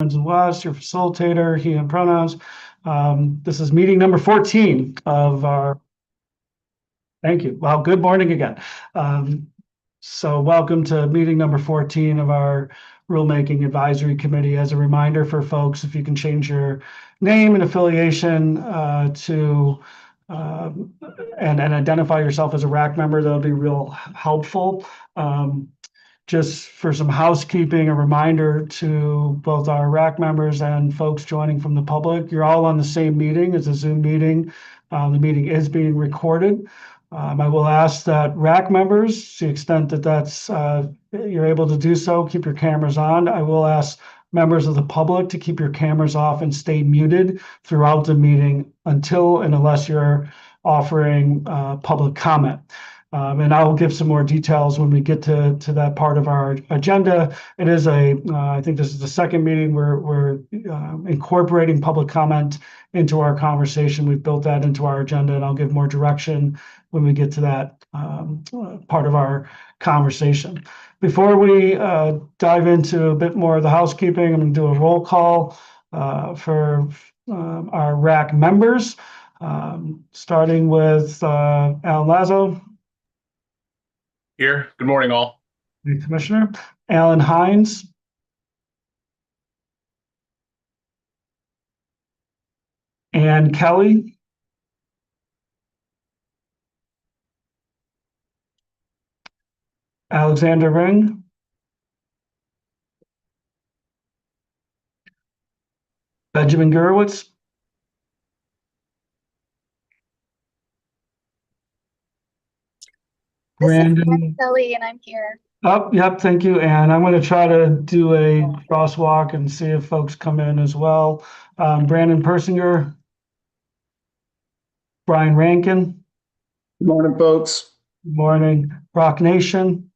and was your facilitator, he and pronouns. This is meeting number 14 of our. Thank you. Well, good morning again. So welcome to meeting number 14 of our Rulemaking Advisory Committee. As a reminder for folks, if you can change your name and affiliation to and identify yourself as a RAC member, that'll be real helpful. Just for some housekeeping, a reminder to both our RAC members and folks joining from the public, you're all on the same meeting. It's a Zoom meeting. The meeting is being recorded. I will ask that RAC members, to the extent that you're able to do so, keep your cameras on. I will ask members of the public to keep your cameras off and stay muted throughout the meeting until and unless you're offering public comment. And I'll give some more details when we get to that part of our agenda. It is I think this is the second meeting where we're incorporating public comment into our conversation. We've built that into our agenda, and I'll give more direction when we get to that part of our conversation. Before we dive into a bit more of the housekeeping, I'm going to do a roll call for our RAC members, starting with Alan Lazo. Here. Good morning, all. Commissioner. Alan Hines. Ann Kelly. Alexander Ring. Benjamin Gurwitz. Brandon Kelly, and I'm here. Oh, yep, thank you, Ann. I'm going to try to do a crosswalk and see if folks come in as well. Brandon Persinger. Brian Rankin. Good morning, folks. Good morning. Rock Nation.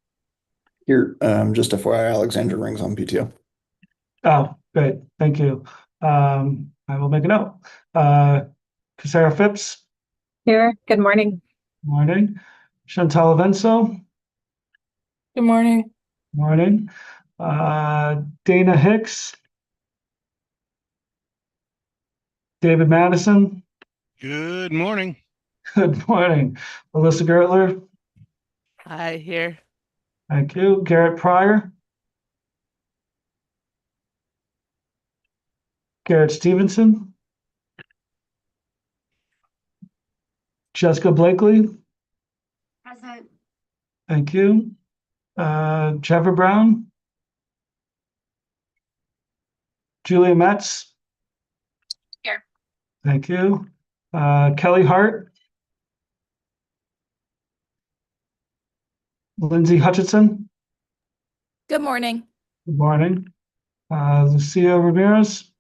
Here, just FYI, Alexander Rings on PTO. Oh, great. Thank you. I will make a note. Casara Phipps. Here. Good morning. Morning. Chantal Avenso. Good morning. Morning. Dana Hicks. David Madison. Good morning. Good morning. Melissa Gertler. Hi, here. Thank you. Garrett Pryor. Garrett Stevenson. Jessica Blakely. Present. Thank you. Trevor Brown. Julia Metz. Here. Thank you. Kelly Hart. Lindsay Hutchinson. Good morning. Good morning. Lucia Ramirez.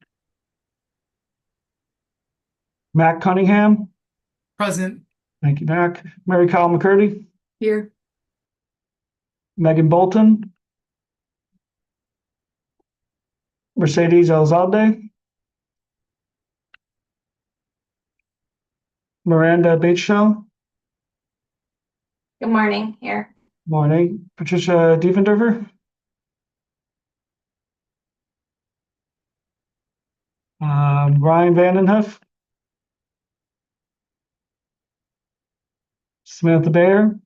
Mac Cunningham. Present. Thank you, Mac. Mary Kyle McCurdy. Here. Megan Bolton. Mercedes Elzalde. Miranda Bateshell. Good morning. Here. Morning. Patricia Diefenderfer. Ryan Vandenhoef. Samantha Bayer.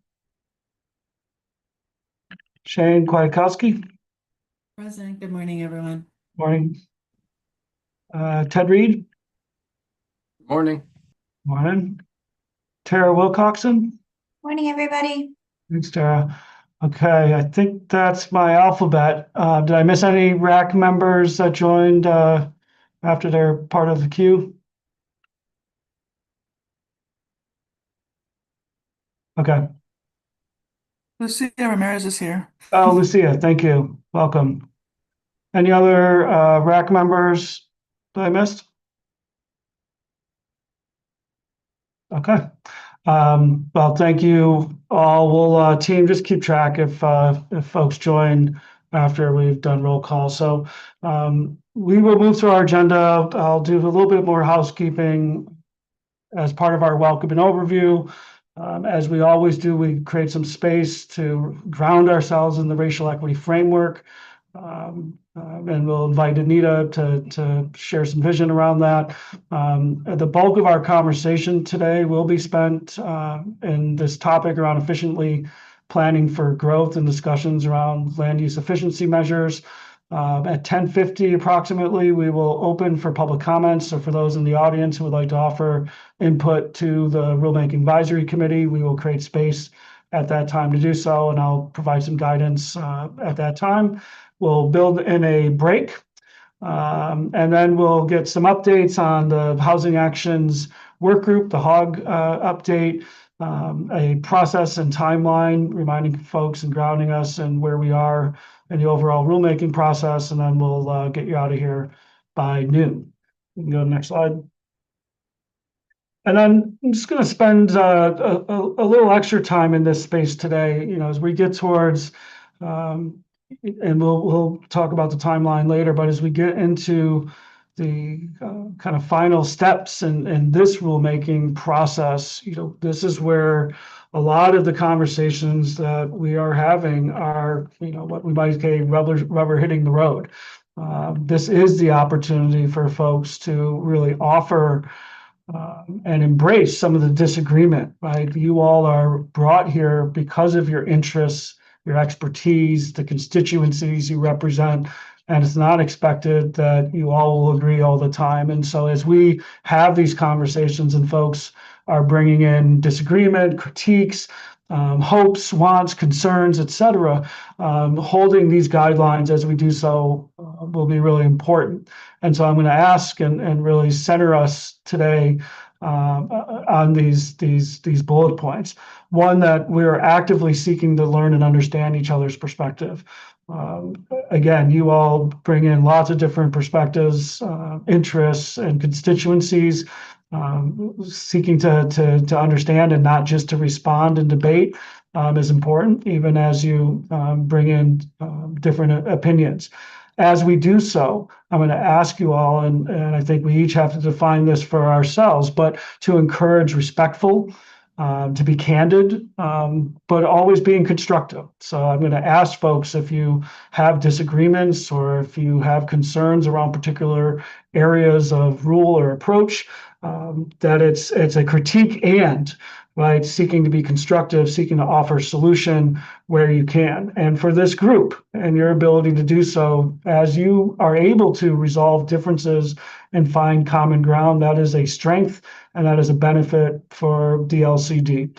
Shane Kwiatkowski. Present. Good morning, everyone. Morning. Ted Reed. Morning. Morning. Tara Wilcoxon. Morning, everybody. Thanks, Tara. Okay, I think that's my alphabet. Did I miss any RAC members that joined after they're part of the queue? Okay. Lucia Ramirez is here. Oh, Lucia, thank you. Welcome. Any other RAC members that I missed? Okay. Well, thank you all. We'll team just keep track if folks join after we've done roll call. So we will move through our agenda. I'll do a little bit more housekeeping as part of our welcome and overview. As we always do, we create some space to ground ourselves in the racial equity framework. And we'll invite Anita to share some vision around that. The bulk of our conversation today will be spent in this topic around efficiently planning for growth and discussions around land use efficiency measures. At 10:50 approximately, we will open for public comments. So for those in the audience who would like to offer input to the Rulemaking Advisory Committee, we will create space at that time to do so, and I'll provide some guidance at that time. We'll build in a break, and then we'll get some updates on the Housing Actions Work Group, the HOG update, a process and timeline, reminding folks and grounding us in where we are in the overall rulemaking process, and then we'll get you out of here by noon. We can go to the next slide. And then I'm just going to spend a little extra time in this space today, as we get towards, and we'll talk about the timeline later, but as we get into the kind of final steps in this rulemaking process, this is where a lot of the conversations that we are having are, what we might say rubber hitting the road. This is the opportunity for folks to really offer and embrace some of the disagreement, right? You all are brought here because of your interests, your expertise, the constituencies you represent, and it's not expected that you all will agree all the time. And so as we have these conversations and folks are bringing in disagreement, critiques, hopes, wants, concerns, etc., holding these guidelines as we do so will be really important. And so I'm going to ask and really center us today on these bullet points. One, that we are actively seeking to learn and understand each other's perspective. Again, you all bring in lots of different perspectives, interests, and constituencies. Seeking to understand and not just to respond and debate is important, even as you bring in different opinions. As we do so, I'm going to ask you all, and I think we each have to define this for ourselves, but to encourage respectful, to be candid, but always being constructive. So I'm going to ask folks, if you have disagreements or if you have concerns around particular areas of rule or approach, that it's a critique and right, seeking to be constructive, seeking to offer solution where you can. And for this group and your ability to do so, as you are able to resolve differences and find common ground, that is a strength and that is a benefit for DLCD.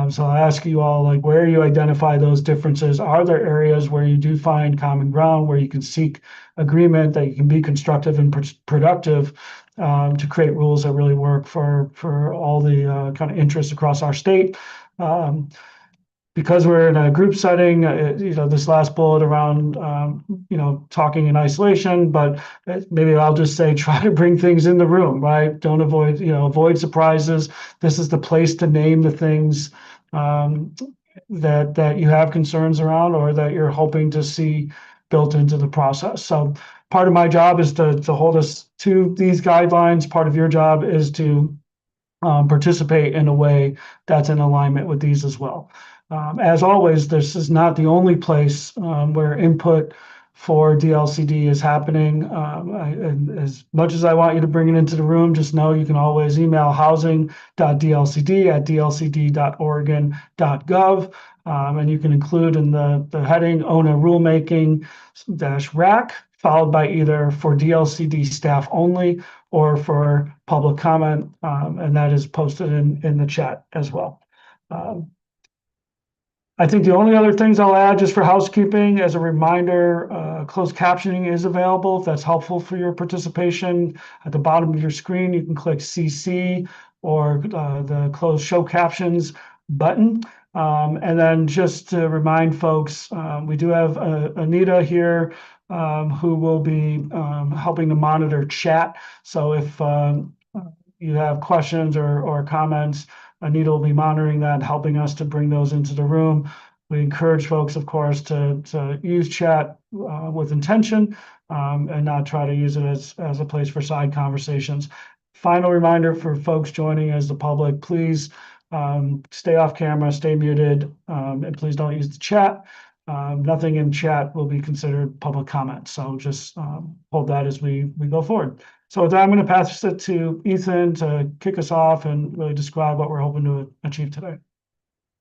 So I'll ask you all, like, where you identify those differences. Are there areas where you do find common ground, where you can seek agreement, that you can be constructive and productive to create rules that really work for all the kind of interests across our state? Because we're in a group setting, this last bullet around, talking in isolation, but maybe I'll just say, try to bring things in the room, right? Don't avoid surprises. This is the place to name the things that you have concerns around or that you're hoping to see built into the process. So part of my job is to hold us to these guidelines. Part of your job is to participate in a way that's in alignment with these as well. As always, this is not the only place where input for DLCD is happening. And as much as I want you to bring it into the room, just know you can always email housing.dlcd@dlcd.oregon.gov. And you can include in the heading ONA rulemaking-rack, followed by either for DLCD staff only or for public comment, and that is posted in the chat as well. I think the only other things I'll add, just for housekeeping, as a reminder, closed captioning is available if that's helpful for your participation. At the bottom of your screen, you can click CC or the closed show captions button. And then just to remind folks, we do have Anita here who will be helping to monitor chat. So if you have questions or comments, Anita will be monitoring that and helping us to bring those into the room. We encourage folks, of course, to use chat with intention and not try to use it as a place for side conversations. Final reminder for folks joining as the public, please stay off camera, stay muted, and please don't use the chat. Nothing in chat will be considered public comment, so just hold that as we go forward. So with that, I'm going to pass it to Ethan to kick us off and really describe what we're hoping to achieve today.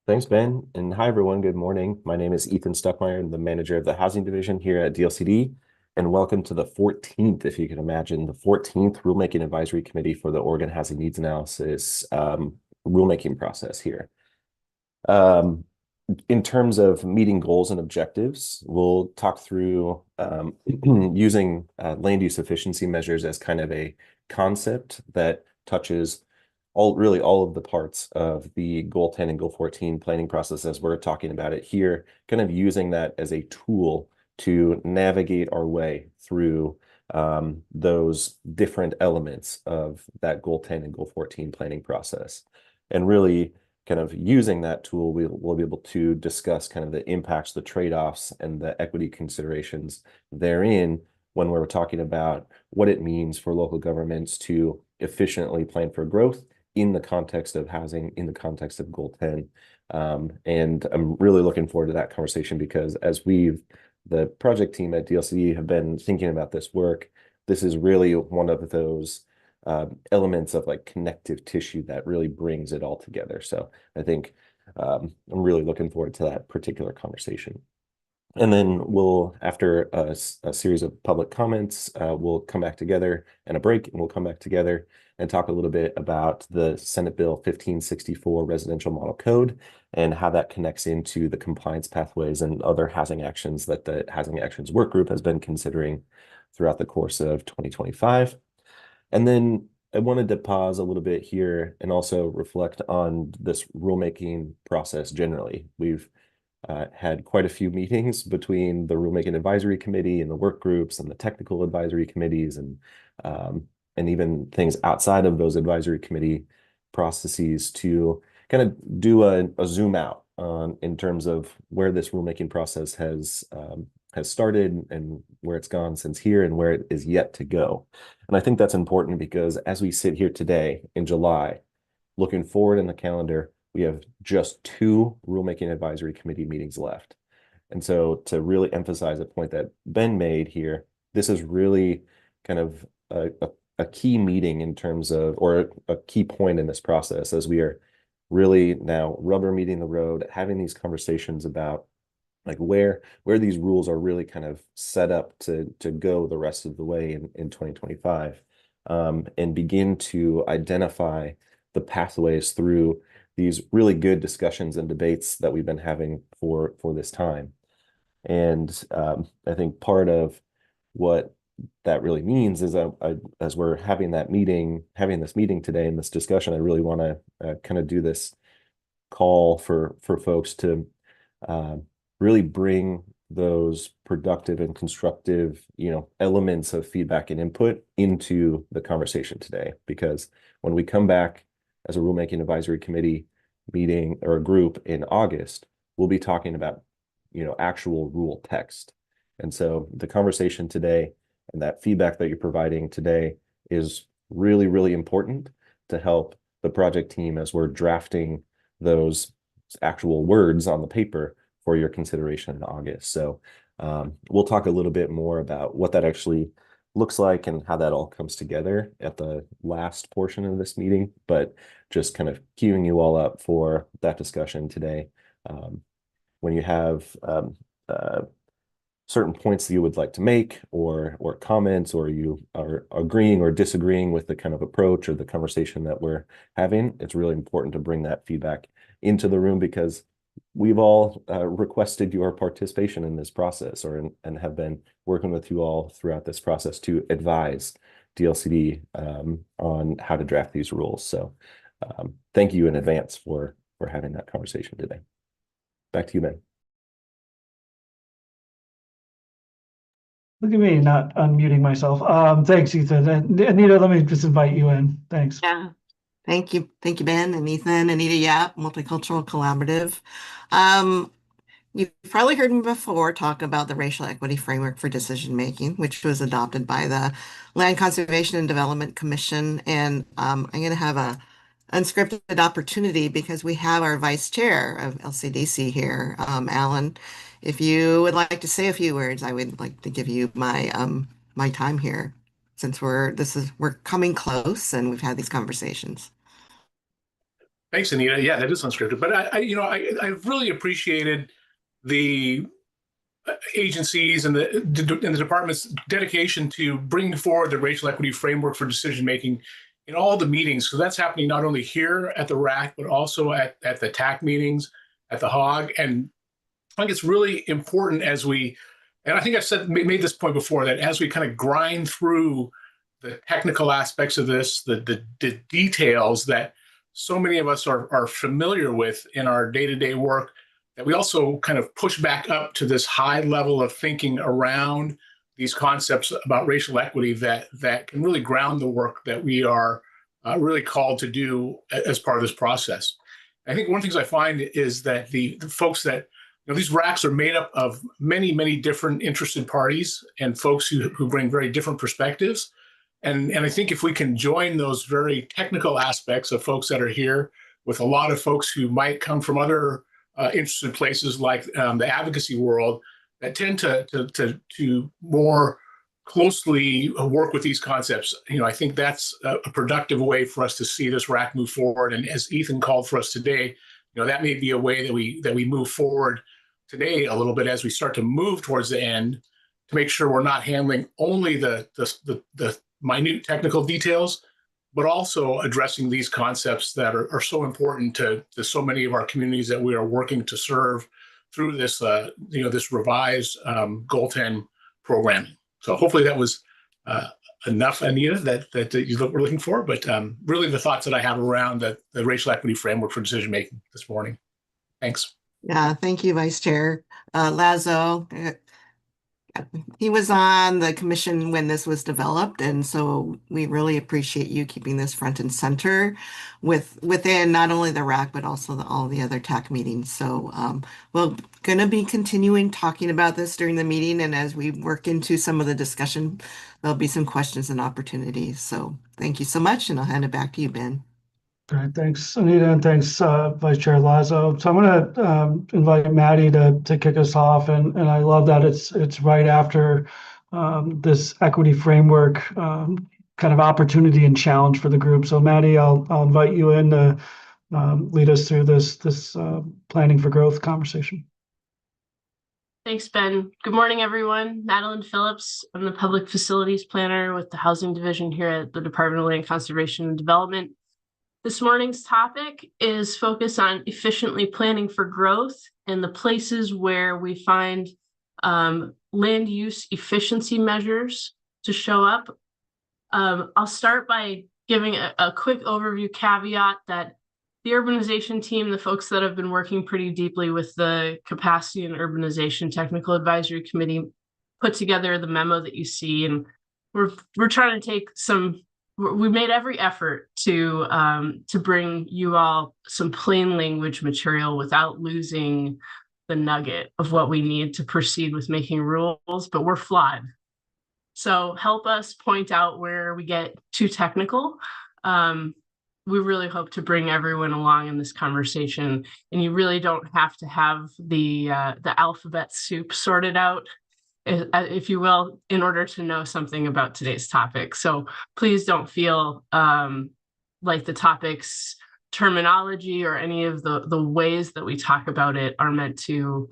Thanks, Ben. And hi, everyone. Good morning. My name is Ethan Stuckmeyer. I'm the manager of the housing division here at DLCD. And welcome to the 14th, if you can imagine, the 14th Rulemaking Advisory Committee for the Oregon Housing Needs Analysis rulemaking process here. In terms of meeting goals and objectives, we'll talk through using land use efficiency measures as kind of a concept that touches really all of the parts of the Goal 10 and Goal 14 planning process as we're talking about it here, kind of using that as a tool to navigate our way through those different elements of that Goal 10 and Goal 14 planning process. And really kind of using that tool, we'll be able to discuss kind of the impacts, the trade-offs, and the equity considerations therein when we're talking about what it means for local governments to efficiently plan for growth in the context of housing, in the context of Goal 10. And I'm really looking forward to that conversation because as the project team at DLCD have been thinking about this work, this is really one of those elements of like connective tissue that really brings it all together. So I think I'm really looking forward to that particular conversation. And then after a series of public comments, we'll come back together and a break, and we'll come back together and talk a little bit about the Senate Bill 1564 Residential Model Code and how that connects into the compliance pathways and other housing actions that the Housing Actions Work Group has been considering throughout the course of 2025. And then I wanted to pause a little bit here and also reflect on this rulemaking process generally. We've had quite a few meetings between the Rulemaking Advisory Committee and the work groups and the technical advisory committees and even things outside of those advisory committee processes to kind of do a zoom out in terms of where this rulemaking process has started and where it's gone since here and where it is yet to go. And I think that's important because as we sit here today in July, looking forward in the calendar, we have just 2 rulemaking advisory committee meetings left. And so to really emphasize a point that Ben made here, this is really kind of a key meeting in terms of, or a key point in this process as we are really now rubber meeting the road, having these conversations about like where these rules are really kind of set up to go the rest of the way in 2025, and begin to identify the pathways through these really good discussions and debates that we've been having for this time. And I think part of what that really means is as we're having this meeting today and this discussion, I really want to kind of do this call for folks to really bring those productive and constructive, elements of feedback and input into the conversation today. Because when we come back as a rulemaking advisory committee meeting or a group in August, we'll be talking about, actual rule text. And so the conversation today and that feedback that you're providing today is really, really important to help the project team as we're drafting those actual words on the paper for your consideration in August. So we'll talk a little bit more about what that actually looks like and how that all comes together at the last portion of this meeting, but just kind of queuing you all up for that discussion today. When you have certain points that you would like to make or comments, or you are agreeing or disagreeing with the kind of approach or the conversation that we're having, it's really important to bring that feedback into the room because we've all requested your participation in this process and have been working with you all throughout this process to advise DLCD on how to draft these rules. So thank you in advance for having that conversation today. Back to you, Ben. Look at me not unmuting myself. Thanks, Ethan. And Anita, let me just invite you in. Thanks. Yeah. Thank you, Ben and Ethan, Anita Yap, Multicultural Collaborative. You've probably heard me before talk about the Racial Equity Framework for Decision Making, which was adopted by the Land Conservation and Development Commission. And I'm going to have a unscripted opportunity because we have our vice chair of LCDC here, Alan, if you would like to say a few words, I would like to give you my time here since we're coming close and we've had these conversations. Thanks, Anita. Yeah, that is unscripted, but I've really appreciated the agencies and the department's dedication to bringing forward the racial equity framework for decision making in all the meetings. So that's happening not only here at the RAC, but also at the TAC meetings, at the HOG. And I think it's really important and I think I've made this point before, that as we kind of grind through the technical aspects of this, the details that so many of us are familiar with in our day-to-day work, that we also kind of push back up to this high level of thinking around these concepts about racial equity that can really ground the work that we are really called to do as part of this process. I think one of the things I find is that the folks that, these RACs are made up of many, many different interested parties and folks who bring very different perspectives. And I think if we can join those very technical aspects of folks that are here with a lot of folks who might come from other interested places like the advocacy world that tend to more closely work with these concepts, I think that's a productive way for us to see this RAC move forward. And as Ethan called for us today, that may be a way that we move forward today a little bit as we start to move towards the end, to make sure we're not handling only the minute technical details, but also addressing these concepts that are so important to so many of our communities that we are working to serve through this this revised Goal 10 programming. So hopefully that was enough, Anita, that you were looking for. But really the thoughts that I have around the racial equity framework for decision making this morning. Thanks. Yeah, thank you, Vice Chair. Lazo, he was on the commission when this was developed, and so we really appreciate you keeping this front and center within not only the RAC, but also all the other TAC meetings. So we're going to be continuing talking about this during the meeting, and as we work into some of the discussion, there'll be some questions and opportunities. So thank you so much, and I'll hand it back to you, Ben. Great, thanks, Anita, and thanks, Vice Chair Lazo. So I'm going to invite Maddie to kick us off, and I love that it's right after this equity framework kind of opportunity and challenge for the group. So Maddie, I'll invite you in to lead us through this planning for growth conversation. Thanks, Ben. Good morning, everyone. Madeline Phillips. I'm the Public Facilities Planner with the Housing Division here at the Department of Land Conservation and Development. This morning's topic is focused on efficiently planning for growth and the places where we find land use efficiency measures to show up. I'll start by giving a quick overview caveat that the urbanization team, the folks that have been working pretty deeply with the Capacity and Urbanization Technical Advisory Committee, put together the memo that you see, and we're trying to take we made every effort to bring you all some plain language material without losing the nugget of what we need to proceed with making rules, but we're flawed. So help us point out where we get too technical. We really hope to bring everyone along in this conversation, and you really don't have to have the alphabet soup sorted out, if you will, in order to know something about today's topic. So please don't feel like the topic's terminology or any of the ways that we talk about it are meant to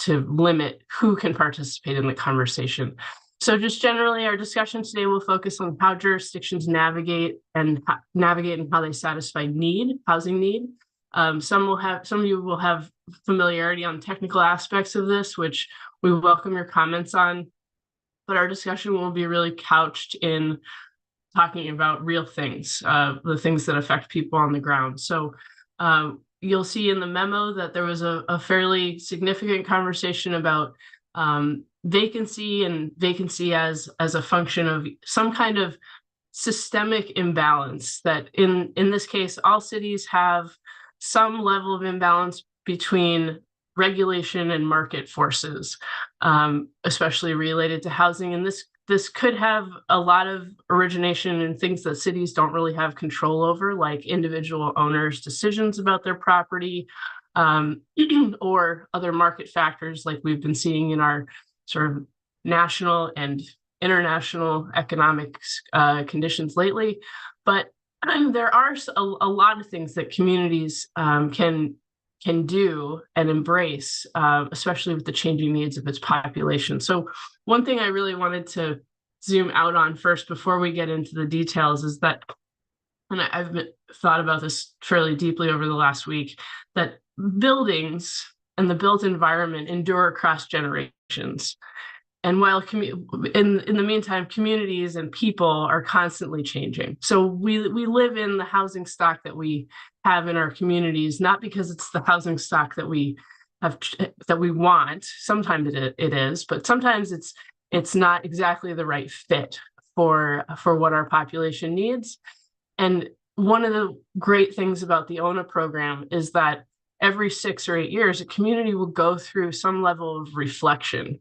limit who can participate in the conversation. So just generally, our discussion today will focus on how jurisdictions navigate and how they satisfy housing need. Some of you will have familiarity on technical aspects of this, which we welcome your comments on, but our discussion will be really couched in talking about real things, the things that affect people on the ground. So you'll see in the memo that there was a fairly significant conversation about vacancy as a function of some kind of systemic imbalance, that in this case, all cities have some level of imbalance between regulation and market forces, especially related to housing. And this could have a lot of origination in things that cities don't really have control over, like individual owners' decisions about their property, or other market factors like we've been seeing in our sort of national and international economic conditions lately. But there are a lot of things that communities can do and embrace, especially with the changing needs of its population. So one thing I really wanted to zoom out on first before we get into the details is that, and I've thought about this fairly deeply over the last week, that buildings and the built environment endure across generations. And while in the meantime, communities and people are constantly changing. So we live in the housing stock that we have in our communities, not because it's the housing stock that we have that we want. Sometimes it is, but sometimes it's not exactly the right fit for what our population needs. And one of the great things about the ONA program is that every 6 or 8 years, a community will go through some level of reflection.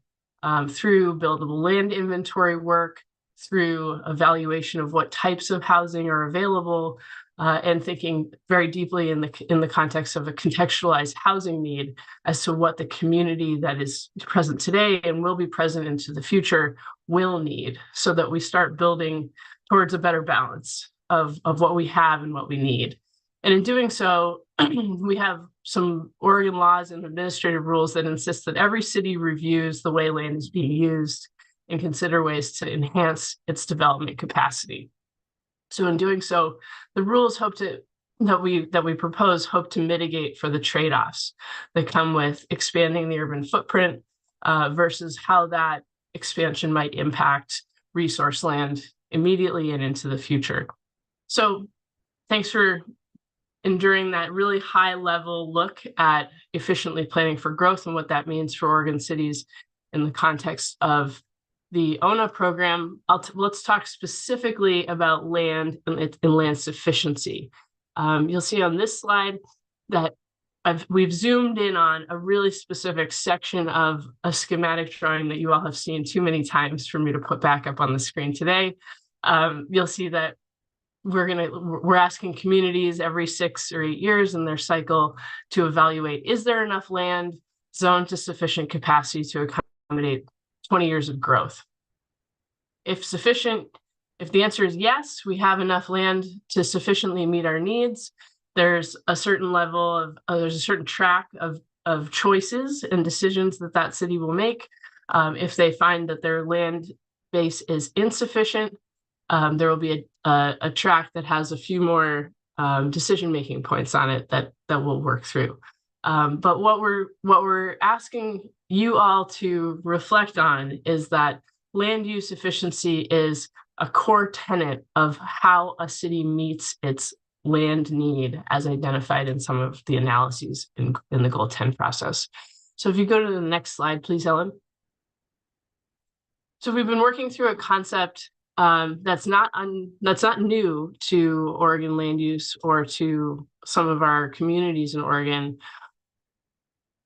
Through buildable land inventory work, through evaluation of what types of housing are available, and thinking very deeply in the context of a contextualized housing need as to what the community that is present today and will be present into the future will need, so that we start building towards a better balance of what we have and what we need. And in doing so, we have some Oregon laws and administrative rules that insist that every city reviews the way land is being used and consider ways to enhance its development capacity. So in doing so, the rules that we propose hope to mitigate for the trade-offs that come with expanding the urban footprint versus how that expansion might impact resource land immediately and into the future. So thanks for enduring that really high level look at efficiently planning for growth and what that means for Oregon cities in the context of the ONA program. Let's talk specifically about land and land sufficiency. You'll see on this slide that we've zoomed in on a really specific section of a schematic drawing that you all have seen too many times for me to put back up on the screen today. You'll see that we're asking communities every 6 or 8 years in their cycle to evaluate, is there enough land zoned to sufficient capacity to accommodate 20 years of growth? If the answer is yes, we have enough land to sufficiently meet our needs, there's a certain level of, there's a certain track of choices and decisions that city will make. If they find that their land base is insufficient, there will be a track that has a few more decision-making points on it that we'll work through. But what we're asking you all to reflect on is that land use efficiency is a core tenet of how a city meets its land need as identified in some of the analyses in the Goal 10 process. So if you go to the next slide, please, Ellen. So we've been working through a concept that's not new to Oregon land use or to some of our communities in Oregon,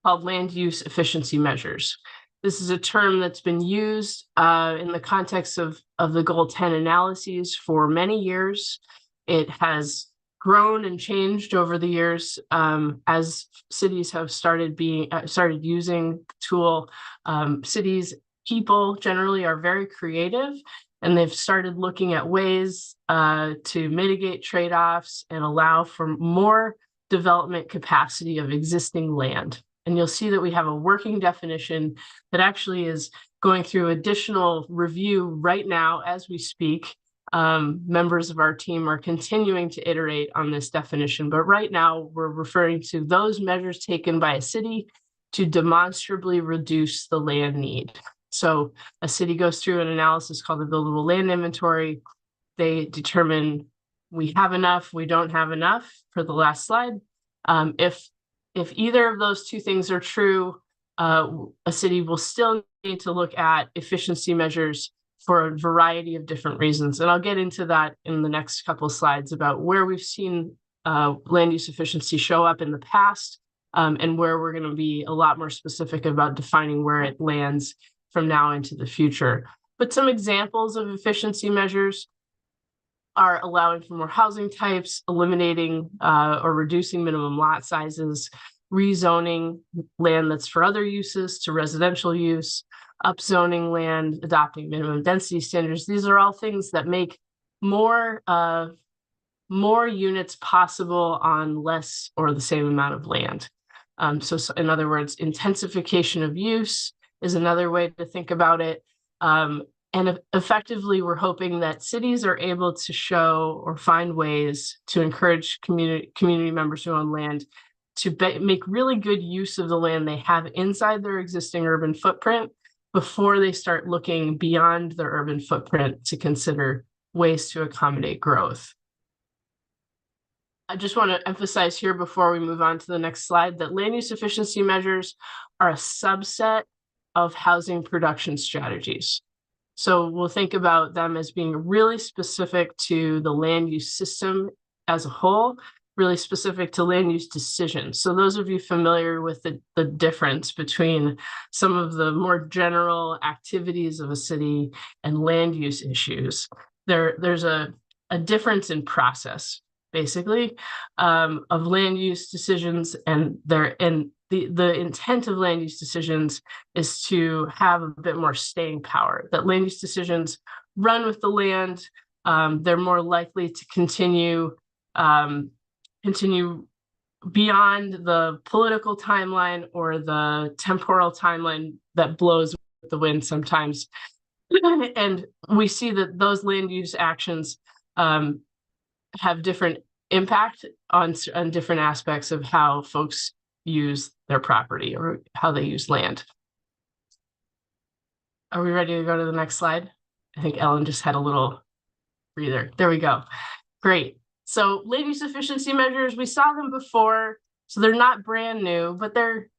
called land use efficiency measures. This is a term that's been used in the context of the Goal 10 analyses for many years. It has grown and changed over the years as cities have started using the tool. Cities, people generally are very creative, and they've started looking at ways to mitigate trade-offs and allow for more development capacity of existing land. And you'll see that we have a working definition that actually is going through additional review right now as we speak. Members of our team are continuing to iterate on this definition, but right now we're referring to those measures taken by a city to demonstrably reduce the land need. So a city goes through an analysis called the buildable land inventory. They determine we have enough, we don't have enough for the last slide. If either of those two things are true, a city will still need to look at efficiency measures for a variety of different reasons. And I'll get into that in the next couple of slides about where we've seen land use efficiency show up in the past, and where we're going to be a lot more specific about defining where it lands from now into the future. But some examples of efficiency measures are allowing for more housing types, eliminating or reducing minimum lot sizes, rezoning land that's for other uses to residential use, upzoning land, adopting minimum density standards. These are all things that make more units possible on less or the same amount of land. So in other words, intensification of use is another way to think about it. And effectively, we're hoping that cities are able to show or find ways to encourage community members who own land to make really good use of the land they have inside their existing urban footprint before they start looking beyond their urban footprint to consider ways to accommodate growth. I just want to emphasize here before we move on to the next slide that land use efficiency measures are a subset of housing production strategies. So we'll think about them as being really specific to the land use system as a whole, really specific to land use decisions. So those of you familiar with the difference between some of the more general activities of a city and land use issues, there's a difference in process, basically, of land use decisions, and the intent of land use decisions is to have a bit more staying power, that land use decisions run with the land. They're more likely to continue beyond the political timeline or the temporal timeline that blows with the wind sometimes. And we see that those land use actions have different impact on different aspects of how folks use their property or how they use land. Are we ready to go to the next slide? I think Ellen just had a little breather. There we go. Great. So land use efficiency measures, we saw them before, so they're not brand new, but they're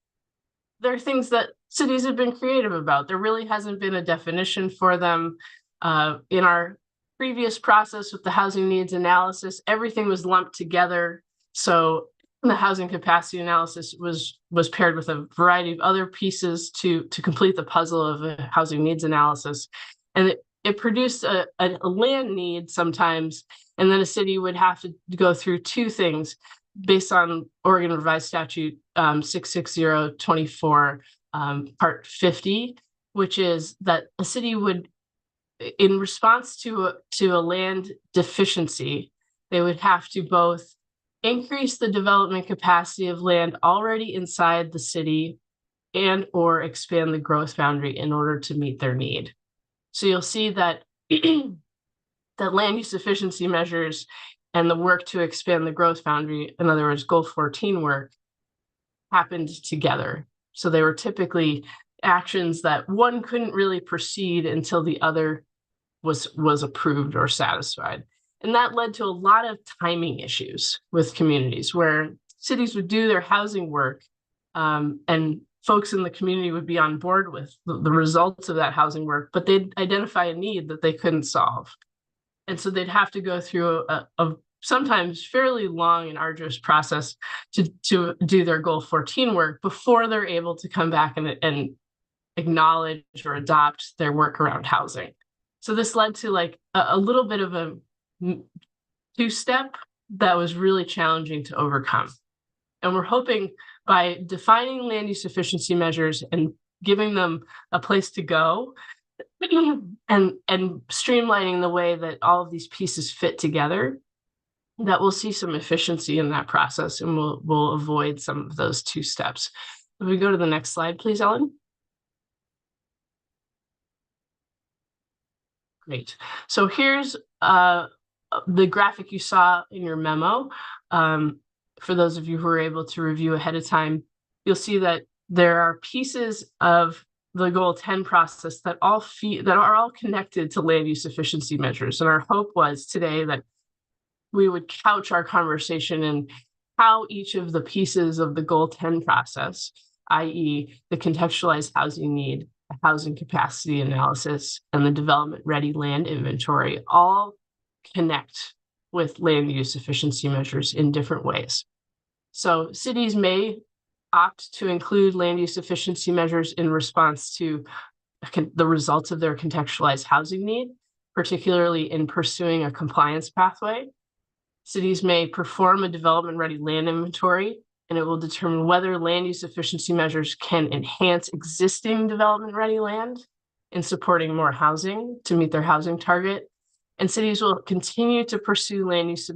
things that cities have been creative about. There really hasn't been a definition for them. In our previous process with the housing needs analysis, everything was lumped together. So the housing capacity analysis was paired with a variety of other pieces to complete the puzzle of a housing needs analysis. And it produced a land need sometimes, and then a city would have to go through two things based on Oregon Revised Statute 66024 Part 50, which is that a city would, in response to a land deficiency, they would have to both increase the development capacity of land already inside the city and or expand the growth boundary in order to meet their need. So you'll see that that land use efficiency measures and the work to expand the growth boundary, in other words, Goal 14 work, happened together. So they were typically actions that one couldn't really proceed until the other was approved or satisfied. And that led to a lot of timing issues with communities where cities would do their housing work and folks in the community would be on board with the results of that housing work, but they'd identify a need that they couldn't solve. And so they'd have to go through a sometimes fairly long and arduous process to do their Goal 14 work before they're able to come back and acknowledge or adopt their work around housing. So this led to like a little bit of a two-step that was really challenging to overcome. And we're hoping by defining land use efficiency measures and giving them a place to go and streamlining the way that all of these pieces fit together, that we'll see some efficiency in that process and we'll avoid some of those two steps. If we go to the next slide, please, Ellen. Great. So here's the graphic you saw in your memo. For those of you who are able to review ahead of time, you'll see that there are pieces of the Goal 10 process that are all connected to land use efficiency measures. And our hope was today that we would couch our conversation in how each of the pieces of the Goal 10 process, i.e. the contextualized housing need, the housing capacity analysis, and the development ready land inventory all connect with land use efficiency measures in different ways. So cities may opt to include land use efficiency measures in response to the results of their contextualized housing need, particularly in pursuing a compliance pathway. Cities may perform a development ready land inventory and it will determine whether land use efficiency measures can enhance existing development-ready land in supporting more housing to meet their housing target. And cities will continue to pursue land use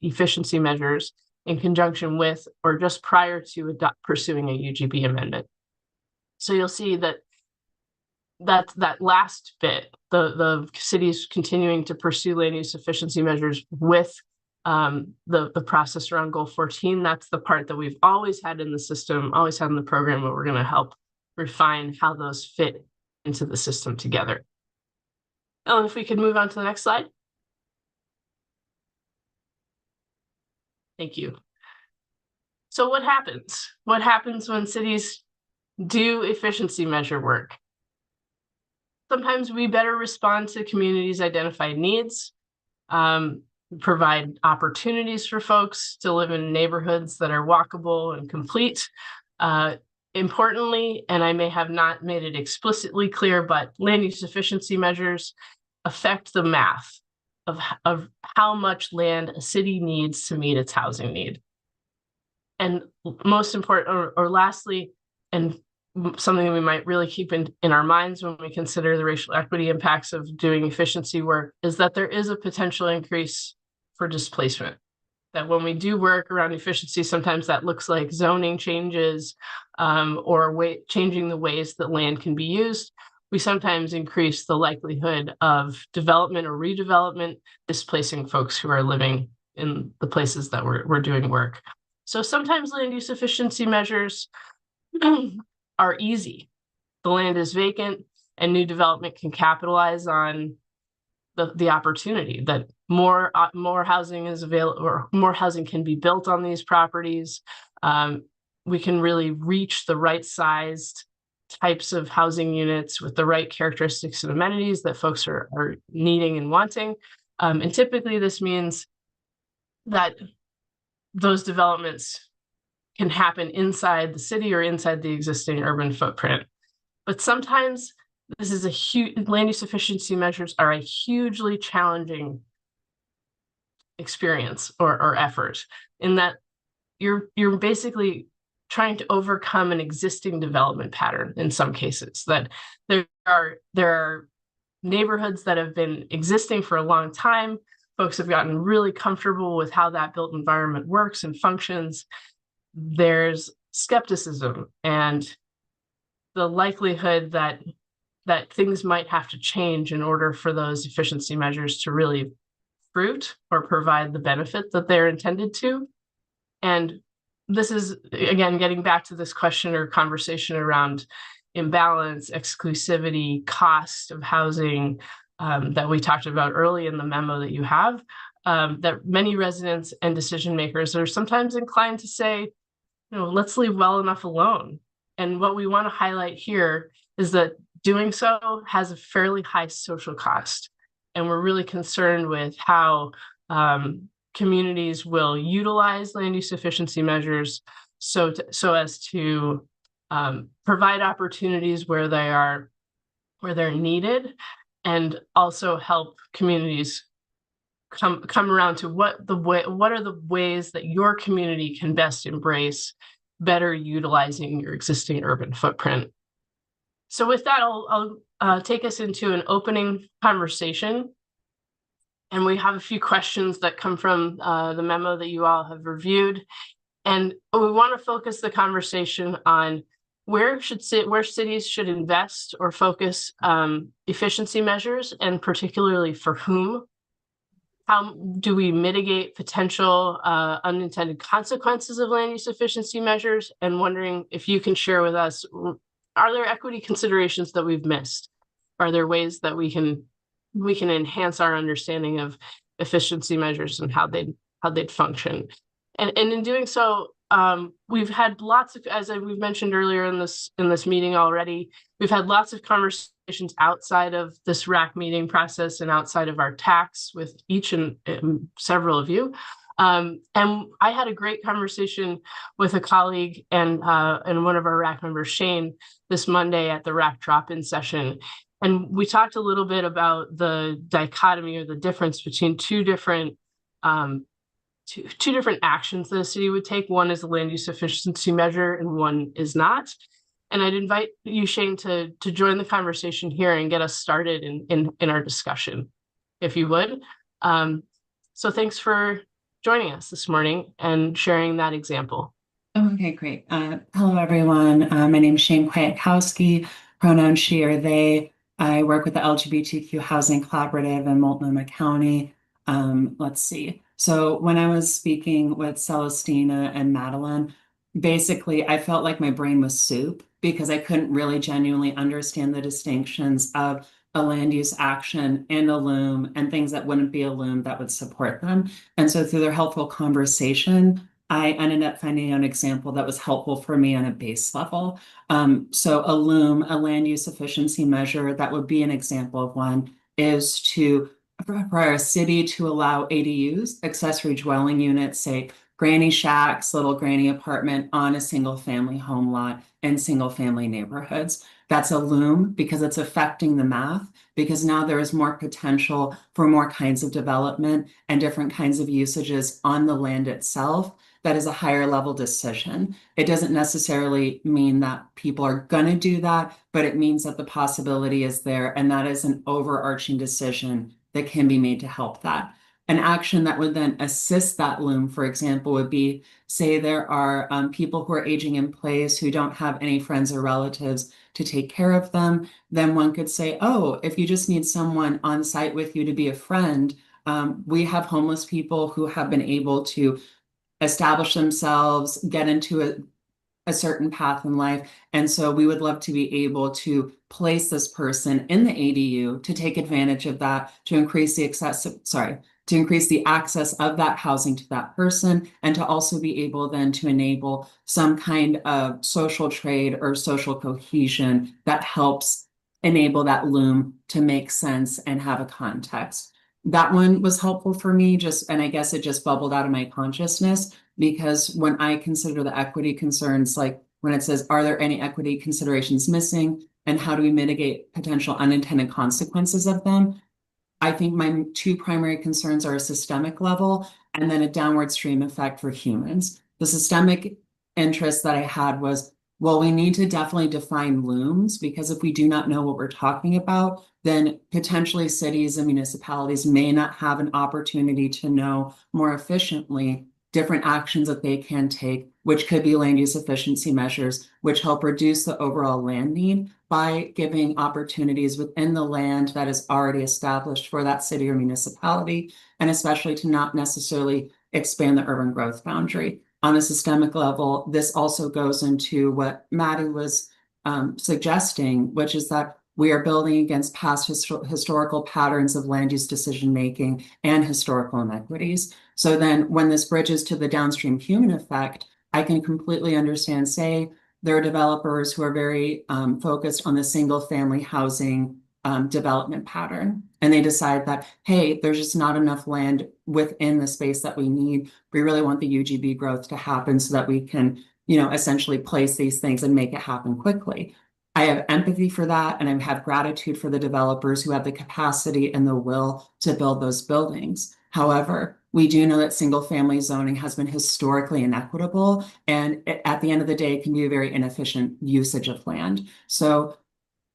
efficiency measures in conjunction with or just prior to pursuing a UGB amendment. So you'll see that that last bit, the cities continuing to pursue land use efficiency measures with the process around goal 14, that's the part that we've always had in the system, always had in the program, but we're going to help refine how those fit into the system together. Ellen, if we could move on to the next slide. Thank you. So what happens? What happens when cities do efficiency measure work? Sometimes we better respond to communities' identified needs, provide opportunities for folks to live in neighborhoods that are walkable and complete. Importantly, and I may have not made it explicitly clear, but land use efficiency measures affect the math of how much land a city needs to meet its housing need. And most important, or lastly, and something that we might really keep in our minds when we consider the racial equity impacts of doing efficiency work, is that there is a potential increase for displacement. That when we do work around efficiency, sometimes that looks like zoning changes or changing the ways that land can be used. We sometimes increase the likelihood of development or redevelopment, displacing folks who are living in the places that we're doing work. So sometimes land use efficiency measures are easy. The land is vacant and new development can capitalize on the opportunity that more housing is available, or more housing can be built on these properties. We can really reach the right sized types of housing units with the right characteristics and amenities that folks are needing and wanting. And typically this means that those developments can happen inside the city or inside the existing urban footprint. But sometimes this is a huge, land use efficiency measures are a hugely challenging experience or effort, in that you're basically trying to overcome an existing development pattern in some cases. That there are neighborhoods that have been existing for a long time. Folks have gotten really comfortable with how that built environment works and functions. There's skepticism and the likelihood that things might have to change in order for those efficiency measures to really fruit or provide the benefit that they're intended to. And this is, again, getting back to this question or conversation around imbalance, exclusivity, cost of housing that we talked about early in the memo that you have, that many residents and decision makers are sometimes inclined to say, let's leave well enough alone. And what we want to highlight here is that doing so has a fairly high social cost. And we're really concerned with how communities will utilize land use efficiency measures so as to provide opportunities where they're needed, and also help communities come around to what are the ways that your community can best embrace better utilizing your existing urban footprint. So with that, I'll take us into an opening conversation. And we have a few questions that come from the memo that you all have reviewed. And we want to focus the conversation on where cities should invest or focus efficiency measures, and particularly for whom. How do we mitigate potential unintended consequences of land use efficiency measures? And wondering if you can share with us, are there equity considerations that we've missed? Are there ways that we can enhance our understanding of efficiency measures and how they'd function? And in doing so, we've had lots of, as we've mentioned earlier in this meeting already, we've had lots of conversations outside of this RAC meeting process and outside of our TACs with each and several of you. And I had a great conversation with a colleague and one of our RAC members, Shane, this Monday at the RAC drop-in session. And we talked a little bit about the dichotomy or the difference between two different two different actions that a city would take. One is a land use efficiency measure and one is not. And I'd invite you, Shane, to join the conversation here and get us started in our discussion, if you would. So thanks for joining us this morning and sharing that example. Okay, great. Hello, everyone. My name is Shane Kwiatkowski, pronouns she or they. I work with the LGBTQ Housing Collaborative in Multnomah County. Let's see. So when I was speaking with Celestina and Madeline, basically I felt like my brain was soup because I couldn't really genuinely understand the distinctions of a land use action and a loom and things that wouldn't be a loom that would support them. And so through their helpful conversation, I ended up finding an example that was helpful for me on a base level. So a loom, a land use efficiency measure, that would be an example of one, is for a city to allow ADUs, accessory dwelling units, say granny shacks, little granny apartment on a single family home lot in single family neighborhoods. That's a loom because it's affecting the math, because now there is more potential for more kinds of development and different kinds of usages on the land itself. That is a higher level decision. It doesn't necessarily mean that people are going to do that, but it means that the possibility is there, and that is an overarching decision that can be made to help that. An action that would then assist that loom, for example, would be, say there are people who are aging in place who don't have any friends or relatives to take care of them. Then one could say, oh, if you just need someone on site with you to be a friend, we have homeless people who have been able to establish themselves, get into a certain path in life. And so we would love to be able to place this person in the ADU to take advantage of that, to increase the to increase the access of that housing to that person, and to also be able then to enable some kind of social trade or social cohesion that helps enable that loom to make sense and have a context. That one was helpful for me, and I guess it just bubbled out of my consciousness, because when I consider the equity concerns, like when it says, are there any equity considerations missing, and how do we mitigate potential unintended consequences of them? I think my two primary concerns are a systemic level and then a downward stream effect for humans. The systemic interest that I had was, well, we need to definitely define looms, because if we do not know what we're talking about, then potentially cities and municipalities may not have an opportunity to know more efficiently different actions that they can take, which could be land use efficiency measures, which help reduce the overall land need by giving opportunities within the land that is already established for that city or municipality, and especially to not necessarily expand the urban growth boundary. On a systemic level, this also goes into what Maddie was suggesting, which is that we are building against past historical patterns of land use decision making and historical inequities. So then when this bridges to the downstream human effect, I can completely understand, say, there are developers who are very focused on the single family housing development pattern. And they decide that, hey, there's just not enough land within the space that we need. We really want the UGB growth to happen so that we can, essentially place these things and make it happen quickly. I have empathy for that, and I have gratitude for the developers who have the capacity and the will to build those buildings. However, we do know that single family zoning has been historically inequitable, and at the end of the day, it can be a very inefficient usage of land. So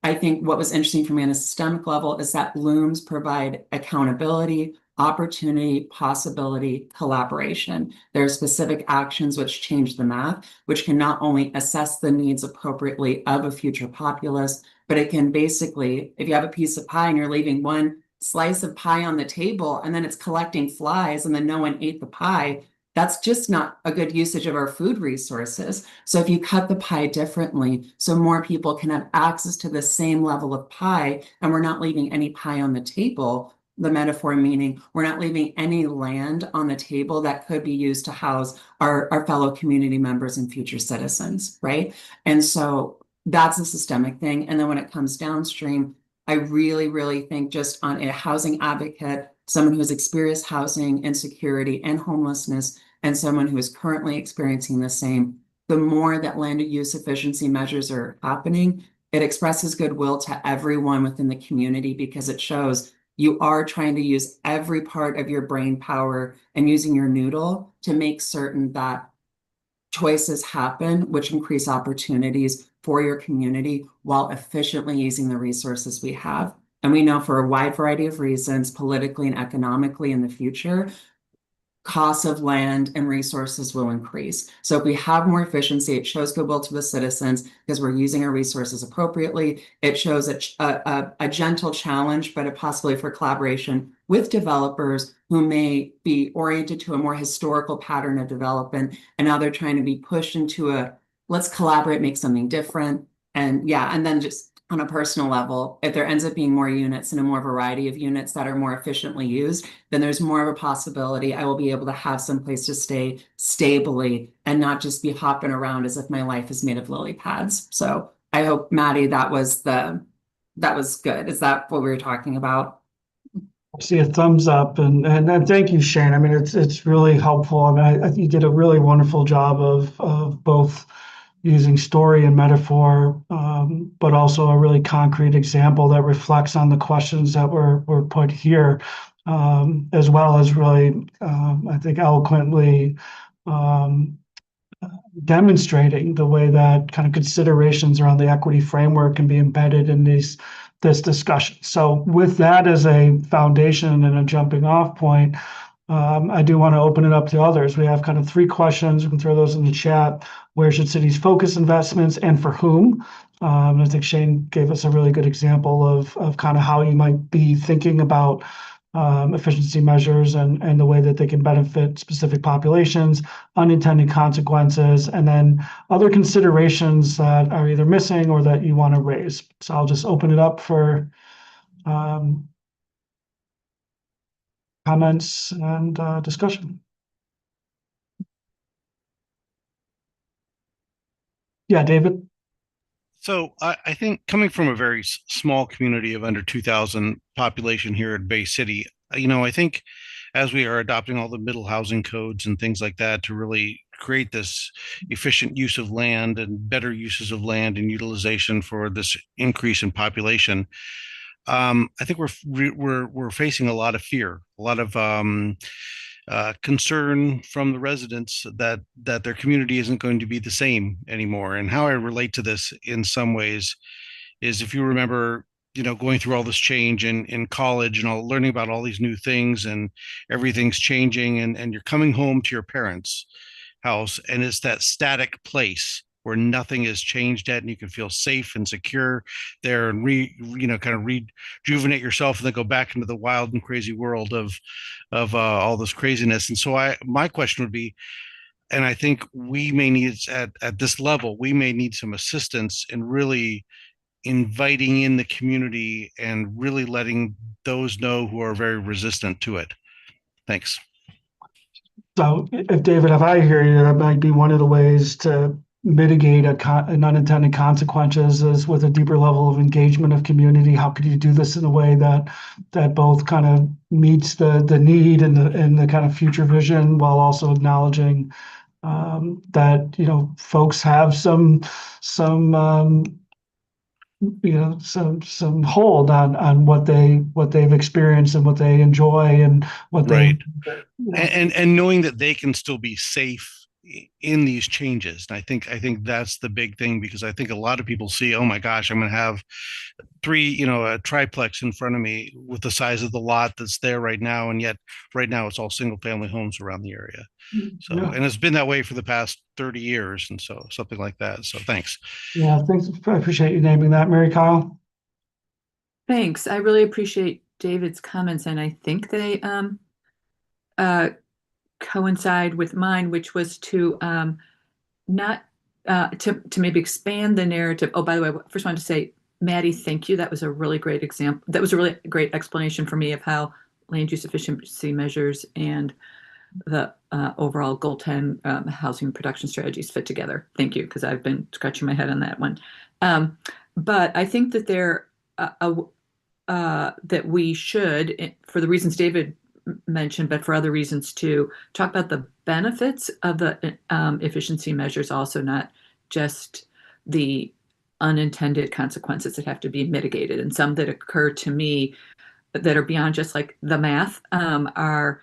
I think what was interesting for me on a systemic level is that looms provide accountability, opportunity, possibility, collaboration. There are specific actions which change the math, which can not only assess the needs appropriately of a future populace, but it can basically, if you have a piece of pie and you're leaving one slice of pie on the table and then it's collecting flies and then no one ate the pie, that's just not a good usage of our food resources. So if you cut the pie differently, so more people can have access to the same level of pie, and we're not leaving any pie on the table, the metaphor meaning we're not leaving any land on the table that could be used to house our fellow community members and future citizens, right? And so that's a systemic thing. And then when it comes downstream, I really, really think, just on a housing advocate, someone who has experienced housing insecurity and homelessness, and someone who is currently experiencing the same, the more that land use efficiency measures are happening, it expresses goodwill to everyone within the community, because it shows you are trying to use every part of your brain power and using your noodle to make certain that choices happen, which increase opportunities for your community while efficiently using the resources we have. And we know for a wide variety of reasons, politically and economically in the future, costs of land and resources will increase. So if we have more efficiency, it shows goodwill to the citizens because we're using our resources appropriately. It shows a gentle challenge, but a possibility for collaboration with developers who may be oriented to a more historical pattern of development. And now they're trying to be pushed into let's collaborate, make something different. And yeah, and then just on a personal level, if there ends up being more units and a more variety of units that are more efficiently used, then there's more of a possibility I will be able to have some place to stay stably and not just be hopping around as if my life is made of lily pads. So I hope, Maddie, that was good. Is that what we were talking about? I see a thumbs up and thank you, Shane. I mean, it's really helpful. I mean, I think you did a really wonderful job of both using story and metaphor, but also a really concrete example that reflects on the questions that were put here, as well as really, I think, eloquently demonstrating the way that kind of considerations around the equity framework can be embedded in this discussion. So with that as a foundation and a jumping off point, I do want to open it up to others. We have kind of 3 questions. We can throw those in the chat. Where should cities focus investments and for whom? I think Shane gave us a really good example of kind of how you might be thinking about efficiency measures and the way that they can benefit specific populations, unintended consequences, and then other considerations that are either missing or that you want to raise. So I'll just open it up for comments and discussion. Yeah, David. So I think coming from a very small community of under 2,000 population here at Bay City, I think as we are adopting all the middle housing codes and things like that to really create this efficient use of land and better uses of land and utilization for this increase in population, I think we're facing a lot of fear, a lot of concern from the residents that their community isn't going to be the same anymore. And how I relate to this in some ways is, if you remember, going through all this change in college and all, learning about all these new things and everything's changing, and you're coming home to your parents' house and it's that static place where nothing has changed yet and you can feel safe and secure there and kind of rejuvenate yourself and then go back into the wild and crazy world of all this craziness. And so my question would be, and I think we may need at this level, we may need some assistance in really inviting in the community and really letting those know who are very resistant to it. Thanks. So if David, if I hear you, that might be one of the ways to mitigate an unintended consequences is with a deeper level of engagement of community. How could you do this in a way that both kind of meets the need and the kind of future vision while also acknowledging that folks have some hold on what they've experienced and what they enjoy and what Right. they And knowing that they can still be safe in these changes. And I think that's the big thing, because I think a lot of people see, oh my gosh, I'm going to have 3, a triplex in front of me with the size of the lot that's there right now. And yet right now it's all single family homes around the area. So, Yeah. and it's been that way for the past 30 years. And so something like that. So thanks. Yeah, thanks. I appreciate you naming that, Mary Kyle. Thanks. I really appreciate David's comments, and I think they coincide with mine, which was to not to maybe expand the narrative. Oh, by the way, I first wanted to say, Maddie, thank you. That was a really great example. That was a really great explanation for me of how land use efficiency measures and the overall Goal 10 housing production strategies fit together. Thank you, because I've been scratching my head on that one. But I think that that we should, for the reasons David mentioned, but for other reasons too, talk about the benefits of the efficiency measures also, not just the unintended consequences that have to be mitigated. And some that occur to me that are beyond just like the math are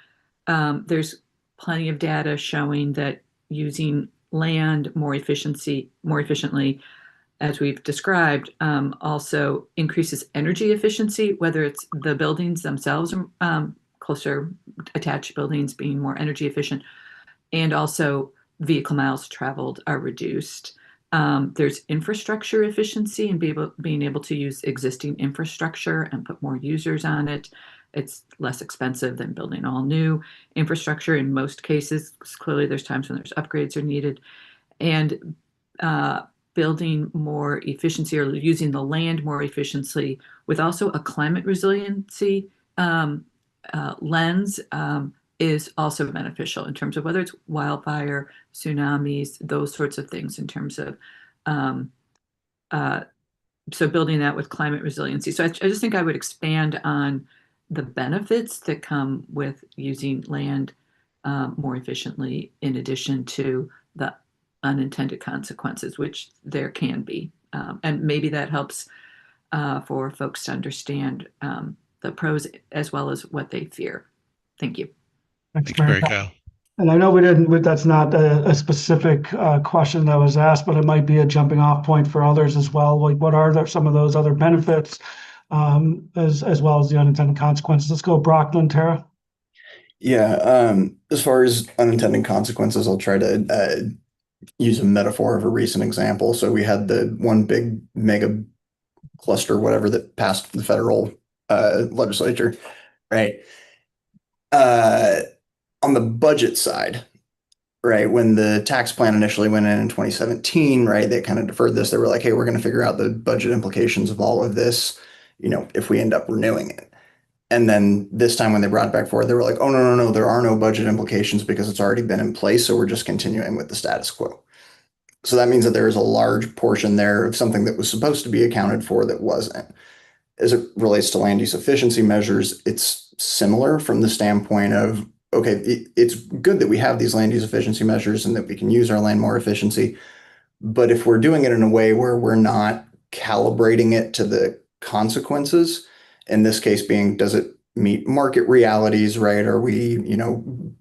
there's plenty of data showing that using land more efficiently, as we've described, also increases energy efficiency, whether it's the buildings themselves, closer attached buildings being more energy efficient, and also vehicle miles traveled are reduced. There's infrastructure efficiency and being able to use existing infrastructure and put more users on it. It's less expensive than building all new infrastructure in most cases. Clearly, there's times when there's upgrades are needed. And building more efficiency or using the land more efficiently with also a climate resiliency lens is also beneficial in terms of whether it's wildfire, tsunamis, those sorts of things in terms of so building that with climate resiliency. So I just think I would expand on the benefits that come with using land more efficiently, in addition to the unintended consequences, which there can be. And maybe that helps for folks to understand the pros as well as what they fear. Thank you. Thanks, Thanks, Mary Kyle. Kyle. And I know that's not a specific question that was asked, but it might be a jumping off point for others as well. Like, what are some of those other benefits as well as the unintended consequences? Let's go Brock, then Tara. Yeah, as far as unintended consequences, I'll try to use a metaphor of a recent example. So we had the one big mega cluster, whatever, that passed the federal legislature, right? On the budget side, right, when the tax plan initially went in 2017, right, they kind of deferred this. They were like, hey, we're going to figure out the budget implications of all of this, if we end up renewing it. And then this time when they brought it back forward, they were like, oh, no, there are no budget implications because it's already been in place. So we're just continuing with the status quo. So that means that there is a large portion there of something that was supposed to be accounted for that wasn't. As it relates to land use efficiency measures, it's similar from the standpoint of, okay, it's good that we have these land use efficiency measures and that we can use our land more efficiency. But if we're doing it in a way where we're not calibrating it to the consequences, in this case being, does it meet market realities, right? Are we,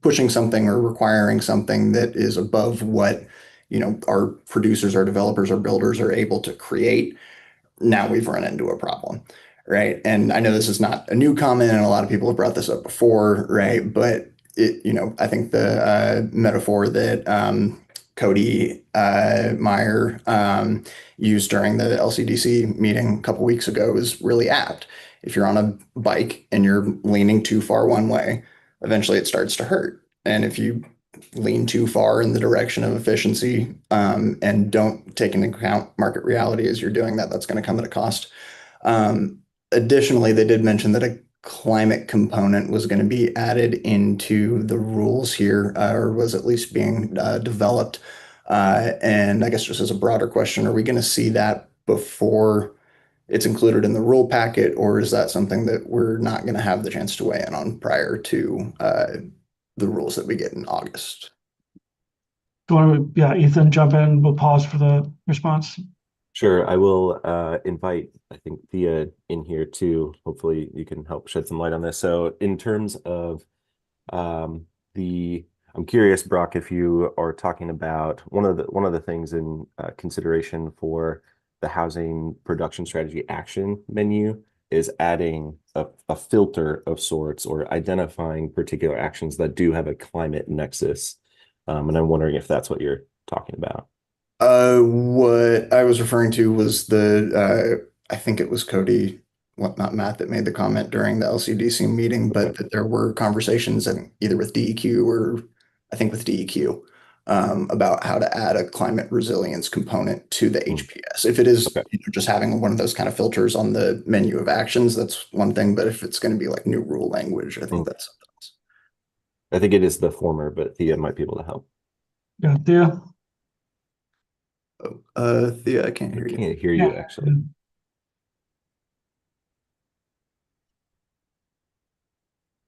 pushing something or requiring something that is above what, our producers, our developers, our builders are able to create? Now we've run into a problem, right? And I know this is not a new comment, and a lot of people have brought this up before, right? But I think the metaphor that Cody Meyer used during the LCDC meeting a couple weeks ago is really apt. If you're on a bike and you're leaning too far one way, eventually it starts to hurt. And if you lean too far in the direction of efficiency and don't take into account market reality as you're doing that, that's going to come at a cost. Additionally, they did mention that a climate component was going to be added into the rules here, or was at least being developed. And I guess just as a broader question, are we going to see that before it's included in the rule packet, or is that something that we're not going to have the chance to weigh in on prior to the rules that we get in August? Do you want to, Ethan, jump in? We'll pause for the response. Sure, I will invite, I think, Thea in here too. Hopefully you can help shed some light on this. So in terms of I'm curious, Brock, if you are talking about one of the things in consideration for the housing production strategy action menu is adding a filter of sorts or identifying particular actions that do have a climate nexus. And I'm wondering if that's what you're talking about. What I was referring to was I think it was Cody, not Matt, that made the comment during the LCDC meeting, but that there were conversations either with DEQ or I think with DEQ about how to add a climate resilience component to the HPS. If it is just having one of those kind of filters on the menu of actions, that's one thing. But if it's going to be like new rule language, I think that's something else. I think it is the former, but Thea might be able to help. Yeah, Thea. Thea, I can't hear you. I can't hear you actually.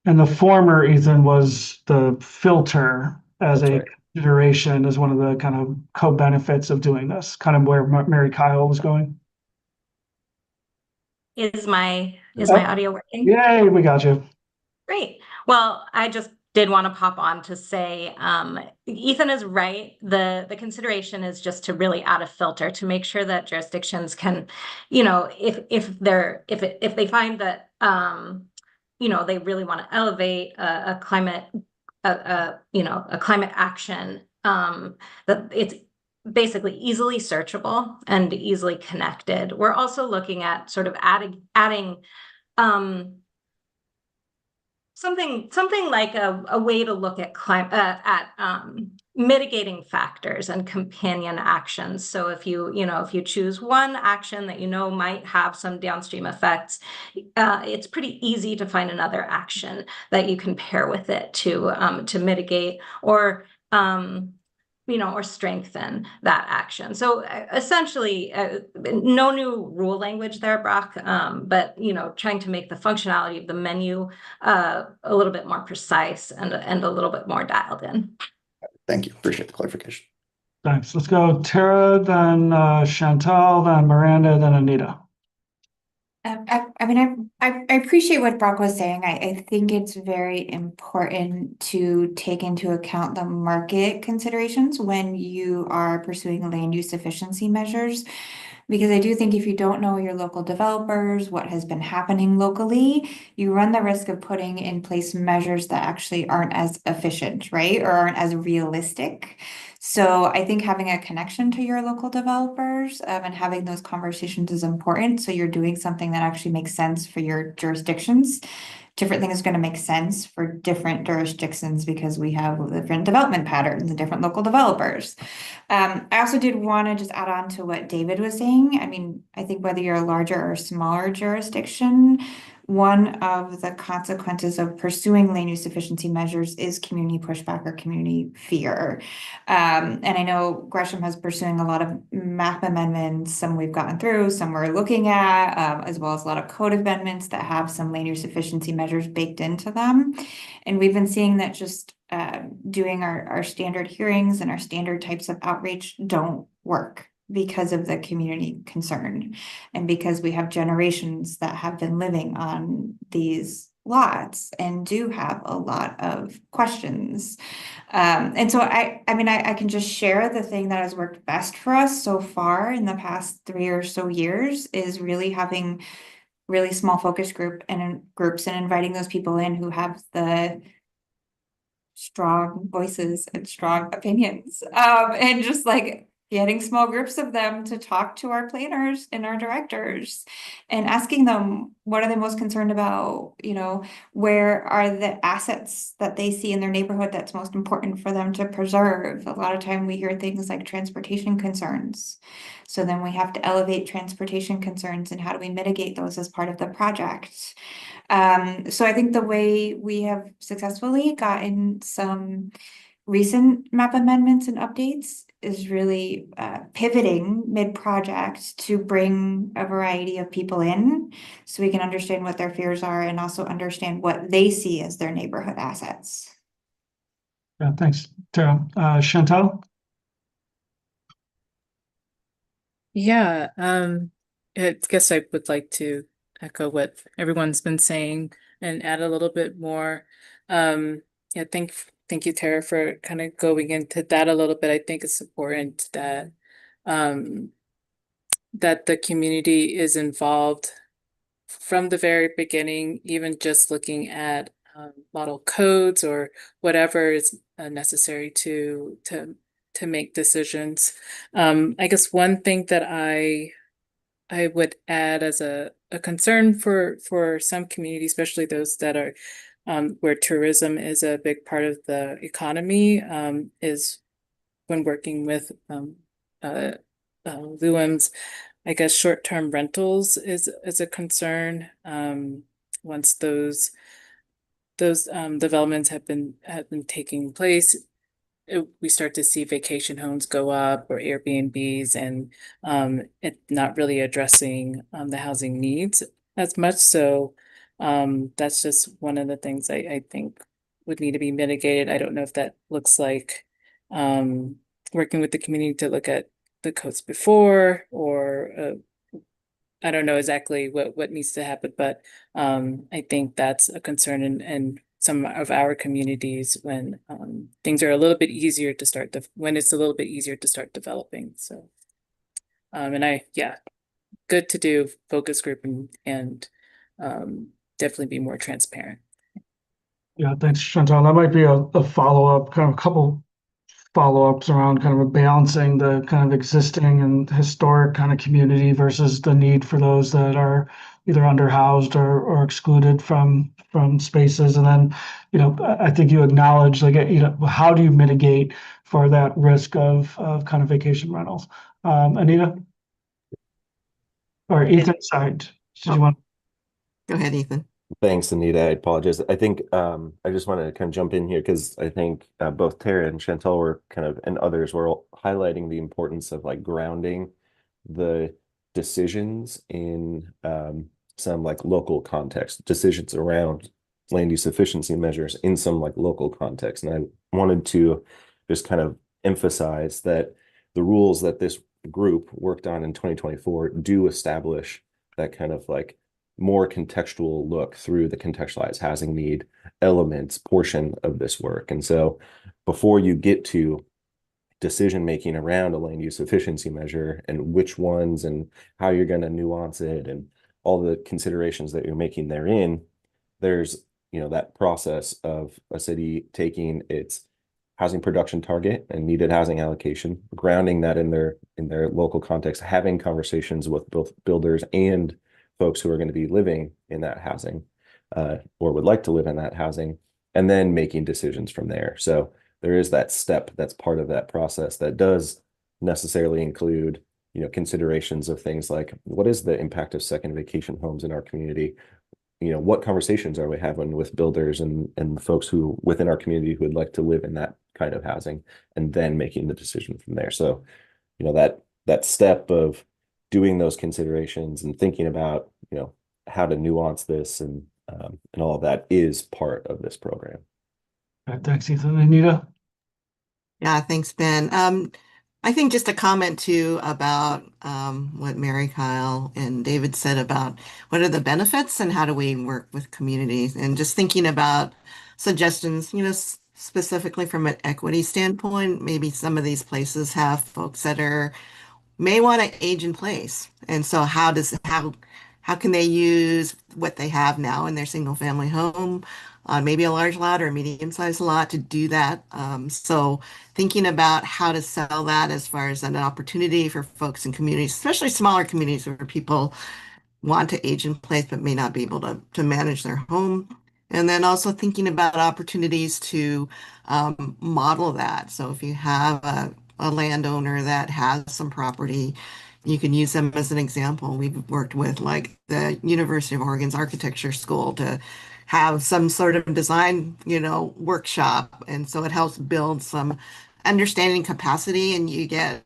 And the former, Ethan, was the filter as That's a right. consideration as one of the kind of co-benefits of doing this, kind of where Mary Kyle was going. Is my audio working? Yay, we got you. Great. Well, I just did want to pop on to say, Ethan is right. The consideration is just to really add a filter to make sure that jurisdictions can, if they find that they really want to elevate a climate a climate action, that it's basically easily searchable and easily connected. We're also looking at sort of adding something like a way to look at mitigating factors and companion actions. So if you choose one action that might have some downstream effects, it's pretty easy to find another action that you can pair with it to mitigate or or strengthen that action. So essentially, no new rule language there, Brock, but trying to make the functionality of the menu a little bit more precise and a little bit more dialed in. Thank you. Appreciate the clarification. Thanks. Let's go Tara, then Chantal, then Miranda, then Anita. I appreciate what Brock was saying. I think it's very important to take into account the market considerations when you are pursuing land use efficiency measures. Because I do think if you don't know your local developers, what has been happening locally, you run the risk of putting in place measures that actually aren't as efficient, right? Or aren't as realistic. So I think having a connection to your local developers and having those conversations is important. So you're doing something that actually makes sense for your jurisdictions. Different things are going to make sense for different jurisdictions because we have different development patterns and different local developers. I also did want to just add on to what David was saying. I mean, I think whether you're a larger or smaller jurisdiction, one of the consequences of pursuing land use efficiency measures is community pushback or community fear. And I know Gresham has pursuing a lot of map amendments. Some we've gotten through, some we're looking at, as well as a lot of code amendments that have some land use efficiency measures baked into them. And we've been seeing that just doing our standard hearings and our standard types of outreach don't work because of the community concern and because we have generations that have been living on these lots and do have a lot of questions. And so I mean, I can just share the thing that has worked best for us so far in the past 3 or so years is really having really small focus groups and inviting those people in who have the strong voices and strong opinions, and just like getting small groups of them to talk to our planners and our directors and asking them what are they most concerned about, where are the assets that they see in their neighborhood that's most important for them to preserve. A lot of time we hear things like transportation concerns, so then we have to elevate transportation concerns and how do we mitigate those as part of the project. So I think the way we have successfully gotten some recent map amendments and updates is really pivoting mid-project to bring a variety of people in so we can understand what their fears are and also understand what they see as their neighborhood assets. Yeah, thanks, Tara. Chantal? Yeah, I guess I would like to echo what everyone's been saying and add a little bit more. Yeah, thank you, Tara, for kind of going into that a little bit. I think it's important that that the community is involved from the very beginning, even just looking at model codes or whatever is necessary to make decisions. I guess one thing that I would add as a concern for some communities, especially those that are where tourism is a big part of the economy, is when working with LUMs, I guess short-term rentals is a concern. Once those developments have been taking place, we start to see vacation homes go up or Airbnbs, and it not really addressing the housing needs as much. So that's just one of the things I think would need to be mitigated. I don't know if that looks like working with the community to look at the codes before or I don't know exactly what needs to happen, but I think that's a concern in some of our communities when things are a little bit easier to start when it's a little bit easier to start developing. So and yeah, good to do focus group and definitely be more transparent. Yeah, thanks, Chantal. That might be a follow-up, kind of a couple follow-ups around kind of balancing the kind of existing and historic kind of community versus the need for those that are either underhoused or excluded from spaces. And then, I think you acknowledge, like, how do you mitigate for that risk of kind of vacation rentals? Anita? Or Ethan, sorry, did you want? Go ahead, Ethan. Thanks, Anita. I apologize. I think I just want to kind of jump in here because I think both Tara and Chantal were kind of, and others were all highlighting the importance of like grounding the decisions in some like local context, decisions around land use efficiency measures in some like local context. And I wanted to just kind of emphasize that the rules that this group worked on in 2024 do establish that kind of like more contextual look through the contextualized housing need elements portion of this work. And so before you get to decision making around a land use efficiency measure and which ones and how you're going to nuance it and all the considerations that you're making therein, there's that process of a city taking its housing production target and needed housing allocation, grounding that in their local context, having conversations with both builders and folks who are going to be living in that housing or would like to live in that housing, and then making decisions from there. So there is that step that's part of that process that does necessarily include considerations of things like what is the impact of second vacation homes in our community? What conversations are we having with builders and folks who within our community who would like to live in that kind of housing, and then making the decision from there. So that step of doing those considerations and thinking about how to nuance this and all of that is part of this program. All right, thanks, Ethan. Anita? Yeah, thanks, Ben. I think just a comment too about what Mary Kyle and David said about what are the benefits and how do we work with communities, and just thinking about suggestions, specifically from an equity standpoint. Maybe some of these places have folks that may want to age in place. And so how can they use what they have now in their single family home on maybe a large lot or a medium-sized lot to do that? So thinking about how to sell that as far as an opportunity for folks in communities, especially smaller communities where people want to age in place but may not be able to manage their home. And then also thinking about opportunities to model that. So if you have a landowner that has some property, you can use them as an example. We've worked with like the University of Oregon's architecture school to have some sort of design, workshop. And so it helps build some understanding capacity, and you get,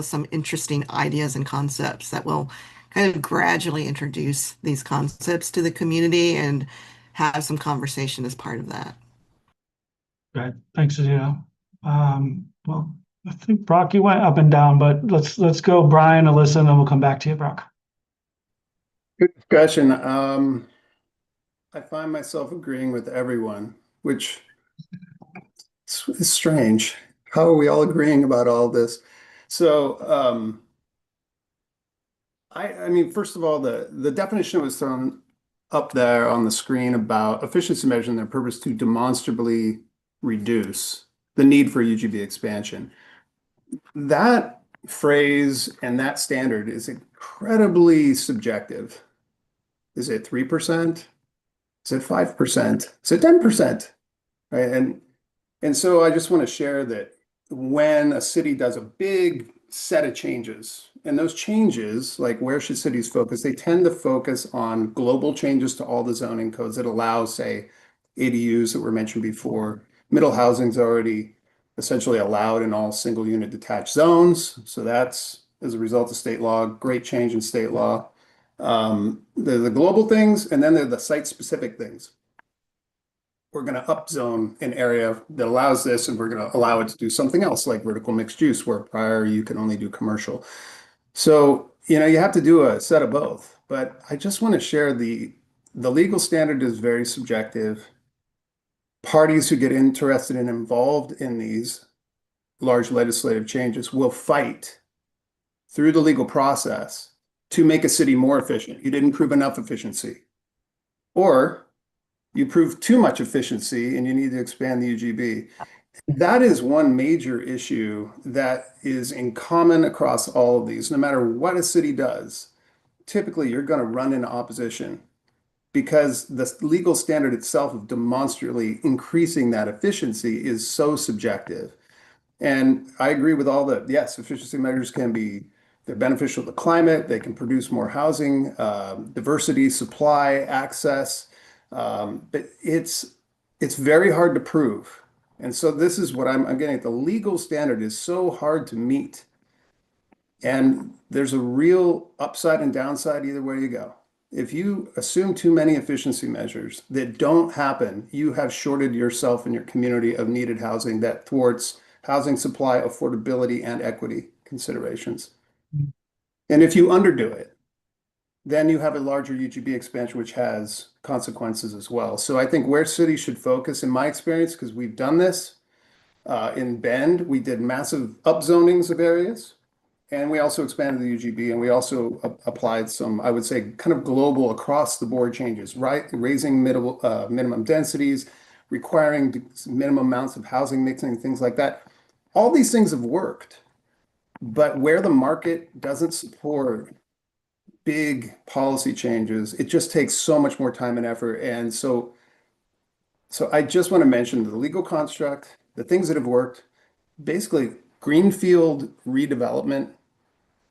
some interesting ideas and concepts that will kind of gradually introduce these concepts to the community and have some conversation as part of that. Right, thanks, Anita. Well, I think Brock, you went up and down, but let's go Brian, Alyssa, and then we'll come back to you, Brock. Good discussion. I find myself agreeing with everyone, which is strange. How are we all agreeing about all this? So, I mean, first of all, the definition was thrown up there on the screen about efficiency measures and their purpose to demonstrably reduce the need for UGB expansion. That phrase and that standard is incredibly subjective. Is it 3%? Is it 5%? Is it 10%? Right? And so I just want to share that when a city does a big set of changes, and those changes, like where should cities focus? They tend to focus on global changes to all the zoning codes that allow, say, ADUs that were mentioned before. Middle housing's already essentially allowed in all single unit detached zones. So that's as a result of state law, great change in state law. They're the global things, and then they're the site specific things. We're going to upzone an area that allows this, and we're going to allow it to do something else like vertical mixed use, where prior you can only do commercial. So you have to do a set of both, but I just want to share the legal standard is very subjective. Parties who get interested and involved in these large legislative changes will fight through the legal process to make a city more efficient. You didn't prove enough efficiency, or you prove too much efficiency and you need to expand the UGB. That is one major issue that is in common across all of these. No matter what a city does, typically you're going to run into opposition because the legal standard itself of demonstrably increasing that efficiency is so subjective. And I agree with all that. Yes, efficiency measures they're beneficial to climate. They can produce more housing, diversity, supply, access. But it's very hard to prove. And so this is what I'm getting at. The legal standard is so hard to meet. And there's a real upside and downside either way you go. If you assume too many efficiency measures that don't happen, you have shorted yourself and your community of needed housing that thwarts housing supply, affordability, and equity considerations. And if you underdo it, then you have a larger UGB expansion, which has consequences as well. So I think where cities should focus, in my experience, because we've done this in Bend, we did massive upzonings of areas. And we also expanded the UGB, and we also applied some, I would say, kind of global across the board changes, right? Raising minimum densities, requiring minimum amounts of housing mixing, things like that. All these things have worked, but where the market doesn't support big policy changes, it just takes so much more time and effort. And so I just want to mention the legal construct, the things that have worked, basically greenfield redevelopment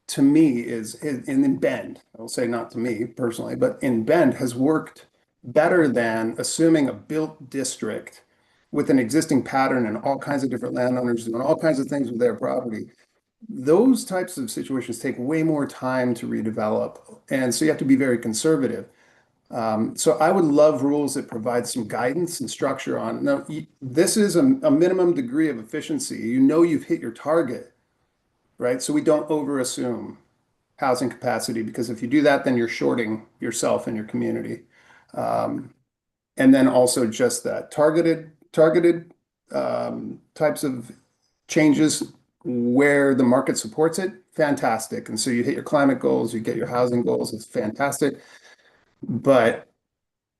to me is in Bend, I will say not to me personally, but in Bend has worked better than assuming a built district with an existing pattern and all kinds of different landowners doing all kinds of things with their property. Those types of situations take way more time to redevelop. And so you have to be very conservative. So I would love rules that provide some guidance and structure on, no, this is a minimum degree of efficiency. You've hit your target, right? So we don't overassume housing capacity, because if you do that, then you're shorting yourself and your community. And then also just that targeted types of changes where the market supports it, fantastic. And so you hit your climate goals, you get your housing goals, it's fantastic. But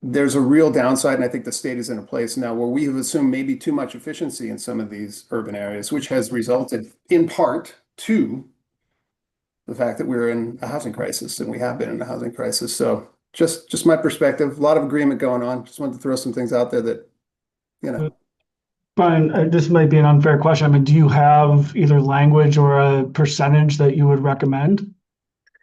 there's a real downside, and I think the state is in a place now where we have assumed maybe too much efficiency in some of these urban areas, which has resulted in part to the fact that we're in a housing crisis, and we have been in a housing crisis. So just my perspective, a lot of agreement going on. Just wanted to throw some things out there that, Brian, this might be an unfair question. I mean, do you have either language or a percentage that you would recommend?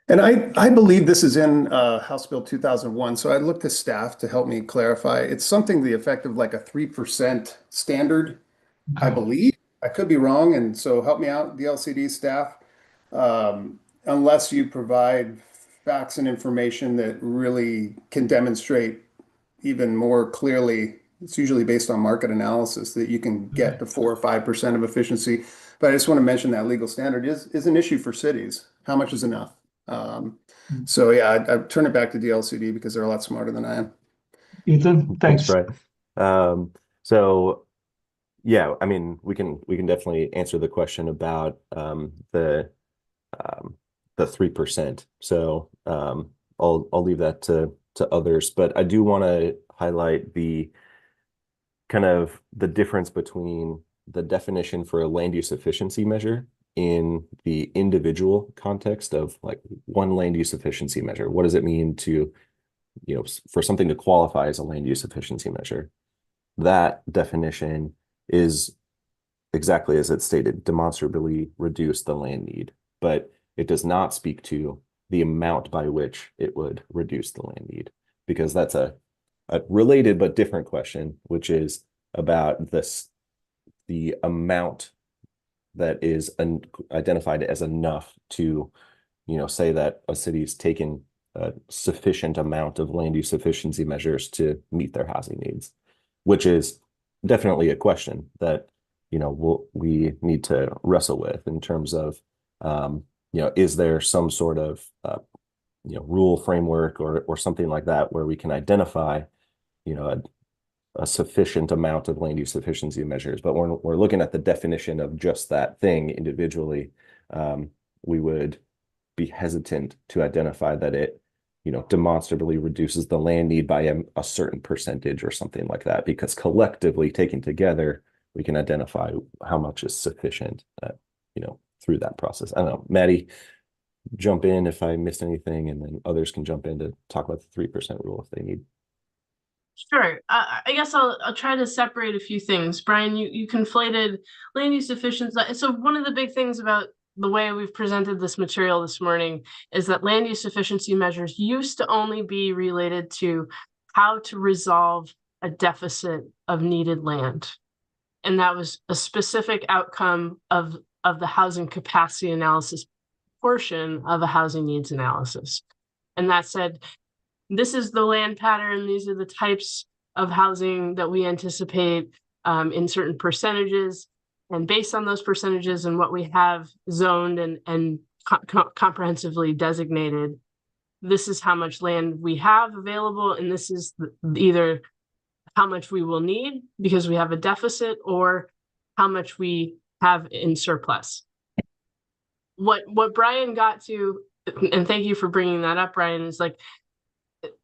And I believe this is in House Bill 2001. So I looked to staff to help me clarify. It's something to the effect of like a 3% standard, I believe. I could be wrong. And so help me out, the LCD staff. Unless you provide facts and information that really can demonstrate even more clearly, it's usually based on market analysis, that you can get to 4 or 5% of efficiency. But I just want to mention that legal standard is an issue for cities. How much is enough? So yeah, I turn it back to DLCD because they're a lot smarter than I am. Ethan, thanks. Right. So yeah, I mean, we can definitely answer the question about the 3%. So I'll leave that to others, but I do want to highlight the kind of the difference between the definition for a land use efficiency measure in the individual context of like one land use efficiency measure. What does it mean to, for something to qualify as a land use efficiency measure? That definition is exactly as it's stated, demonstrably reduce the land need, but it does not speak to the amount by which it would reduce the land need, because that's a related but different question, which is about the amount that is identified as enough to, say that a city's taken a sufficient amount of land use efficiency measures to meet their housing needs, which is definitely a question that we need to wrestle with in terms of is there some sort of rule framework or something like that where we can identify a sufficient amount of land use efficiency measures. But when we're looking at the definition of just that thing individually, we would be hesitant to identify that it demonstrably reduces the land need by a certain percentage or something like that, because collectively taken together, we can identify how much is sufficient, through that process. I don't know, Maddie, jump in if I missed anything, and then others can jump in to talk about the 3% rule if they need. Sure. I guess I'll try to separate a few things. Brian, you conflated land use efficiency. So one of the big things about the way we've presented this material this morning is that land use efficiency measures used to only be related to how to resolve a deficit of needed land. And that was a specific outcome of the housing capacity analysis portion of a housing needs analysis. And that said, this is the land pattern. These are the types of housing that we anticipate in certain percentages. And based on those percentages and what we have zoned and comprehensively designated, this is how much land we have available. And this is either how much we will need because we have a deficit or how much we have in surplus. What Brian got to, and thank you for bringing that up, Brian, is like,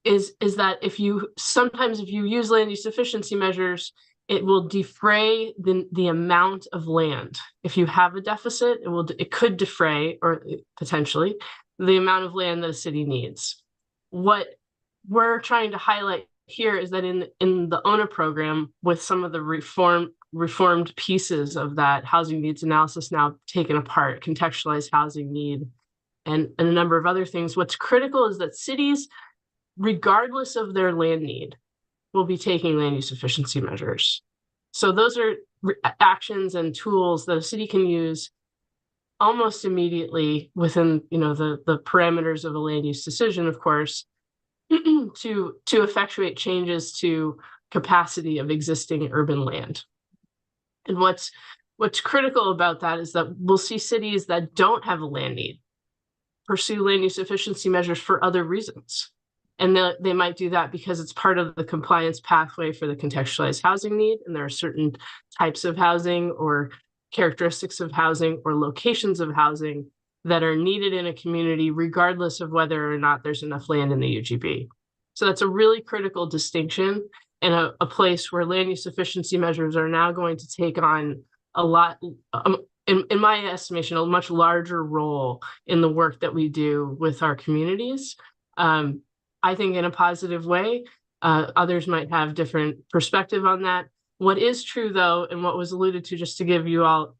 is that if you use land use efficiency measures, it will defray the amount of land. If you have a deficit, it could defray, or potentially, the amount of land that a city needs. What we're trying to highlight here is that in the ONA program, with some of the reformed pieces of that housing needs analysis now taken apart, contextualized housing need, and a number of other things, what's critical is that cities, regardless of their land need, will be taking land use efficiency measures. So those are actions and tools that a city can use almost immediately within the parameters of a land use decision, of course, to effectuate changes to capacity of existing urban land. And what's critical about that is that we'll see cities that don't have a land need pursue land use efficiency measures for other reasons. And they might do that because it's part of the compliance pathway for the contextualized housing need. And there are certain types of housing or characteristics of housing or locations of housing that are needed in a community, regardless of whether or not there's enough land in the UGB. So that's a really critical distinction, and a place where land use efficiency measures are now going to take on a lot, in my estimation, a much larger role in the work that we do with our communities. I think in a positive way. Others might have different perspective on that. What is true, though, and what was alluded to, just to give you all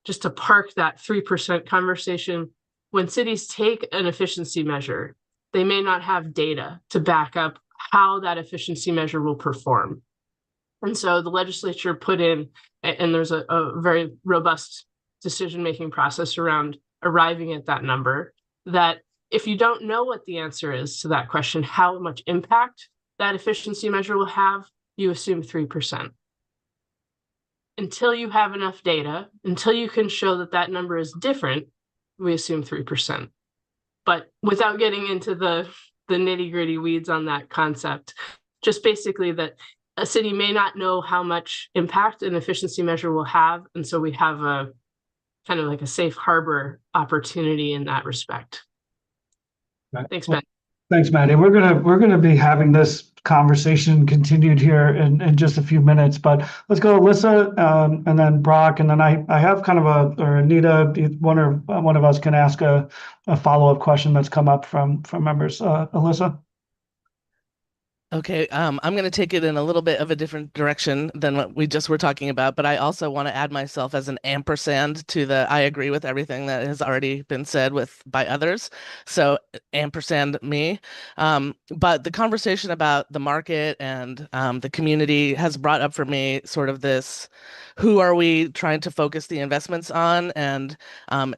just to park that 3% conversation, when cities take an efficiency measure, they may not have data to back up how that efficiency measure will perform. And so the legislature put in, and there's a very robust decision-making process around arriving at that number, that if you don't know what the answer is to that question, how much impact that efficiency measure will have, you assume 3%. Until you have enough data, until you can show that that number is different, we assume 3%. But without getting into the nitty-gritty weeds on that concept, just basically that a city may not know how much impact an efficiency measure will have. And so we have a kind of like a safe harbor opportunity in that respect. Thanks, Ben. Thanks, Maddie. We're gonna be having this conversation continued here in just a few minutes, but let's go Alyssa, and then Brock, and then I have kind of or Anita, one of us can ask a follow-up question that's come up from members. Alyssa. Okay, I'm going to take it in a little bit of a different direction than what we just were talking about, but I also want to add myself as an ampersand to I agree with everything that has already been said by others. So ampersand me. But the conversation about the market and the community has brought up for me sort of this who are we trying to focus the investments on? And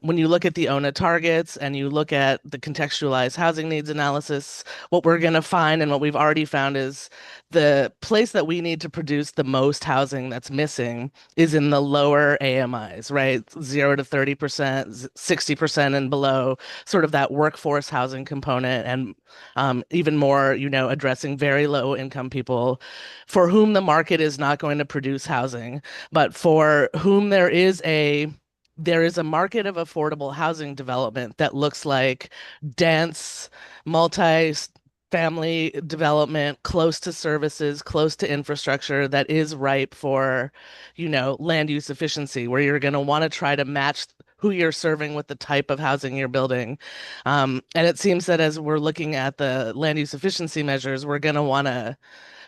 when you look at the ONA targets and you look at the contextualized housing needs analysis, what we're going to find and what we've already found is the place that we need to produce the most housing that's missing is in the lower AMIs, right? 0 to 30%, 60% and below, sort of that workforce housing component, and even more, addressing very low income people for whom the market is not going to produce housing, but for whom there is a market of affordable housing development that looks like dense, multi-family development, close to services, close to infrastructure, that is ripe for, land use efficiency, where you're going to want to try to match who you're serving with the type of housing you're building. And it seems that as we're looking at the land use efficiency measures, we're going to want to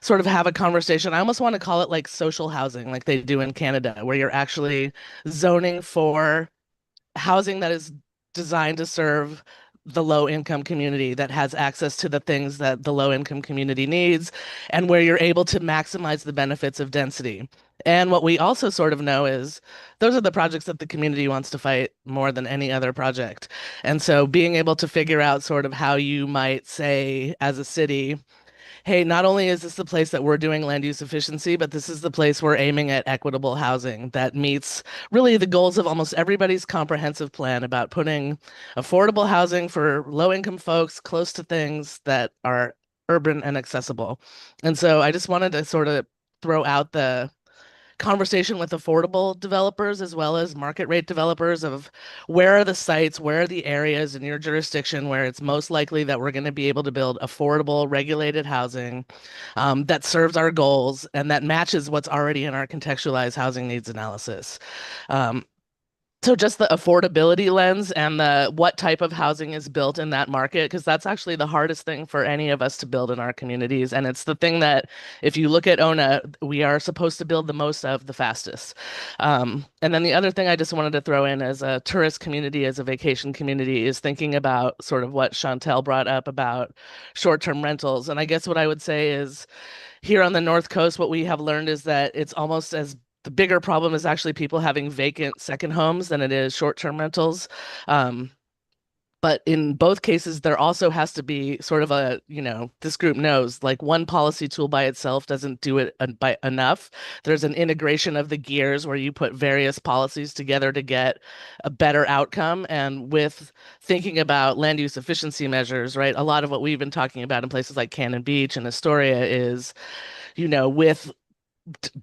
sort of have a conversation. I almost want to call it like social housing, like they do in Canada, where you're actually zoning for housing that is designed to serve the low income community, that has access to the things that the low income community needs, and where you're able to maximize the benefits of density. And what we also sort of know is those are the projects that the community wants to fight more than any other project. And so being able to figure out sort of how you might say as a city, hey, not only is this the place that we're doing land use efficiency, but this is the place we're aiming at equitable housing that meets really the goals of almost everybody's comprehensive plan about putting affordable housing for low income folks close to things that are urban and accessible. And so I just wanted to sort of throw out the conversation with affordable developers as well as market rate developers of where are the sites, where are the areas in your jurisdiction where it's most likely that we're going to be able to build affordable, regulated housing that serves our goals and that matches what's already in our contextualized housing needs analysis. So just the affordability lens and the what type of housing is built in that market, because that's actually the hardest thing for any of us to build in our communities. And it's the thing that, if you look at ONA, we are supposed to build the most of the fastest. And then the other thing I just wanted to throw in as a tourist community, as a vacation community, is thinking about sort of what Chantel brought up about short-term rentals. And I guess what I would say is, here on the North Coast, what we have learned is that it's almost as the bigger problem is actually people having vacant second homes than it is short-term rentals. But in both cases, there also has to be sort of a, this group knows, like one policy tool by itself doesn't do it by enough. There's an integration of the gears where you put various policies together to get a better outcome. And with thinking about land use efficiency measures, right, a lot of what we've been talking about in places like Cannon Beach and Astoria is, with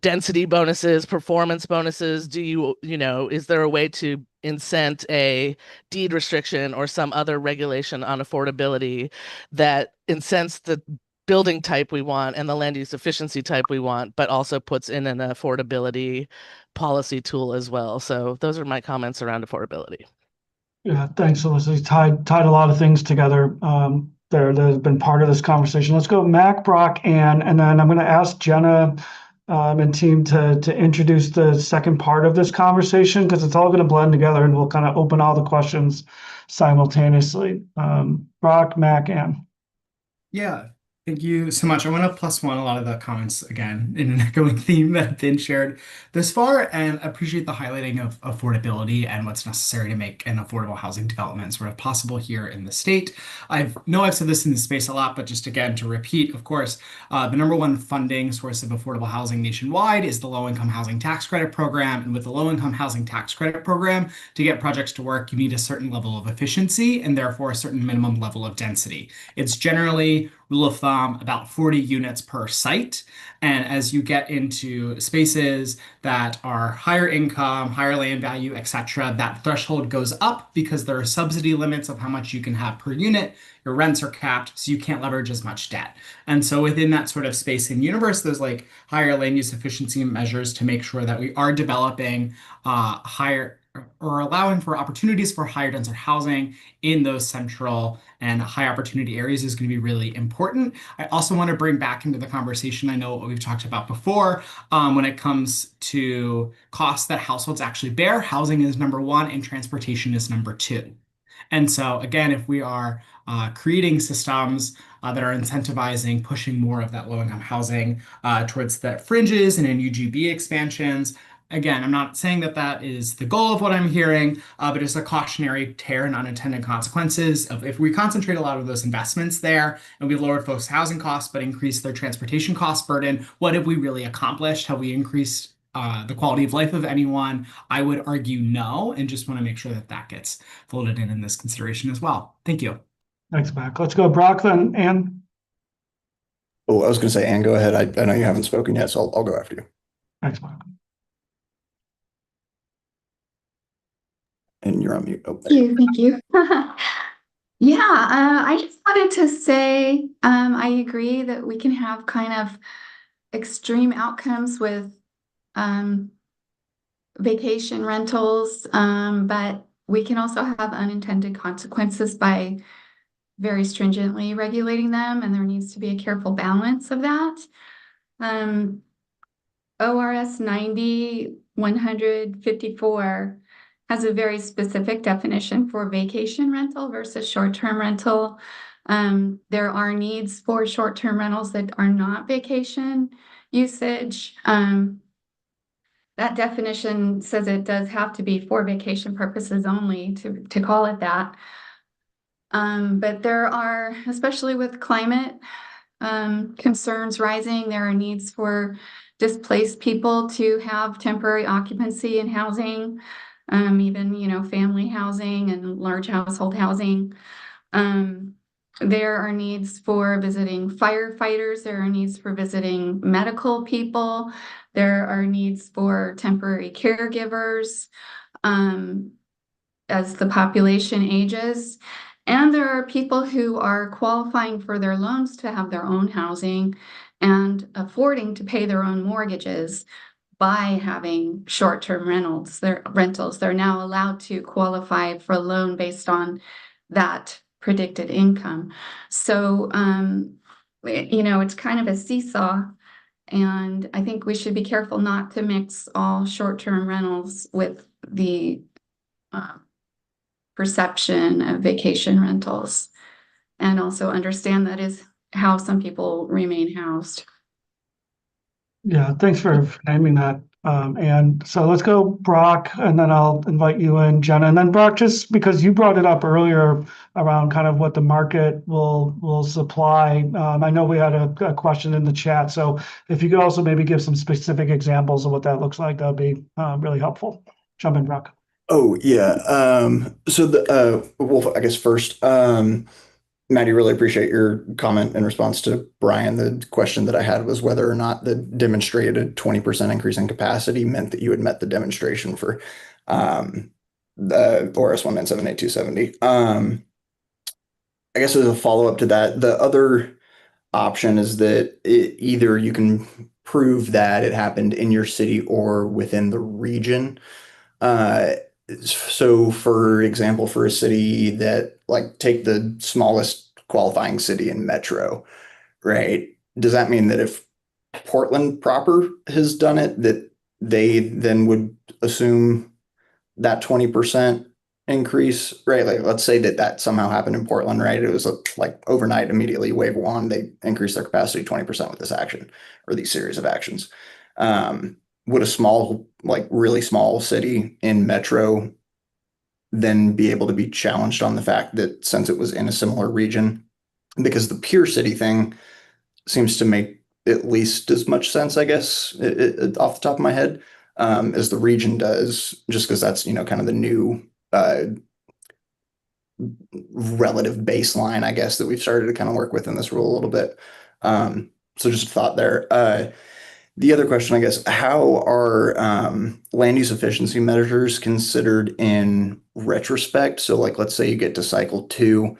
density bonuses, performance bonuses, is there a way to incent a deed restriction or some other regulation on affordability that incents the building type we want and the land use efficiency type we want, but also puts in an affordability policy tool as well? So those are my comments around affordability. Yeah, thanks, Alyssa. You tied a lot of things together that have been part of this conversation. Let's go Mac, Brock, Ann, and then I'm going to ask Jenna and team to introduce the second part of this conversation, because it's all going to blend together and we'll kind of open all the questions simultaneously. Brock, Mac, Ann. Yeah, thank you so much. I want to plus one a lot of the comments again in an echoing theme that have been shared thus far, and appreciate the highlighting of affordability and what's necessary to make an affordable housing development sort of possible here in the state. I've said this in the space a lot, but just again to repeat, of course, the number one funding source of affordable housing nationwide is the Low-Income Housing Tax Credit Program. And with the Low-Income Housing Tax Credit Program, to get projects to work, you need a certain level of efficiency and therefore a certain minimum level of density. It's generally, rule of thumb, about 40 units per site. And as you get into spaces that are higher income, higher land value, etc., that threshold goes up because there are subsidy limits of how much you can have per unit. Your rents are capped, so you can't leverage as much debt. And so within that sort of space and universe, there's like higher land use efficiency measures to make sure that we are developing higher or allowing for opportunities for higher denser housing in those central and high opportunity areas is going to be really important. I also want to bring back into the conversation, I know what we've talked about before, when it comes to costs that households actually bear. Housing is number one and transportation is number two. And so again, if we are creating systems that are incentivizing pushing more of that low-income housing towards the fringes and in UGB expansions, Again, I'm not saying that that is the goal of what I'm hearing, but it's a cautionary tale and unintended consequences of if we concentrate a lot of those investments there and we lowered folks' housing costs but increased their transportation cost burden, what have we really accomplished? Have we increased the quality of life of anyone? I would argue no, and just want to make sure that that gets folded in this consideration as well. Thank you. Thanks, Mac. Let's go Brock then, Ann. Oh, I was going to say, Ann, go ahead. I know you haven't spoken yet, so I'll go after you. Thanks, Brock. And you're on mute. Oh, Thank you. Thank you. Yeah, I just wanted to say I agree that we can have kind of extreme outcomes with vacation rentals, but we can also have unintended consequences by very stringently regulating them, and there needs to be a careful balance of that. ORS 90-154 has a very specific definition for vacation rental versus short-term rental. There are needs for short-term rentals that are not vacation usage. That definition says it does have to be for vacation purposes only to call it that. But there are, especially with climate concerns rising, there are needs for displaced people to have temporary occupancy in housing, even, family housing and large household housing. There are needs for visiting firefighters. There are needs for visiting medical people. There are needs for temporary caregivers as the population ages. And there are people who are qualifying for their loans to have their own housing and affording to pay their own mortgages by having short-term rentals. They're now allowed to qualify for a loan based on that predicted income. So, it's kind of a seesaw. And I think we should be careful not to mix all short-term rentals with the perception of vacation rentals, and also understand that is how some people remain housed. Yeah, thanks for naming that. And so let's go Brock, and then I'll invite you in, Jenna. And then Brock, just because you brought it up earlier around kind of what the market will supply. I know we had a question in the chat, so if you could also maybe give some specific examples of what that looks like, that'd be really helpful. Jump in, Brock. Oh, yeah. Well, I guess first, Maddie, really appreciate your comment in response to Brian. The question that I had was whether or not the demonstrated 20% increase in capacity meant that you had met the demonstration for the ORS 1978270. I guess as a follow-up to that, the other option is that either you can prove that it happened in your city or within the region. So for example, for a city that take the smallest qualifying city in Metro, right? Does that mean that if Portland proper has done it, that they then would assume that 20% increase, right? Like, let's say that somehow happened in Portland, right? It was overnight, immediately wave one, they increased their capacity 20% with this action or these series of actions. Would a small, really small city in Metro then be able to be challenged on the fact that since it was in a similar region? Because the pure city thing seems to make at least as much sense, I guess, off the top of my head, as the region does, just because that's, kind of the new relative baseline, I guess, that we've started to kind of work with in this rule a little bit. So just a thought there. The other question, I guess, how are land use efficiency measures considered in retrospect? So let's say you get to cycle 2.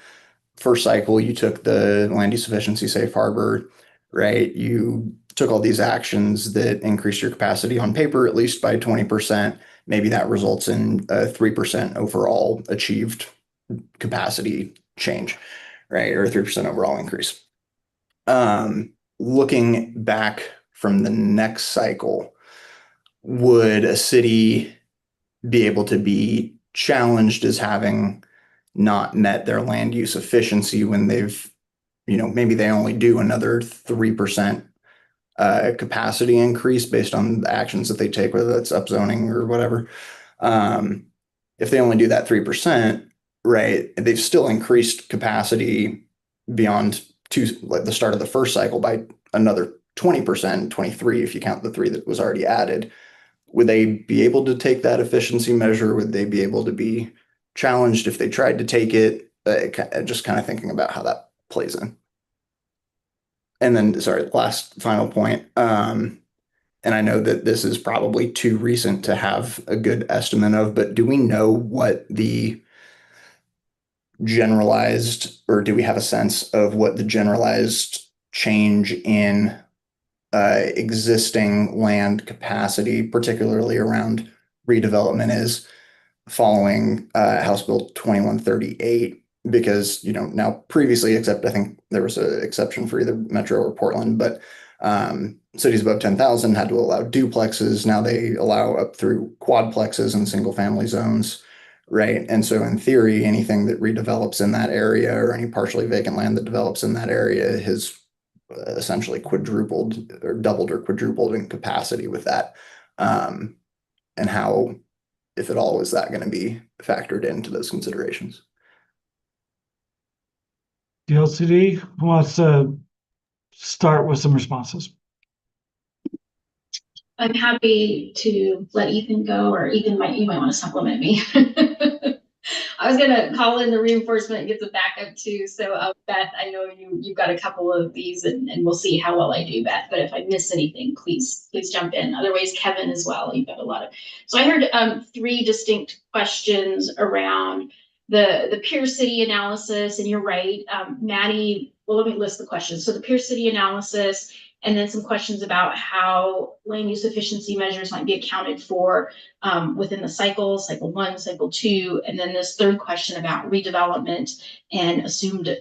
First cycle, you took the land use efficiency safe harbor, right? You took all these actions that increased your capacity on paper, at least by 20%. Maybe that results in a 3% overall achieved capacity change, right? Or a 3% overall increase. Looking back from the next cycle, would a city be able to be challenged as having not met their land use efficiency when they've, maybe they only do another 3% capacity increase based on the actions that they take, whether that's upzoning or whatever. If they only do that 3%, right, they've still increased capacity beyond like the start of the first cycle by another 20%, 23 if you count the 3 that was already added. Would they be able to take that efficiency measure? Would they be able to be challenged if they tried to take it? Just kind of thinking about how that plays in. And then, sorry, last final point. And I know that this is probably too recent to have a good estimate of, but do we know what the generalized, or do we have a sense of what the generalized change in existing land capacity, particularly around redevelopment, is following House Bill 2138? Because, now previously, except I think there was an exception for either Metro or Portland, but cities above 10,000 had to allow duplexes. Now they allow up through quadplexes and single family zones, right? And so in theory, anything that redevelops in that area or any partially vacant land that develops in that area has essentially quadrupled or doubled or quadrupled in capacity with that. And how, if at all, is that going to be factored into those considerations? The LCD who wants to start with some responses. I'm happy to let Ethan go, or Ethan you might want to supplement me. I was gonna call in the reinforcement and get the backup too. So Beth, I know you've got a couple of these, and we'll see how well I do, Beth. But if I miss anything, please jump in. Otherwise, Kevin as well. You've got a lot of. So I heard 3 distinct questions around the peer city analysis, and you're right, Maddie. Well, let me list the questions. So the peer city analysis, and then some questions about how land use efficiency measures might be accounted for within the cycle 1, cycle 2, and then this third question about redevelopment and assumed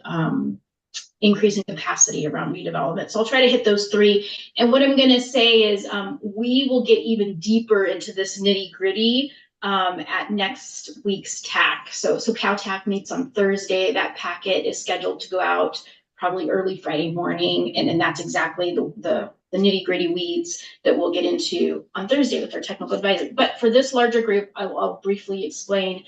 increasing capacity around redevelopment. So I'll try to hit those 3. And what I'm going to say is we will get even deeper into this nitty gritty at next week's TAC. So CowTAC meets on Thursday. That packet is scheduled to go out probably early Friday morning. And then that's exactly the nitty gritty weeds that we'll get into on Thursday with our technical advisor. But for this larger group, I'll briefly explain.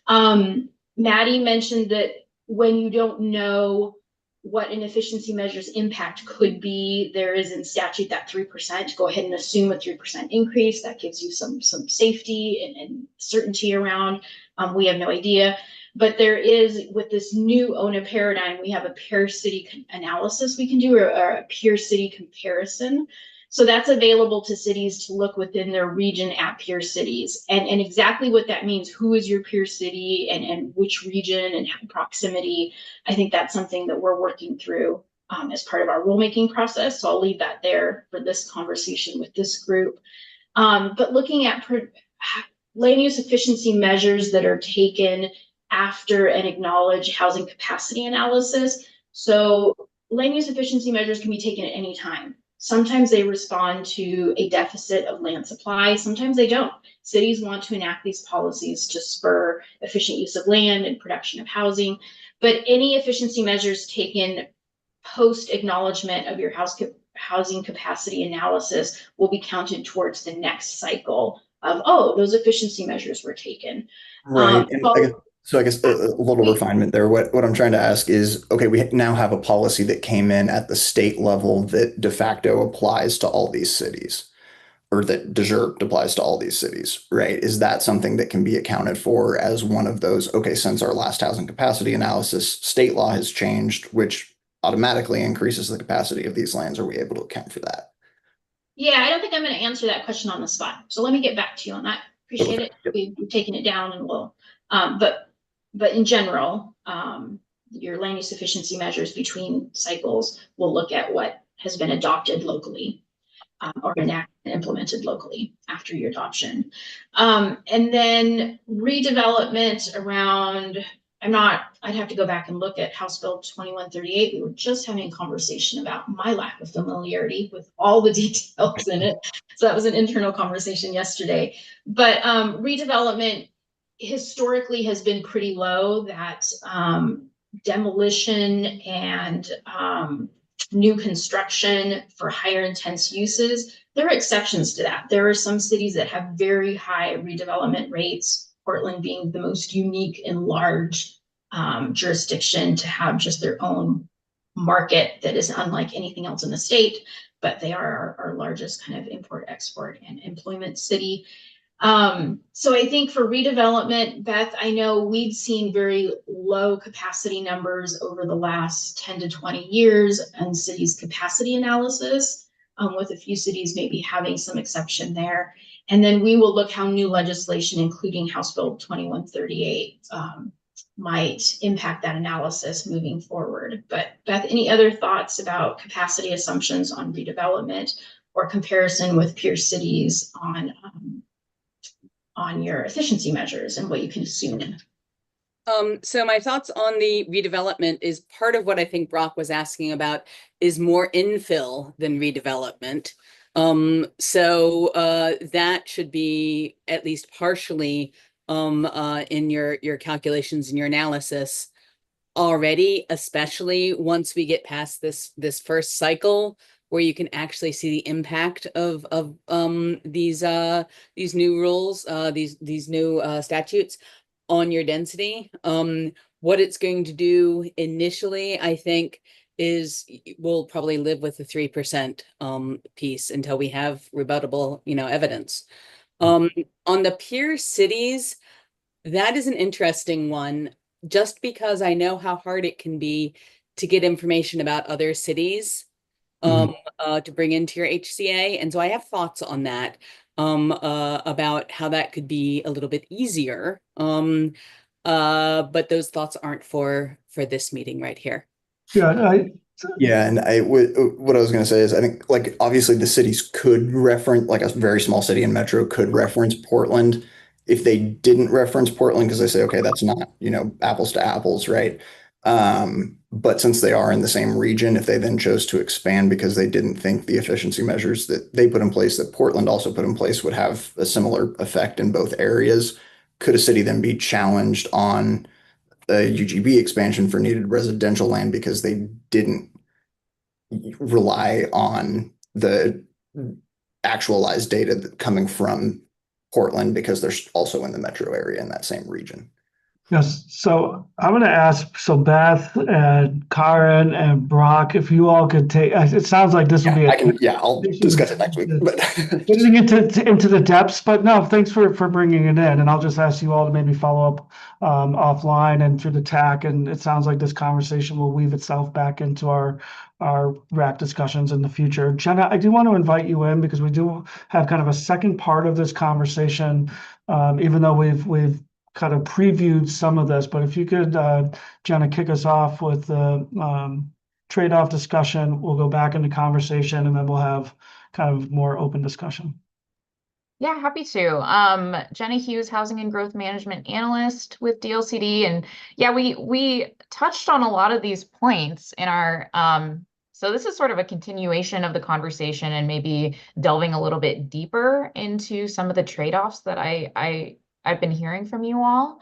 Maddie mentioned that when you don't know what an efficiency measures impact could be, there is in statute that 3%. Go ahead and assume a 3% increase. That gives you some safety and certainty around. We have no idea. But there is, with this new ONA paradigm, we have a peer city analysis we can do, or a peer city comparison. So that's available to cities to look within their region at peer cities, and exactly what that means. Who is your peer city, and which region and proximity? I think that's something that we're working through as part of our rulemaking process. So I'll leave that there for this conversation with this group. But looking at land use efficiency measures that are taken after an acknowledged housing capacity analysis. So land use efficiency measures can be taken at any time. Sometimes they respond to a deficit of land supply. Sometimes they don't. Cities want to enact these policies to spur efficient use of land and production of housing. But any efficiency measures taken post acknowledgement of your housing capacity analysis will be counted towards the next cycle of, oh, those efficiency measures were taken. Right. So I guess a little refinement there. What I'm trying to ask is, okay, we now have a policy that came in at the state level that de facto applies to all these cities, or that de jure applies to all these cities, right? Is that something that can be accounted for as one of those, okay, since our last housing capacity analysis, state law has changed, which automatically increases the capacity of these lands? Are we able to account for that? Yeah, I don't think I'm going to answer that question on the spot. So let me get back to you on that. Appreciate it. We've taken it down, and we'll, but in general, your land use efficiency measures between cycles will look at what has been adopted locally or enacted and implemented locally after your adoption. And then redevelopment around, I'd have to go back and look at House Bill 2138. We were just having a conversation about my lack of familiarity with all the details in it. So that was an internal conversation yesterday. But redevelopment historically has been pretty low. That demolition and new construction for higher intense uses, there are exceptions to that. There are some cities that have very high redevelopment rates, Portland being the most unique and large jurisdiction to have just their own market that is unlike anything else in the state, but they are our largest kind of import, export, and employment city. So I think for redevelopment, Beth, I know we've seen very low capacity numbers over the last 10 to 20 years and cities capacity analysis, with a few cities maybe having some exception there. And then we will look how new legislation, including House Bill 2138, might impact that analysis moving forward. But Beth, any other thoughts about capacity assumptions on redevelopment or comparison with peer cities on your efficiency measures and what you can assume? So my thoughts on the redevelopment is part of what I think Brock was asking about is more infill than redevelopment. That should be at least partially in your calculations and your analysis already, especially once we get past this first cycle where you can actually see the impact of these new rules, these new statutes on your density. What it's going to do initially, I think, is we'll probably live with the 3% piece until we have rebuttable, evidence. On the peer cities, that is an interesting one, just because I know how hard it can be to get information about other cities to bring into your HCA. And so I have thoughts on that, about how that could be a little bit easier. But those thoughts aren't for this meeting right here. Yeah, and what I was going to say is I think like obviously the cities could reference, like a very small city in metro could reference Portland. If they didn't reference Portland because they say, okay, that's not, apples to apples, right? But since they are in the same region, if they then chose to expand because they didn't think the efficiency measures that they put in place, that Portland also put in place, would have a similar effect in both areas, could a city then be challenged on a UGB expansion for needed residential land because they didn't rely on the actualized data coming from Portland because they're also in the metro area in that same region? Yes, so I'm going to ask, so Beth and Karen and Brock, if you all could take, it sounds like this will be. I'll discuss it next week. But getting into the depths, but no, thanks for bringing it in. And I'll just ask you all to maybe follow up offline and through the TAC. And it sounds like this conversation will weave itself back into our RAC discussions in the future. Jenna, I do want to invite you in because we do have kind of a second part of this conversation, even though we've kind of previewed some of this, but if you could, Jenna, kick us off with the trade-off discussion, we'll go back into conversation and then we'll have kind of more open discussion. Yeah, happy to. Jenna Hughes, Housing and Growth Management Analyst with DLCD. And yeah, we touched on a lot of these points in our, so this is sort of a continuation of the conversation and maybe delving a little bit deeper into some of the trade-offs that I've been hearing from you all,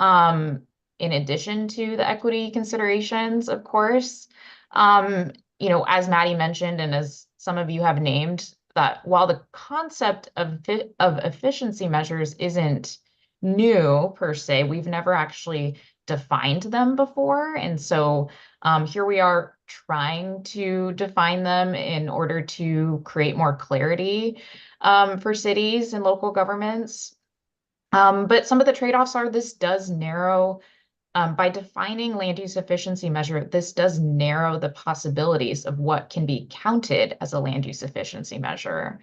in addition to the equity considerations, of course. As Maddie mentioned, and as some of you have named, that while the concept of efficiency measures isn't new per se, we've never actually defined them before. And so here we are trying to define them in order to create more clarity for cities and local governments. But some of the trade-offs are this does narrow, by defining land use efficiency measure, this does narrow the possibilities of what can be counted as a land use efficiency measure.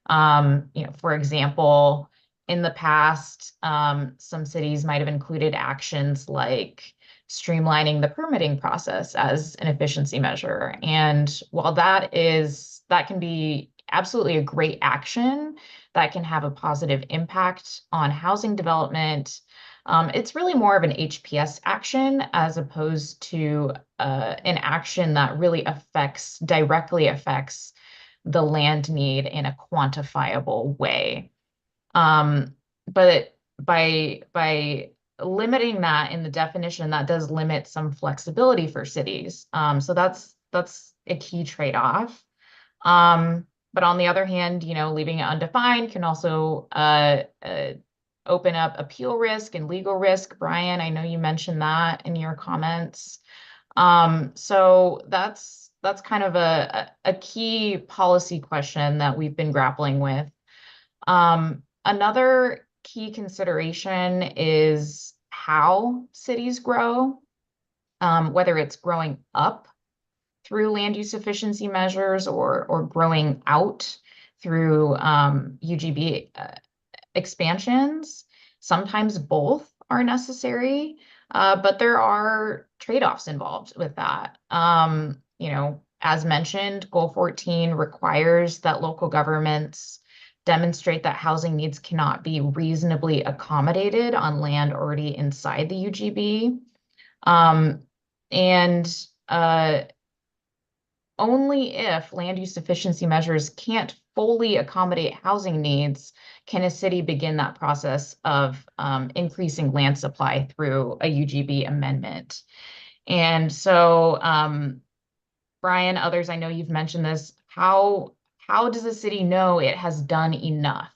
For example, in the past, some cities might have included actions like streamlining the permitting process as an efficiency measure. And while that can be absolutely a great action that can have a positive impact on housing development, it's really more of an HPS action as opposed to an action that really directly affects the land need in a quantifiable way. But by limiting that in the definition, that does limit some flexibility for cities. So that's a key trade-off. But on the other hand, leaving it undefined can also open up appeal risk and legal risk. Brian, I know you mentioned that in your comments. So that's kind of a key policy question that we've been grappling with. Another key consideration is how cities grow, whether it's growing up through land use efficiency measures or growing out through UGB expansions. Sometimes both are necessary, but there are trade-offs involved with that. As mentioned, Goal 14 requires that local governments demonstrate that housing needs cannot be reasonably accommodated on land already inside the UGB. And only if land use efficiency measures can't fully accommodate housing needs can a city begin that process of increasing land supply through a UGB amendment. And so, Brian, others, I know you've mentioned this, how does a city know it has done enough?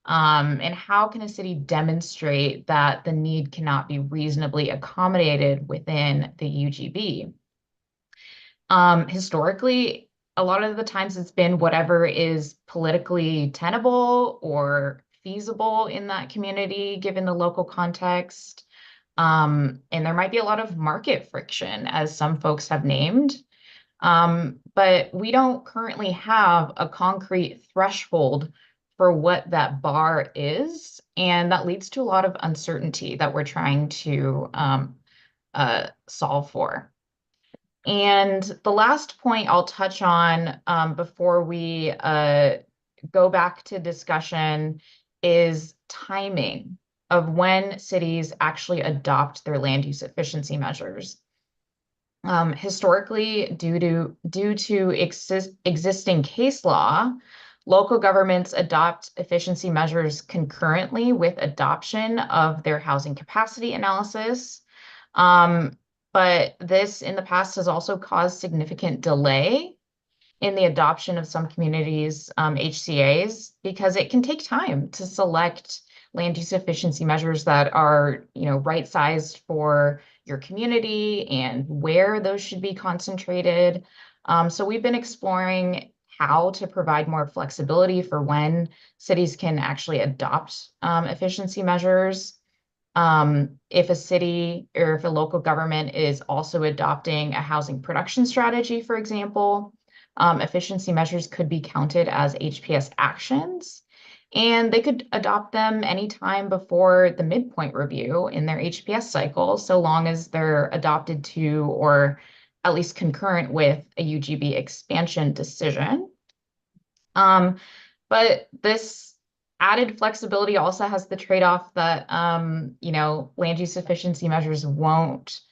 And how can a city demonstrate that the need cannot be reasonably accommodated within the UGB? Historically, a lot of the times it's been whatever is politically tenable or feasible in that community, given the local context. And there might be a lot of market friction, as some folks have named. But we don't currently have a concrete threshold for what that bar is. And that leads to a lot of uncertainty that we're trying to solve for. And the last point I'll touch on before we go back to discussion is timing of when cities actually adopt their land use efficiency measures. Historically, due to existing case law, local governments adopt efficiency measures concurrently with adoption of their housing capacity analysis. But this in the past has also caused significant delay in the adoption of some communities' HCAs, because it can take time to select land use efficiency measures that are, right-sized for your community and where those should be concentrated. So we've been exploring how to provide more flexibility for when cities can actually adopt efficiency measures. If a city or if a local government is also adopting a housing production strategy, for example, efficiency measures could be counted as HPS actions, and they could adopt them anytime before the midpoint review in their HPS cycle, so long as they're adopted to or at least concurrent with a UGB expansion decision. But this added flexibility also has the trade-off that, land use efficiency measures won't,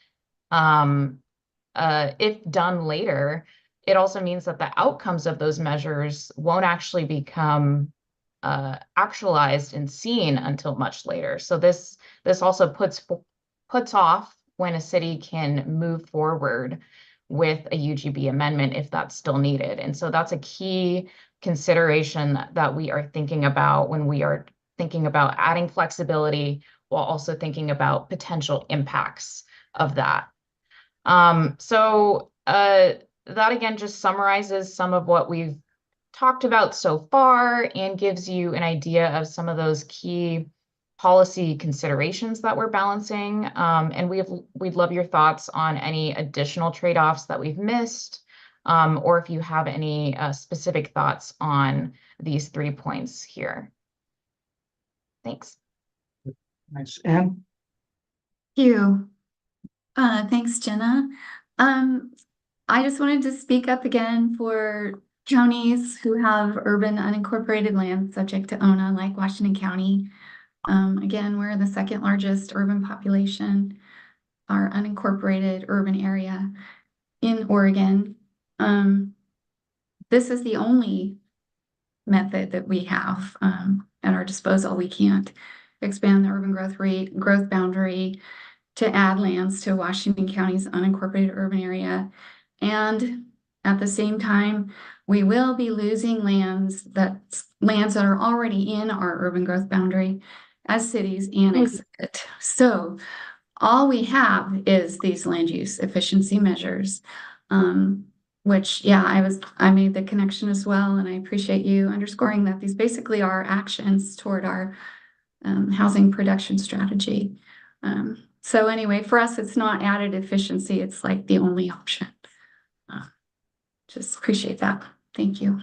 if done later, it also means that the outcomes of those measures won't actually become actualized and seen until much later. So this also puts off when a city can move forward with a UGB amendment if that's still needed. And so that's a key consideration that we are thinking about when we are thinking about adding flexibility while also thinking about potential impacts of that. So that again just summarizes some of what we've talked about so far and gives you an idea of some of those key policy considerations that we're balancing. And we'd love your thoughts on any additional trade-offs that we've missed, or if you have any specific thoughts on these 3 points here. Thanks. Thanks, Anne. Thank you. Thanks, Jenna. I just wanted to speak up again for counties who have urban unincorporated land subject to ONA, like Washington County. Again, we're the second largest urban population, our unincorporated urban area in Oregon. This is the only method that we have at our disposal. We can't expand the urban growth boundary to add lands to Washington County's unincorporated urban area. And At the same time, we will be losing lands that are already in our urban growth boundary as cities annex it. So all we have is these land use efficiency measures. Which, yeah, I made the connection as well, and I appreciate you underscoring that these basically are actions toward our housing production strategy. So anyway, for us, it's not added efficiency, it's like the only option. Just appreciate that. Thank you.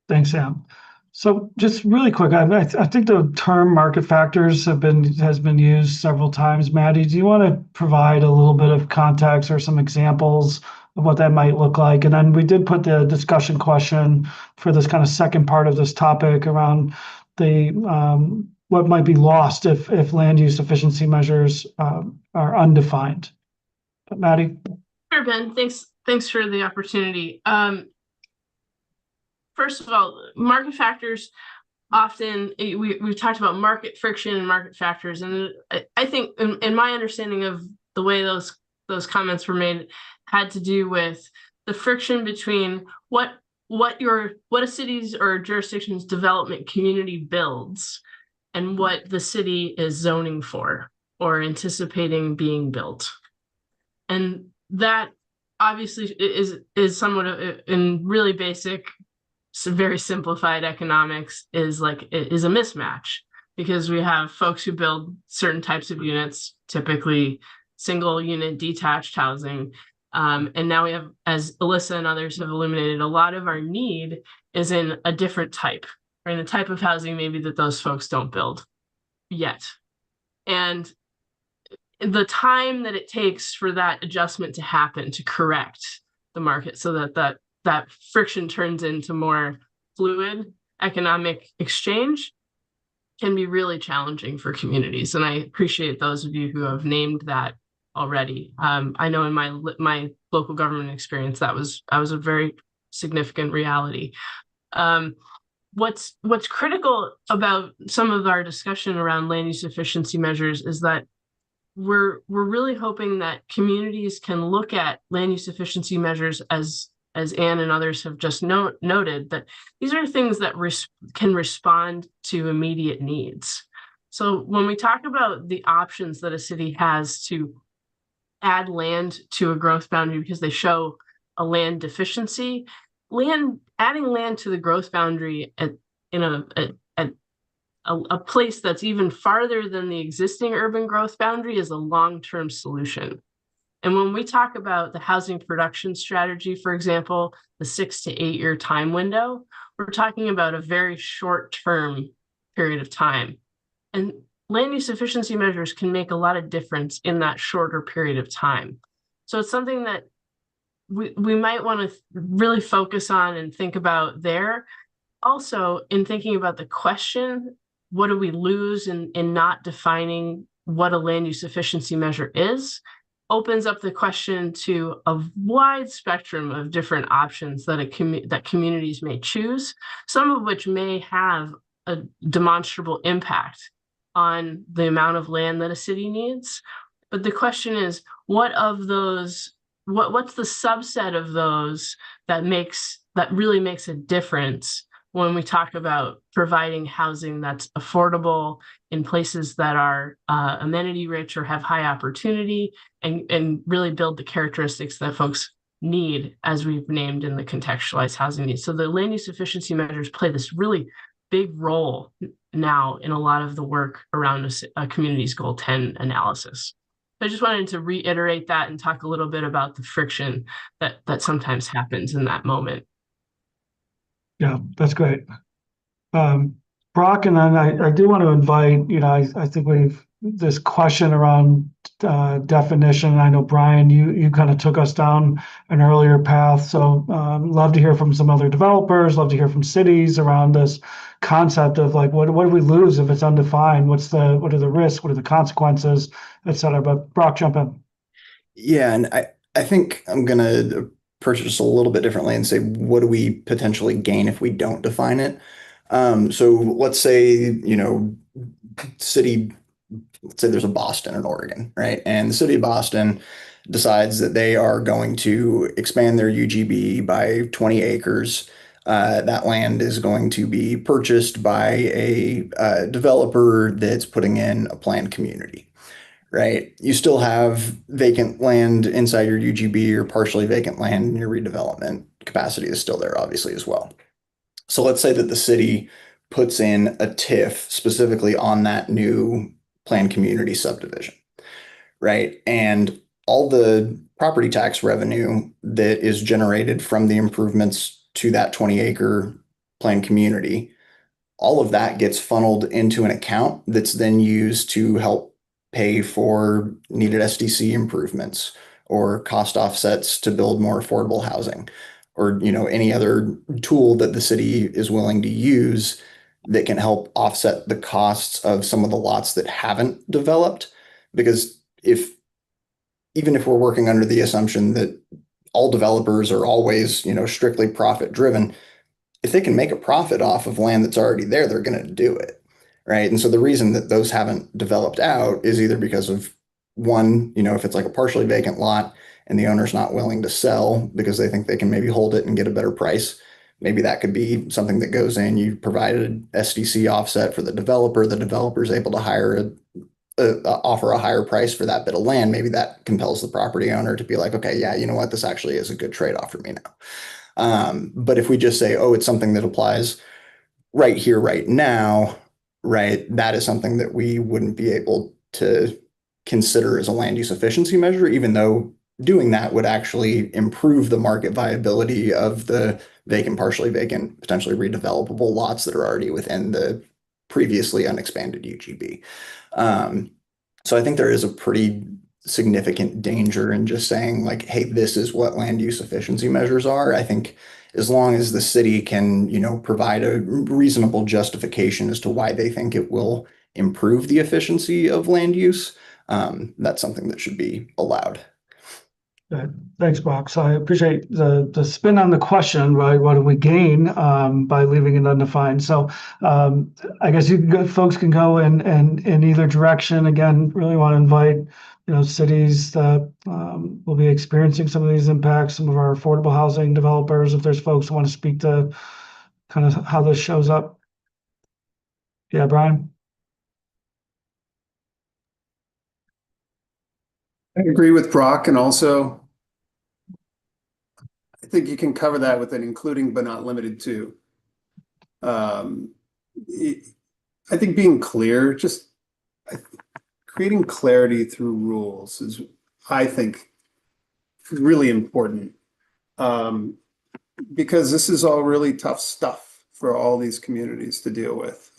Thanks, Sam. So just really quick, I think the term market factors has been used several times. Maddie, do you want to provide a little bit of context or some examples of what that might look like? And then we did put the discussion question for this kind of second part of this topic around the what might be lost if land use efficiency measures are undefined. But Maddie? Sure, Ben. Thanks for the opportunity. First of all, market factors often, we've talked about market friction and market factors, and I think in my understanding of the way those comments were made had to do with the friction between what a city's or jurisdiction's development community builds and what the city is zoning for or anticipating being built. And that obviously is somewhat in really basic, very simplified economics is a mismatch, because we have folks who build certain types of units, typically single unit detached housing. And now we have, as Alyssa and others have illuminated, a lot of our need is in a different type, or in a type of housing maybe that those folks don't build yet. And the time that it takes for that adjustment to happen to correct the market so that friction turns into more fluid economic exchange can be really challenging for communities. And I appreciate those of you who have named that already. I know in my local government experience, that was a very significant reality. What's critical about some of our discussion around land use efficiency measures is that we're really hoping that communities can look at land use efficiency measures as Anne and others have just noted, that these are things that can respond to immediate needs. So when we talk about the options that a city has to add land to a growth boundary because they show a land deficiency, adding land to the growth boundary in a place that's even farther than the existing urban growth boundary is a long-term solution. And when we talk about the housing production strategy, for example, the 6 to 8 year time window, we're talking about a very short-term period of time. And land use efficiency measures can make a lot of difference in that shorter period of time. So it's something that we might want to really focus on and think about there. Also, in thinking about the question, what do we lose in not defining what a land use efficiency measure is, opens up the question to a wide spectrum of different options that communities may choose, some of which may have a demonstrable impact on the amount of land that a city needs. But the question is, what's the subset of those that really makes a difference when we talk about providing housing that's affordable in places that are amenity rich or have high opportunity, and really build the characteristics that folks need, as we've named in the contextualized housing needs. So the land use efficiency measures play this really big role now in a lot of the work around a community's goal 10 analysis. I just wanted to reiterate that and talk a little bit about the friction that sometimes happens in that moment. Yeah, that's great. Brock, and then I do want to invite, I think this question around definition. I know, Brian, you kind of took us down an earlier path. So love to hear from some other developers, love to hear from cities around this concept of like, what do we lose if it's undefined? What are the risks? What are the consequences, et cetera? But Brock, jump in. Yeah, and I think I'm going to approach it just a little bit differently and say, what do we potentially gain if we don't define it? So let's say, let's say there's a Boston in Oregon, right? And the city of Boston decides that they are going to expand their UGB by 20 acres, that land is going to be purchased by a developer that's putting in a planned community, right? You still have vacant land inside your UGB or partially vacant land in your redevelopment. Capacity is still there, obviously, as well. So let's say that the city puts in a TIF specifically on that new planned community subdivision, right? And all the property tax revenue that is generated from the improvements to that 20-acre planned community, all of that gets funneled into an account that's then used to help pay for needed SDC improvements or cost offsets to build more affordable housing, or any other tool that the city is willing to use that can help offset the costs of some of the lots that haven't developed. Because even if we're working under the assumption that all developers are always, strictly profit driven, if they can make a profit off of land that's already there, they're going to do it, right? And so the reason that those haven't developed out is either because of one, if it's like a partially vacant lot and the owner's not willing to sell because they think they can maybe hold it and get a better price. Maybe that could be something that goes in. You provided SDC offset for the developer. The developer is able to offer a higher price for that bit of land. Maybe that compels the property owner to be like, okay, yeah, you know what? This actually is a good trade-off for me now. But if we just say, oh, it's something that applies right here, right now, right, that is something that we wouldn't be able to consider as a land use efficiency measure, even though doing that would actually improve the market viability of the vacant, partially vacant, potentially redevelopable lots that are already within the previously unexpanded UGB. So I think there is a pretty significant danger in just saying like, hey, this is what land use efficiency measures are. I think as long as the city can, provide a reasonable justification as to why they think it will improve the efficiency of land use, that's something that should be allowed. Thanks, Box. I appreciate the spin on the question, right? What do we gain by leaving it undefined? So I guess folks can go in either direction. Again, really want to invite cities that will be experiencing some of these impacts, some of our affordable housing developers. If there's folks who want to speak to kind of how this shows up. Yeah, Brian? I agree with Brock, and also I think you can cover that with an including but not limited to. I think being clear, just creating clarity through rules is, I think, really important, because this is all really tough stuff for all these communities to deal with.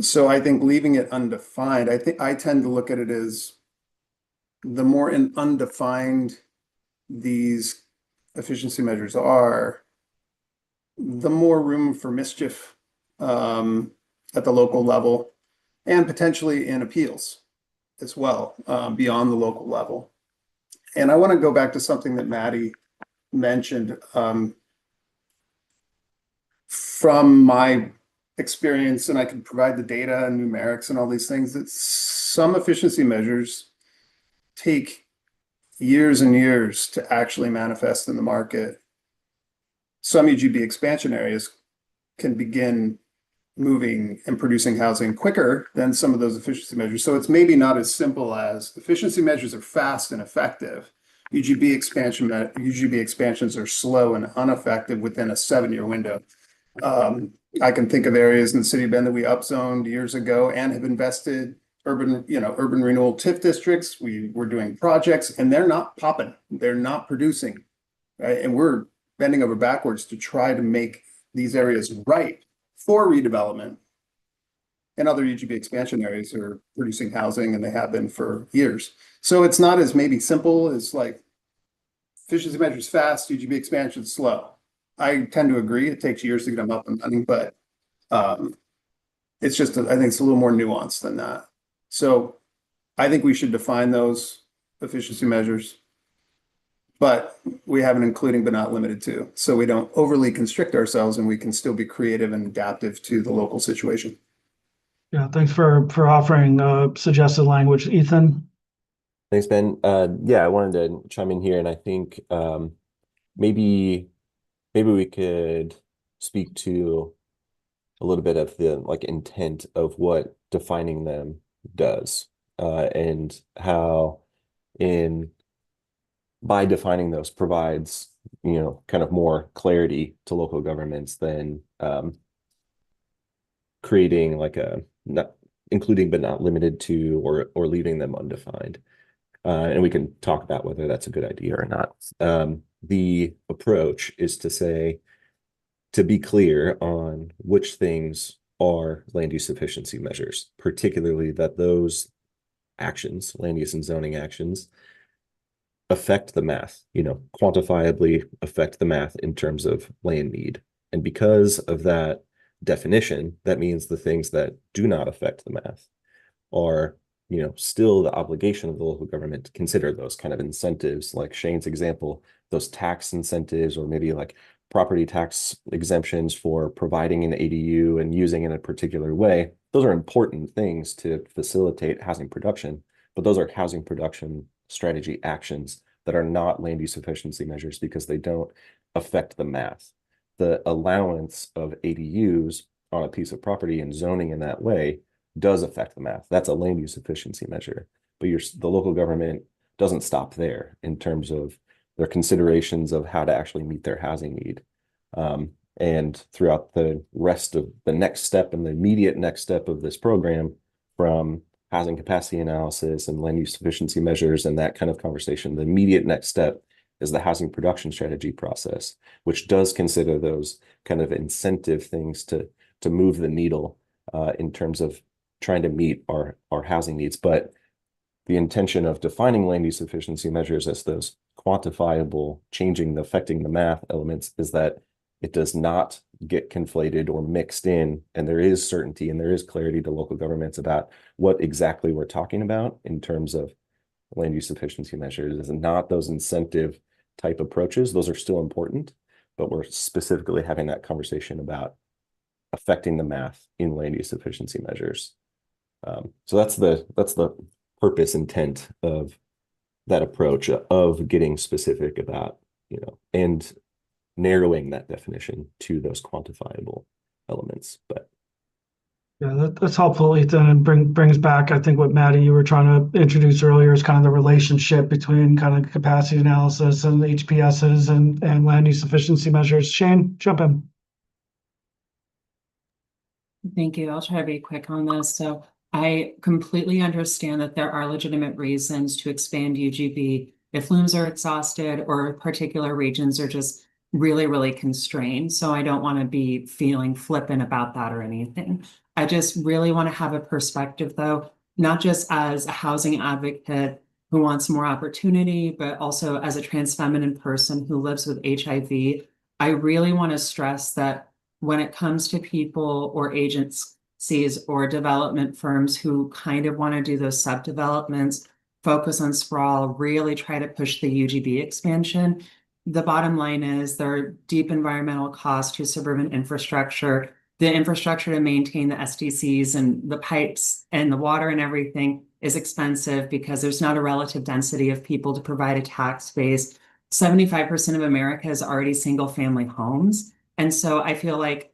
So I think leaving it undefined, I tend to look at it as the more undefined these efficiency measures are, the more room for mischief at the local level and potentially in appeals as well, beyond the local level. And I want to go back to something that Maddie mentioned. From my experience, and I can provide the data and numerics and all these things, that some efficiency measures take years and years to actually manifest in the market. Some UGB expansion areas can begin moving and producing housing quicker than some of those efficiency measures. So it's maybe not as simple as efficiency measures are fast and effective. UGB expansions are slow and ineffective within a 7-year window. I can think of areas in the city of Bend that we upzoned years ago and have invested urban renewal TIF districts. We were doing projects and they're not popping. They're not producing, right? And we're bending over backwards to try to make these areas right for redevelopment. And other UGB expansion areas are producing housing, and they have been for years. So it's not as maybe simple as like efficiency measures fast, UGB expansion slow. I tend to agree. It takes years to get them up and running, but it's just, I think it's a little more nuanced than that. So I think we should define those efficiency measures, but we have an including but not limited to, so we don't overly constrict ourselves and we can still be creative and adaptive to the local situation. Yeah, thanks for offering suggested language. Ethan? Thanks, Ben. Yeah, I wanted to chime in here, and I think maybe we could speak to a little bit of the like intent of what defining them does, and how in by defining those provides, kind of more clarity to local governments than creating like a not including but not limited to, or leaving them undefined. And we can talk about whether that's a good idea or not. The approach is to say, to be clear on which things are land use efficiency measures, particularly that those actions, land use and zoning actions, affect the math, quantifiably affect the math in terms of land need. And because of that definition, that means the things that do not affect the math are, still the obligation of the local government to consider those kind of incentives, like Shane's example, those tax incentives, or maybe like property tax exemptions for providing an ADU and using it in a particular way. Those are important things to facilitate housing production, but those are housing production strategy actions that are not land use efficiency measures because they don't affect the math. The allowance of ADUs on a piece of property and zoning in that way does affect the math. That's a land use efficiency measure, but the local government doesn't stop there in terms of their considerations of how to actually meet their housing need. And throughout the rest of the next step and the immediate next step of this program, from housing capacity analysis and land use efficiency measures and that kind of conversation, the immediate next step is the housing production strategy process, which does consider those kind of incentive things to move the needle in terms of trying to meet our housing needs. But the intention of defining land use efficiency measures as those quantifiable, affecting the math elements, is that it does not get conflated or mixed in, and there is certainty and there is clarity to local governments about what exactly we're talking about in terms of land use efficiency measures. It's not those incentive type approaches. Those are still important, but we're specifically having that conversation about affecting the math in land use efficiency measures. So that's the purpose intent of that approach, of getting specific about, and narrowing that definition to those quantifiable elements. But yeah, that's helpful, Ethan, and brings back, I think, what Maddie, you were trying to introduce earlier, is kind of the relationship between kind of capacity analysis and HPSs and land use efficiency measures. Shane, jump in. Thank you. I'll try to be quick on this. So I completely understand that there are legitimate reasons to expand UGB if looms are exhausted or particular regions are just really, really constrained. So I don't want to be feeling flippant about that or anything. I just really want to have a perspective, though, not just as a housing advocate who wants more opportunity, but also as a trans feminine person who lives with HIV. I really want to stress that when it comes to people or agencies or development firms who kind of want to do those subdevelopments, focus on sprawl, really try to push the UGB expansion, the bottom line is there are deep environmental costs to suburban infrastructure. The infrastructure to maintain the SDCs and the pipes and the water and everything is expensive because there's not a relative density of people to provide a tax base. 75% of America is already single family homes. And so I feel like,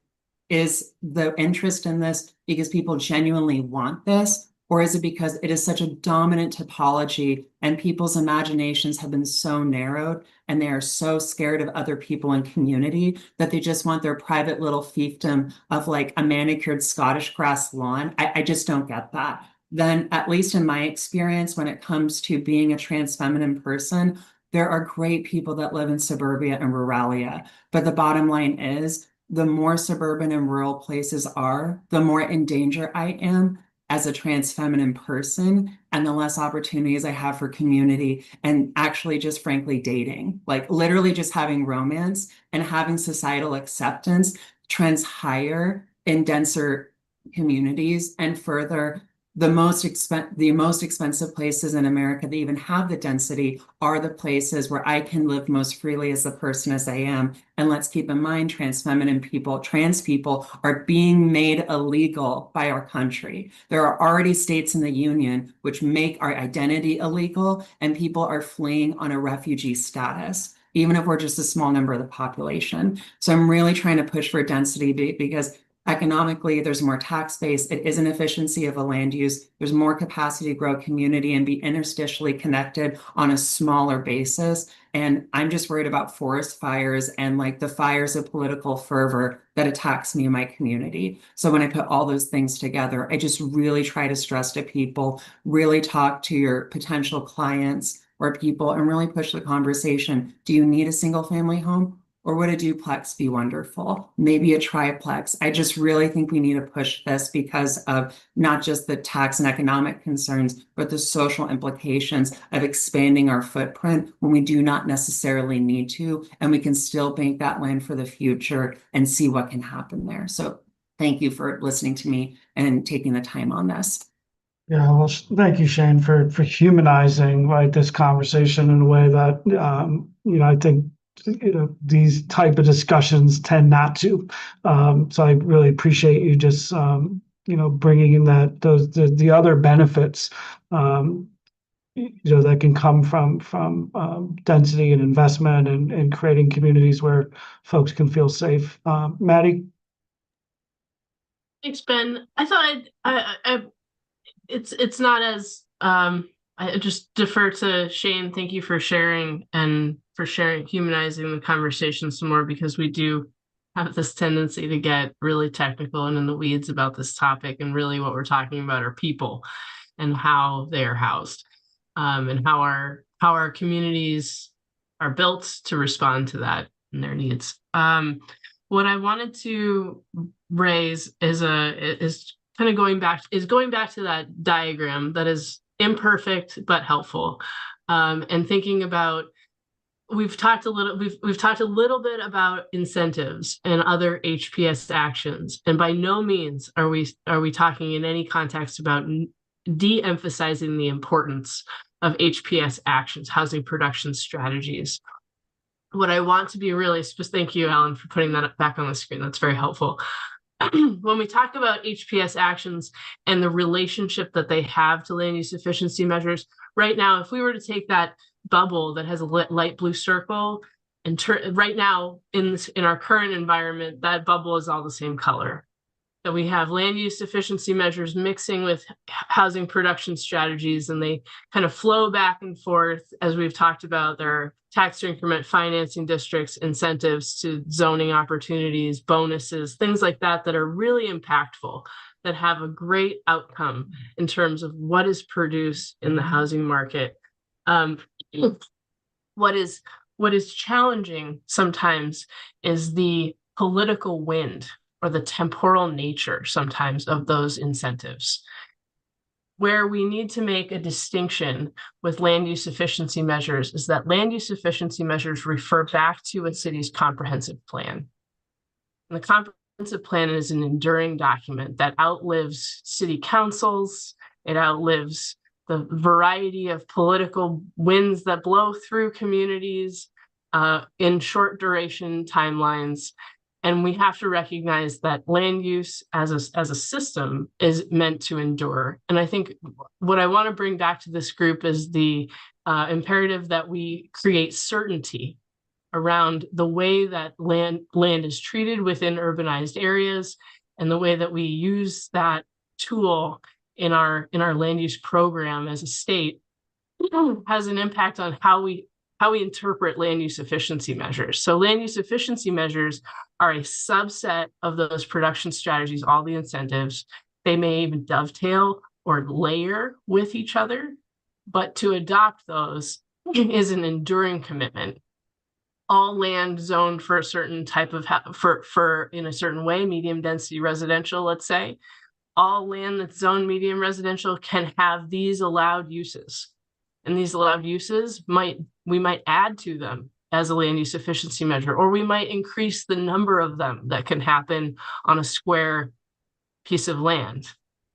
is the interest in this because people genuinely want this? Or is it because it is such a dominant topology and people's imaginations have been so narrowed and they are so scared of other people in community that they just want their private little fiefdom of like a manicured Scottish grass lawn? I just don't get that. Then, at least in my experience, when it comes to being a trans feminine person, there are great people that live in suburbia and ruralia. But the bottom line is, the more suburban and rural places are, the more in danger I am as a trans feminine person, and the less opportunities I have for community and actually just frankly dating, like literally just having romance and having societal acceptance trends higher in denser communities. And further, the most expensive places in America that even have the density are the places where I can live most freely as the person as I am. And let's keep in mind, trans people are being made illegal by our country. There are already states in the union which make our identity illegal, and people are fleeing on a refugee status, even if we're just a small number of the population. So I'm really trying to push for density because economically, there's more tax base. It is an efficiency of a land use. There's more capacity to grow community and be interstitially connected on a smaller basis. And I'm just worried about forest fires and like the fires of political fervor that attacks me and my community. So when I put all those things together, I just really try to stress to people, really talk to your potential clients or people and really push the conversation. Do you need a single family home? Or would a duplex be wonderful? Maybe a triplex. I just really think we need to push this because of not just the tax and economic concerns, but the social implications of expanding our footprint when we do not necessarily need to, and we can still bank that land for the future and see what can happen there. So thank you for listening to me and taking the time on this. Yeah, well, thank you, Shane, for humanizing, right, this conversation in a way that, I think, these type of discussions tend not to. So I really appreciate you just, bringing in the other benefits, that can come from density and investment and creating communities where folks can feel safe. Maddie? Thanks, Ben. I thought it's not as I just defer to Shane. Thank you for sharing and for humanizing the conversation some more, because we do have this tendency to get really technical and in the weeds about this topic, and really what we're talking about are people and how they are housed, and how our communities are built to respond to that and their needs. What I wanted to raise is kind of going back to that diagram that is imperfect but helpful, and thinking about, we've talked a little bit about incentives and other HPS actions, and by no means are we talking in any context about de-emphasizing the importance of HPS actions, housing production strategies. What I want to be really specific, thank you, Alan, for putting that back on the screen. That's very helpful. When we talk about HPS actions and the relationship that they have to land use efficiency measures, right now, if we were to take that bubble that has a light blue circle, and right now in our current environment, that bubble is all the same color. That we have land use efficiency measures mixing with housing production strategies, and they kind of flow back and forth, as we've talked about. There are tax increment financing districts, incentives to zoning opportunities, bonuses, things like that are really impactful, that have a great outcome in terms of what is produced in the housing market. What is challenging sometimes is the political wind or the temporal nature sometimes of those incentives, where we need to make a distinction with land use efficiency measures is that land use efficiency measures refer back to a city's comprehensive plan. And the comprehensive plan is an enduring document that outlives city councils. It outlives the variety of political winds that blow through communities in short duration timelines. And we have to recognize that land use as a system is meant to endure. And I think what I want to bring back to this group is the imperative that we create certainty around the way that land is treated within urbanized areas, and the way that we use that tool in our land use program as a state has an impact on how we interpret land use efficiency measures. So land use efficiency measures are a subset of those production strategies, all the incentives. They may even dovetail or layer with each other, but to adopt those is an enduring commitment. All land zoned for a certain type of for in a certain way, medium density residential, let's say, all land that's zoned medium residential can have these allowed uses. And these allowed uses we might add to them as a land use efficiency measure, or we might increase the number of them that can happen on a square piece of land.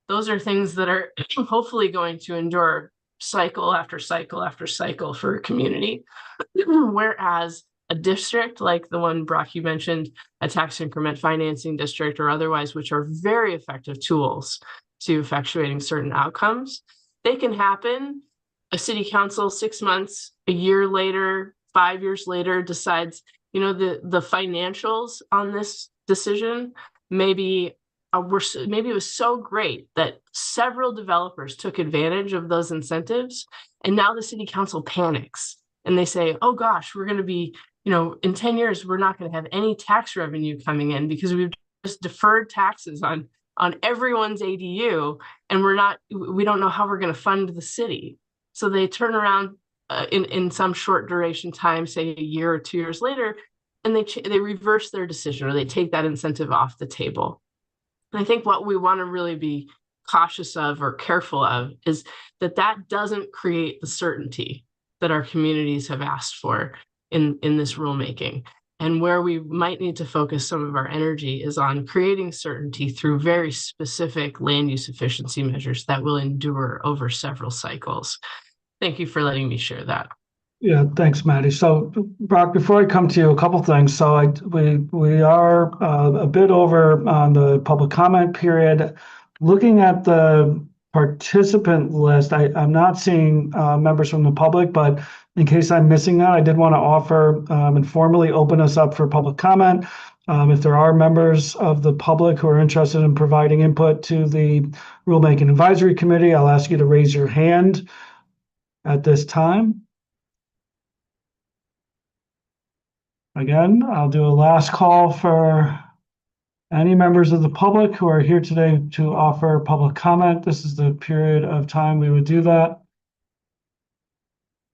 those are things that are hopefully going to endure cycle after cycle after cycle for a community. Whereas a district like the one, Brock, you mentioned, a tax increment financing district or otherwise, which are very effective tools to effectuating certain outcomes, they can happen. A city council 6 months, a year later, 5 years later decides, you know, the financials on this decision maybe maybe it was so great that several developers took advantage of those incentives, and now the city council panics and they say, oh gosh, we're going to be, you know, in 10 years we're not going to have any tax revenue coming in because we've just deferred taxes on everyone's ADU, and we don't know how we're going to fund the city. So they turn around in some short duration time, say a year or 2 years later, and they reverse their decision, or they take that incentive off the table. And I think what we want to really be cautious of or careful of is that doesn't create the certainty that our communities have asked for in this rulemaking. And where we might need to focus some of our energy is on creating certainty through very specific land use efficiency measures that will endure over several cycles. Thank you for letting me share that. Yeah, thanks, Maddie. So, Brock, before I come to you, a couple things. So, we are a bit over on the public comment period. Looking at the participant list, I'm not seeing members from the public, but in case I'm missing that, I did want to offer and formally open us up for public comment. If there are members of the public who are interested in providing input to the Rulemaking Advisory Committee, I'll ask you to raise your hand at this time. Again, I'll do a last call for any members of the public who are here today to offer public comment. This is the period of time we would do that.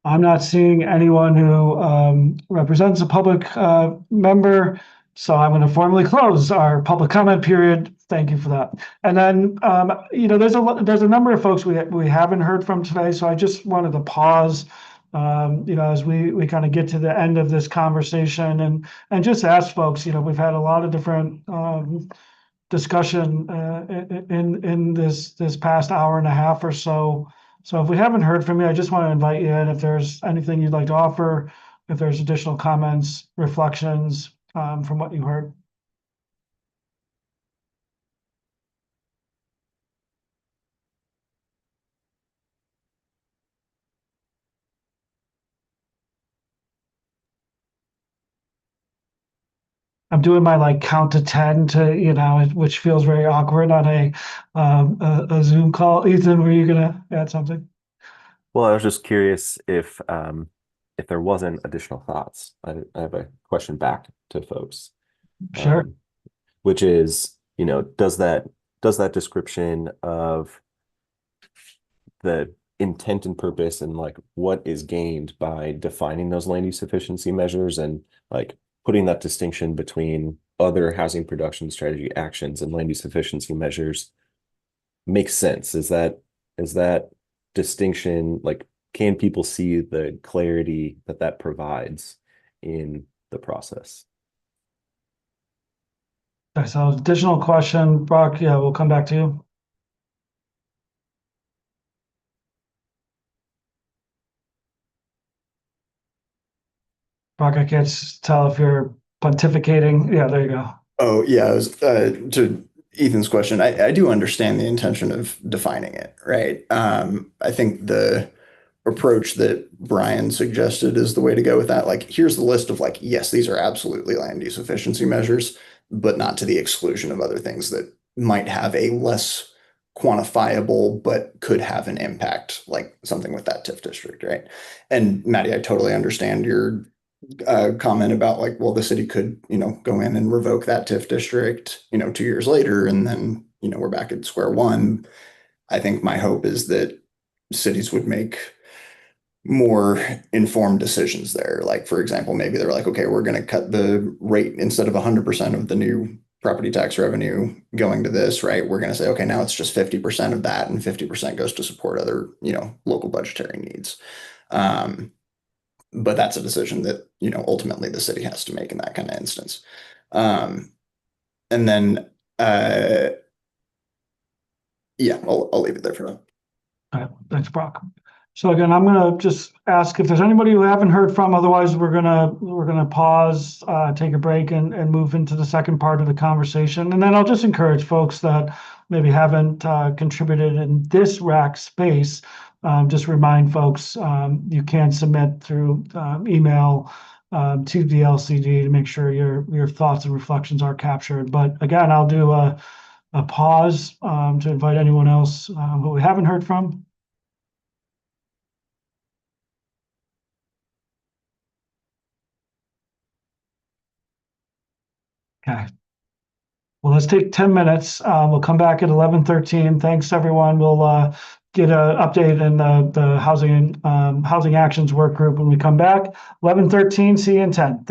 I'm not seeing anyone who represents a public member, so I'm going to formally close our public comment period. Thank you for that. And then, you know, there's a number of folks we haven't heard from today, so I just wanted to pause. You know, as we kind of get to the end of this conversation and just ask folks, you know, we've had a lot of different discussion in this past hour and a half or so. So if we haven't heard from you, I just want to invite you in if there's anything you'd like to offer, if there's additional comments, reflections from what you heard. I'm doing my like count to 10 to, you know, which feels very awkward on a Zoom call. Ethan, were you gonna add something? Well, I was just curious if there wasn't additional thoughts. I have a question back to folks. Sure. Which is, you know, does that description of the intent and purpose and like what is gained by defining those land use efficiency measures and like putting that distinction between other housing production strategy actions and land use efficiency measures makes sense? Is that distinction, like, can people see the clarity that provides in the process? Okay, so additional question, Brock, yeah, we'll come back to you. Brock, I can't tell if you're pontificating. Yeah, there you go. Oh, yeah. I was, to Ethan's question, I do understand the intention of defining it, right? I think the approach that Brian suggested is the way to go with that. Like, here's the list of like, yes, these are absolutely land use efficiency measures, but not to the exclusion of other things that might have a less quantifiable, but could have an impact, like something with that TIF district, right? And Maddie, I totally understand your comment about like, well, the city could, you know, go in and revoke that TIF district, you know, 2 years later, and then, you know, we're back at square one. I think my hope is that cities would make more informed decisions there. Like, for example, maybe they're like, okay, we're going to cut the rate instead of 100% of the new property tax revenue going to this, right? We're going to say, okay, now it's just 50% of that and 50% goes to support other, you know, local budgetary needs. But that's a decision that, you know, ultimately the city has to make in that kind of instance. And then Yeah, I'll leave it there for now. All right, thanks, Brock. So again, I'm gonna just ask if there's anybody who haven't heard from, otherwise we're gonna pause, take a break and move into the second part of the conversation. And then I'll just encourage folks that maybe haven't contributed in this rack space. Just remind folks, you can submit through email to the LCD to make sure your thoughts and reflections are captured. But again, I'll do a pause to invite anyone else who we haven't heard from. Okay. Well, let's take 10 minutes. We'll come back at 11:13. Thanks, everyone. We'll get an update in the housing actions work group when we come back. 11:13, see you in 10.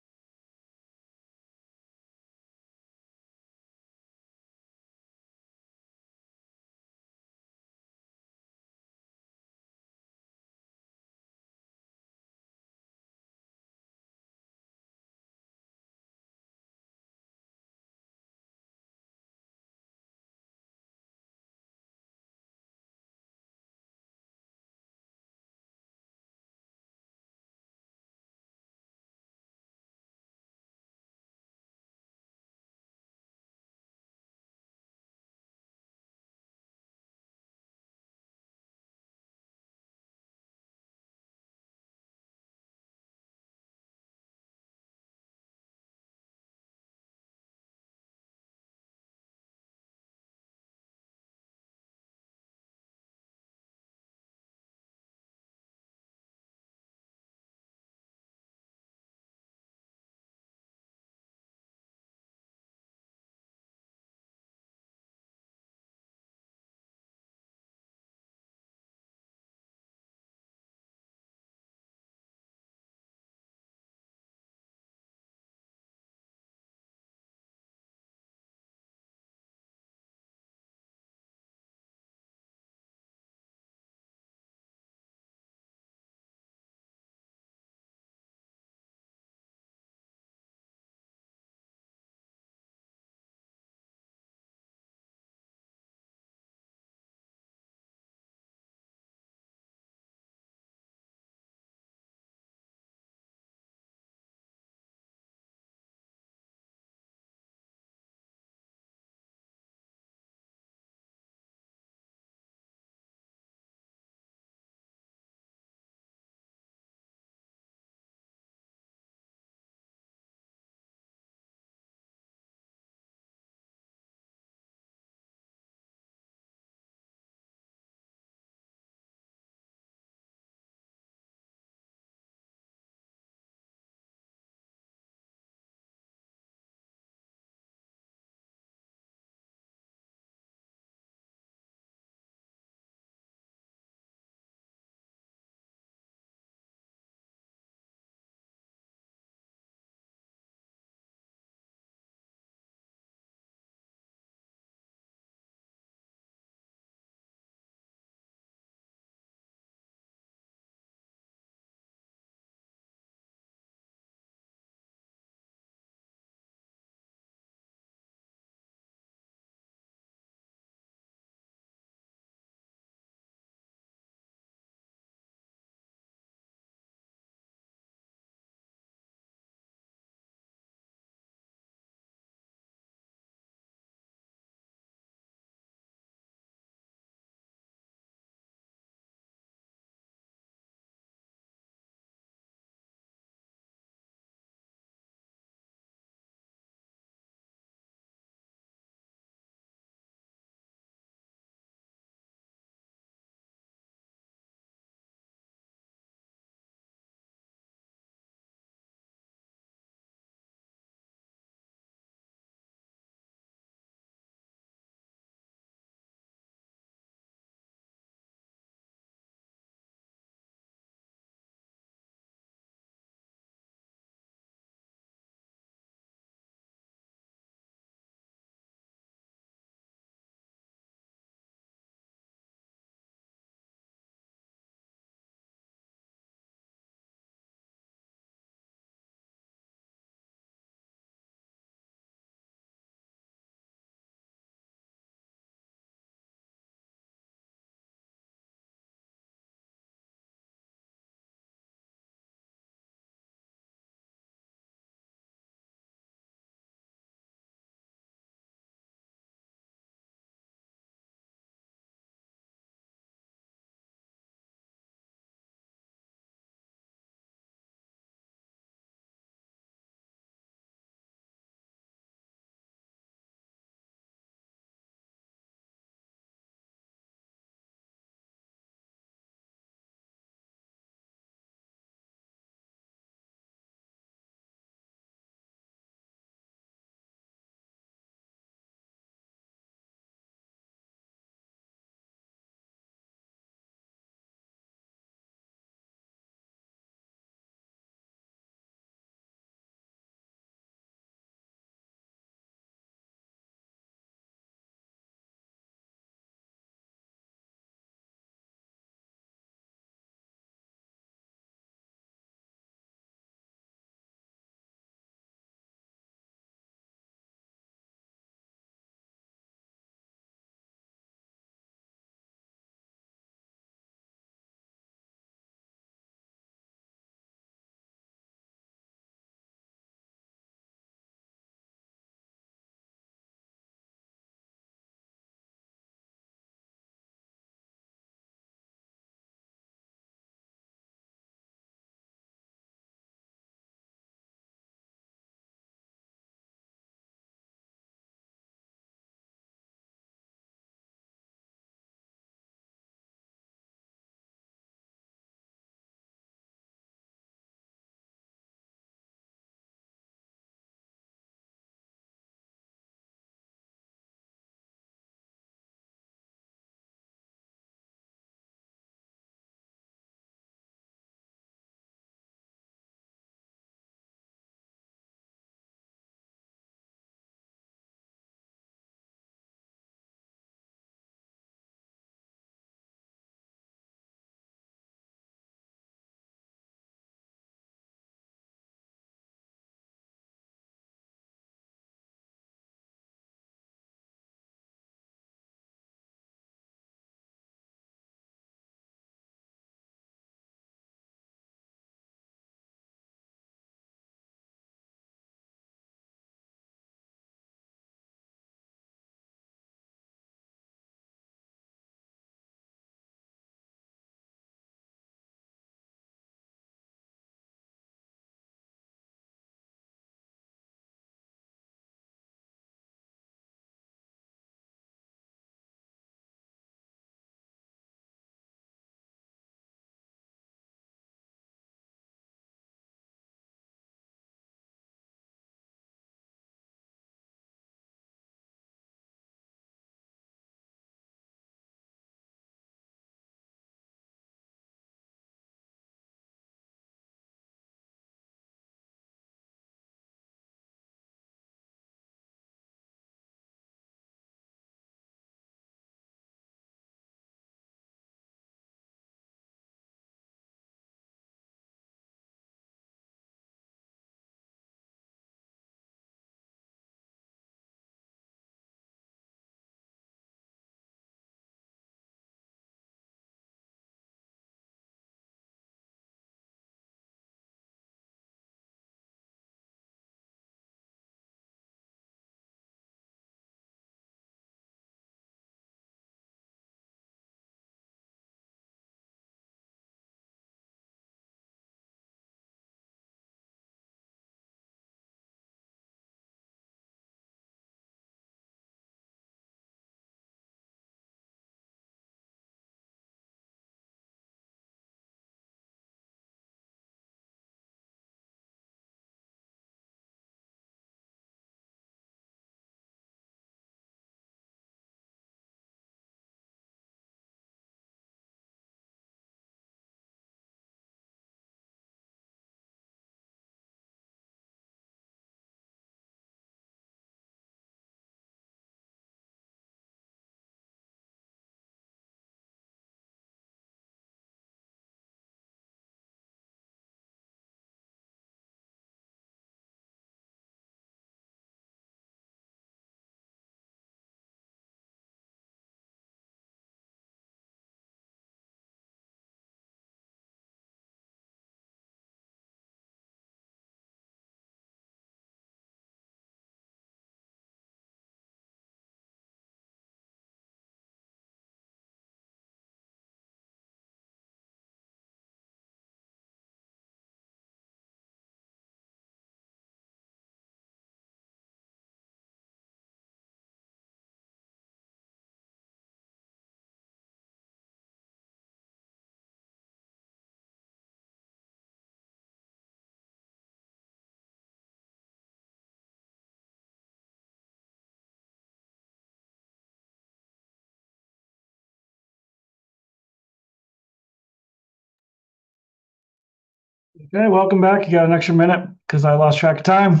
Okay, welcome back. You got an extra minute because I lost track of time.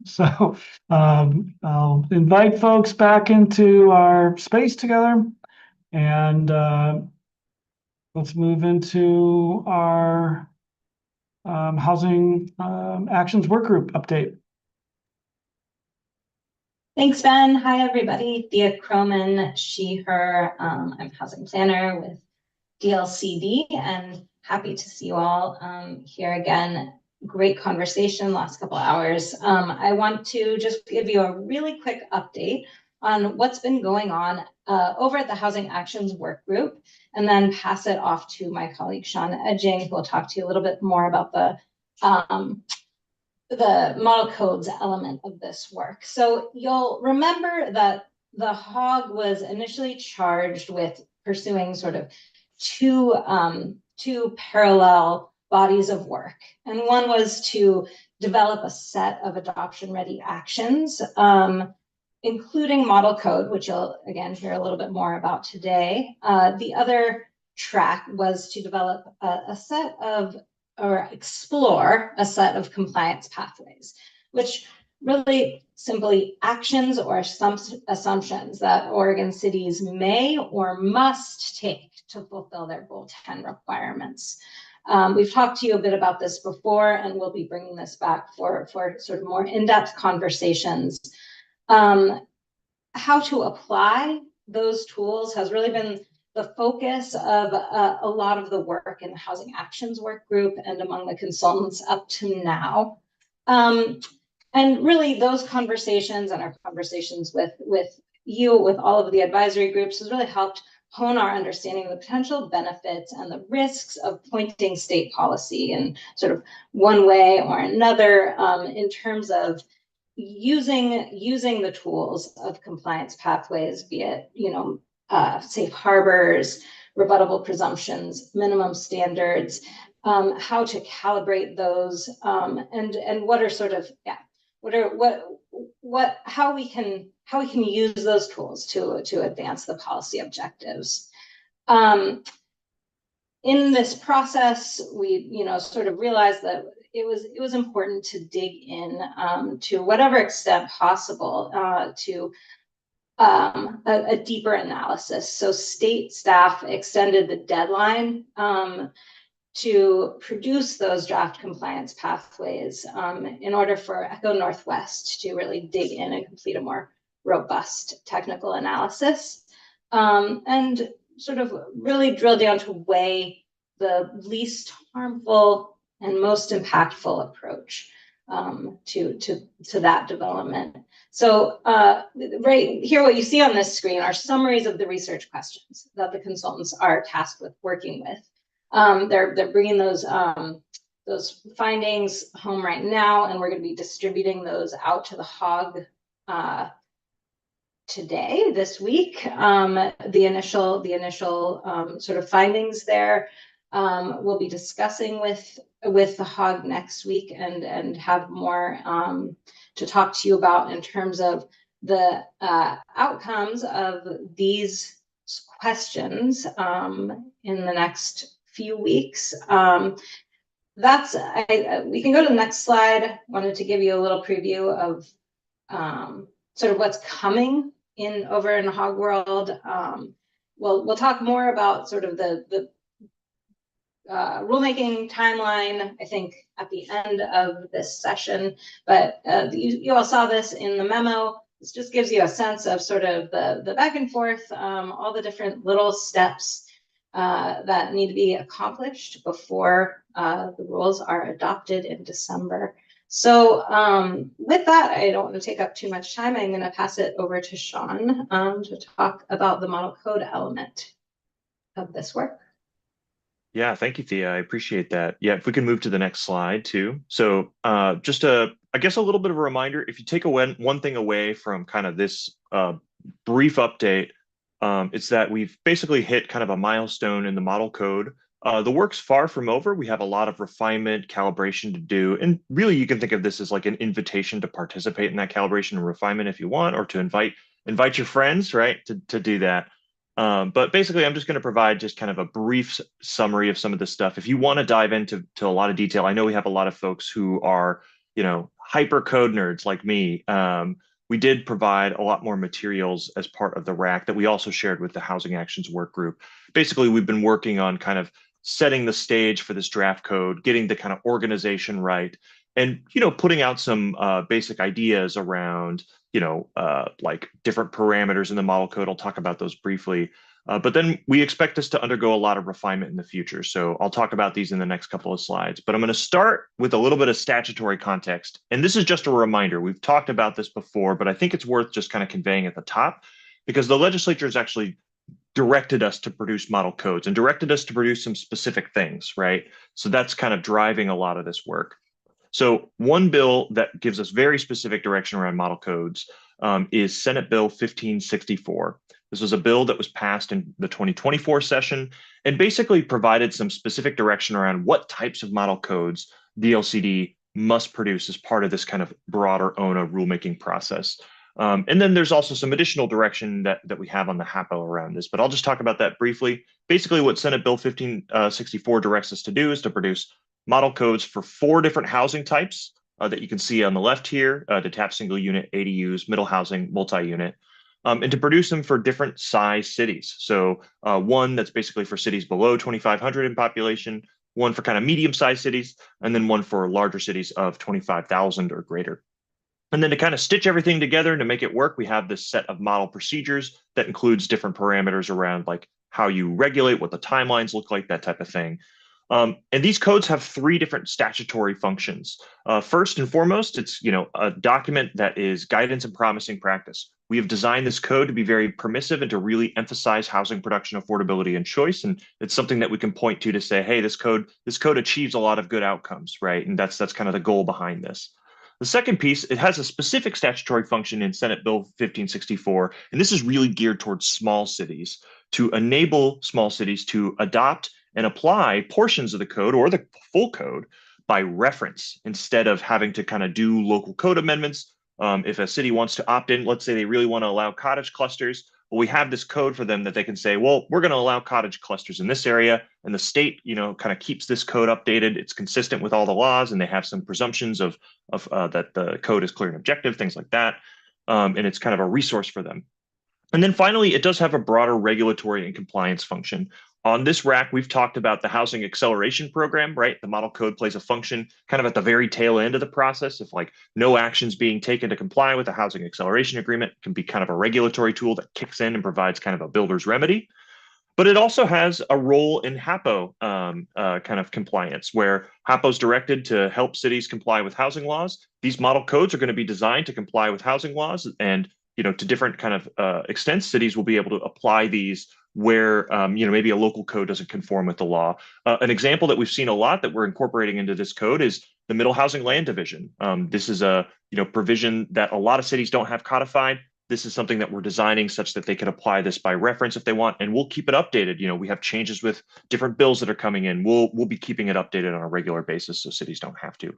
So I'll invite folks back into our space together, and let's move into our housing actions work group update. Thanks, Ben. Hi, everybody. Thea Croman, she, her. I'm housing planner with DLCD, and happy to see you all here again. Great conversation last couple hours. I want to just give you a really quick update on what's been going on over at the Housing Actions Work Group, and then pass it off to my colleague Sean Edging, who will talk to you a little bit more about the model codes element of this work. So you'll remember that the HOG was initially charged with pursuing sort of two parallel bodies of work. And one was to develop a set of adoption ready actions, including model code, which you'll again hear a little bit more about today. The other track was to develop a set of, or explore a set of compliance pathways, which really simply actions or assumptions that Oregon cities may or must take to fulfill their Goal 10 requirements. We've talked to you a bit about this before, and we'll be bringing this back for sort of more in-depth conversations. How to apply those tools has really been the focus of a lot of the work in the Housing Actions Work Group and among the consultants up to now. And really those conversations and our conversations with you, with all of the advisory groups, has really helped hone our understanding of the potential benefits and the risks of pointing state policy in sort of one way or another, in terms of using the tools of compliance pathways, be it, safe harbors, rebuttable presumptions, minimum standards, how to calibrate those, and what are sort of, how we can use those tools to advance the policy objectives. In this process, we sort of realized that it was important to dig in to whatever extent possible to a deeper analysis. So state staff extended the deadline to produce those draft compliance pathways in order for Echo Northwest to really dig in and complete a more robust technical analysis, and sort of really drill down to weigh the least harmful and most impactful approach to that development. So right here, what you see on this screen are summaries of the research questions that the consultants are tasked with working with. They're bringing those findings home right now, and we're going to be distributing those out to the HOG today, this week. The initial sort of findings there, we'll be discussing with the HOG next week, and have more to talk to you about in terms of the outcomes of these questions in the next few weeks. We can go to the next slide. Wanted to give you a little preview of sort of what's coming over in HOG World. We'll talk more about sort of the rulemaking timeline, I think, at the end of this session. But you all saw this in the memo. This just gives you a sense of sort of the back and forth, all the different little steps that need to be accomplished before the rules are adopted in December. So with that, I don't want to take up too much time. I'm going to pass it over to Sean to talk about the model code element of this work. Yeah, thank you, Thea. I appreciate that. Yeah, if we can move to the next slide too. So just I guess a little bit of a reminder, if you take one thing away from kind of this brief update, it's that we've basically hit kind of a milestone in the model code. The work's far from over. We have a lot of refinement, calibration to do. And really, you can think of this as like an invitation to participate in that calibration and refinement if you want, or to invite your friends, right, to do that. But basically, I'm just going to provide just kind of a brief summary of some of this stuff. If you want to dive into a lot of detail, I know we have a lot of folks who are, hyper code nerds like me. We did provide a lot more materials as part of the RAC that we also shared with the Housing Actions Work Group. Basically, we've been working on kind of setting the stage for this draft code, getting the kind of organization right, and putting out some basic ideas around like different parameters in the model code. I'll talk about those briefly. But then we expect this to undergo a lot of refinement in the future. So I'll talk about these in the next couple of slides. But I'm going to start with a little bit of statutory context. And this is just a reminder. We've talked about this before, but I think it's worth just kind of conveying at the top, because the legislature has actually directed us to produce model codes and directed us to produce some specific things, right? So that's kind of driving a lot of this work. So one bill that gives us very specific direction around model codes is Senate Bill 1564. This was a bill that was passed in the 2024 session and basically provided some specific direction around what types of model codes DLCD must produce as part of this kind of broader ONA rulemaking process. And then there's also some additional direction that we have on the HAPO around this, but I'll just talk about that briefly. Basically, what Senate Bill 1564 directs us to do is to produce model codes for 4 different housing types that you can see on the left here: detached single unit, ADUs, middle housing, multi-unit, and to produce them for different size cities. So one that's basically for cities below 2,500 in population, one for kind of medium-sized cities, and then one for larger cities of 25,000 or greater. And then to kind of stitch everything together and to make it work, we have this set of model procedures that includes different parameters around like how you regulate, what the timelines look like, that type of thing. And these codes have 3 different statutory functions. First and foremost, it's a document that is guidance and promising practice. We have designed this code to be very permissive and to really emphasize housing production, affordability, and choice. And it's something that we can point to say, hey, this code achieves a lot of good outcomes, right? And that's kind of the goal behind this. The second piece, it has a specific statutory function in Senate Bill 1564, and this is really geared towards small cities to enable small cities to adopt and apply portions of the code or the full code by reference instead of having to kind of do local code amendments. If a city wants to opt in, let's say they really want to allow cottage clusters, well, we have this code for them that they can say, well, we're going to allow cottage clusters in this area, and the state, kind of keeps this code updated. It's consistent with all the laws, and they have some presumptions of that the code is clear and objective, things like that. And it's kind of a resource for them. And then finally, it does have a broader regulatory and compliance function. On this RAC, we've talked about the Housing Acceleration Program, right? The model code plays a function kind of at the very tail end of the process. If like no actions being taken to comply with the Housing Acceleration Agreement, can be kind of a regulatory tool that kicks in and provides kind of a builder's remedy. But it also has a role in HAPO kind of compliance, where HAPO is directed to help cities comply with housing laws. These model codes are going to be designed to comply with housing laws, and to different kind of extents, cities will be able to apply these where maybe a local code doesn't conform with the law. An example that we've seen a lot that we're incorporating into this code is the Middle Housing Land Division. This is a provision that a lot of cities don't have codified. This is something that we're designing such that they can apply this by reference if they want, and we'll keep it updated. We have changes with different bills that are coming in. We'll be keeping it updated on a regular basis so cities don't have to.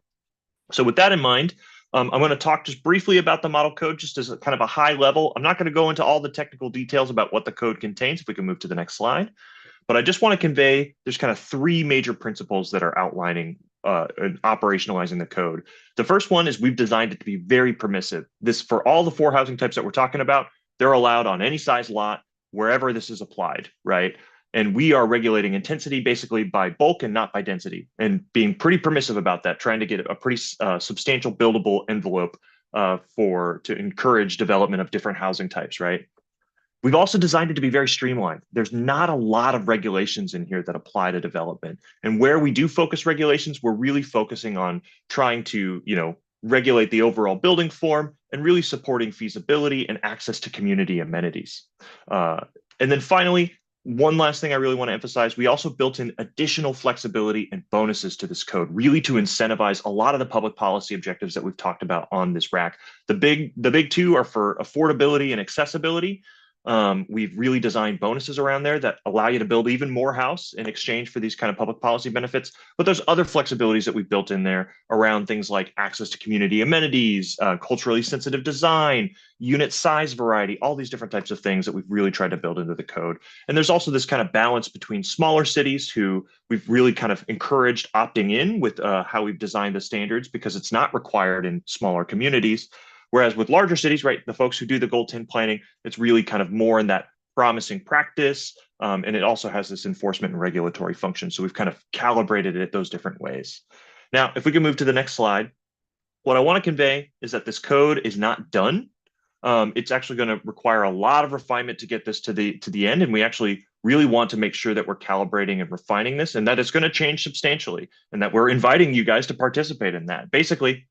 So with that in mind, I'm going to talk just briefly about the model code, just as a kind of a high level. I'm not going to go into all the technical details about what the code contains. If we can move to the next slide. But I just want to convey there's kind of 3 major principles that are outlining and operationalizing the code. The first one is we've designed it to be very permissive. This, for all the 4 housing types that we're talking about, they're allowed on any size lot wherever this is applied, right? And we are regulating intensity basically by bulk and not by density, and being pretty permissive about that, trying to get a pretty substantial buildable envelope to encourage development of different housing types, right? We've also designed it to be very streamlined. There's not a lot of regulations in here that apply to development. And where we do focus regulations, we're really focusing on trying to, regulate the overall building form and really supporting feasibility and access to community amenities. And then finally, one last thing I really want to emphasize, we also built in additional flexibility and bonuses to this code, really to incentivize a lot of the public policy objectives that we've talked about on this RAC. The big 2 are for affordability and accessibility. We've really designed bonuses around there that allow you to build even more house in exchange for these kind of public policy benefits. But there's other flexibilities that we've built in there around things like access to community amenities, culturally sensitive design, unit size variety, all these different types of things that we've really tried to build into the code. And there's also this kind of balance between smaller cities who we've really kind of encouraged opting in with how we've designed the standards, because it's not required in smaller communities. Whereas with larger cities, right, the folks who do the Goal 10 planning, it's really kind of more in that promising practice. And it also has this enforcement and regulatory function. So we've kind of calibrated it those different ways. Now, if we can move to the next slide, what I want to convey is that this code is not done. It's actually going to require a lot of refinement to get this to the end. And we actually really want to make sure that we're calibrating and refining this, and that it's going to change substantially, and that we're inviting you guys to participate in that. Basically,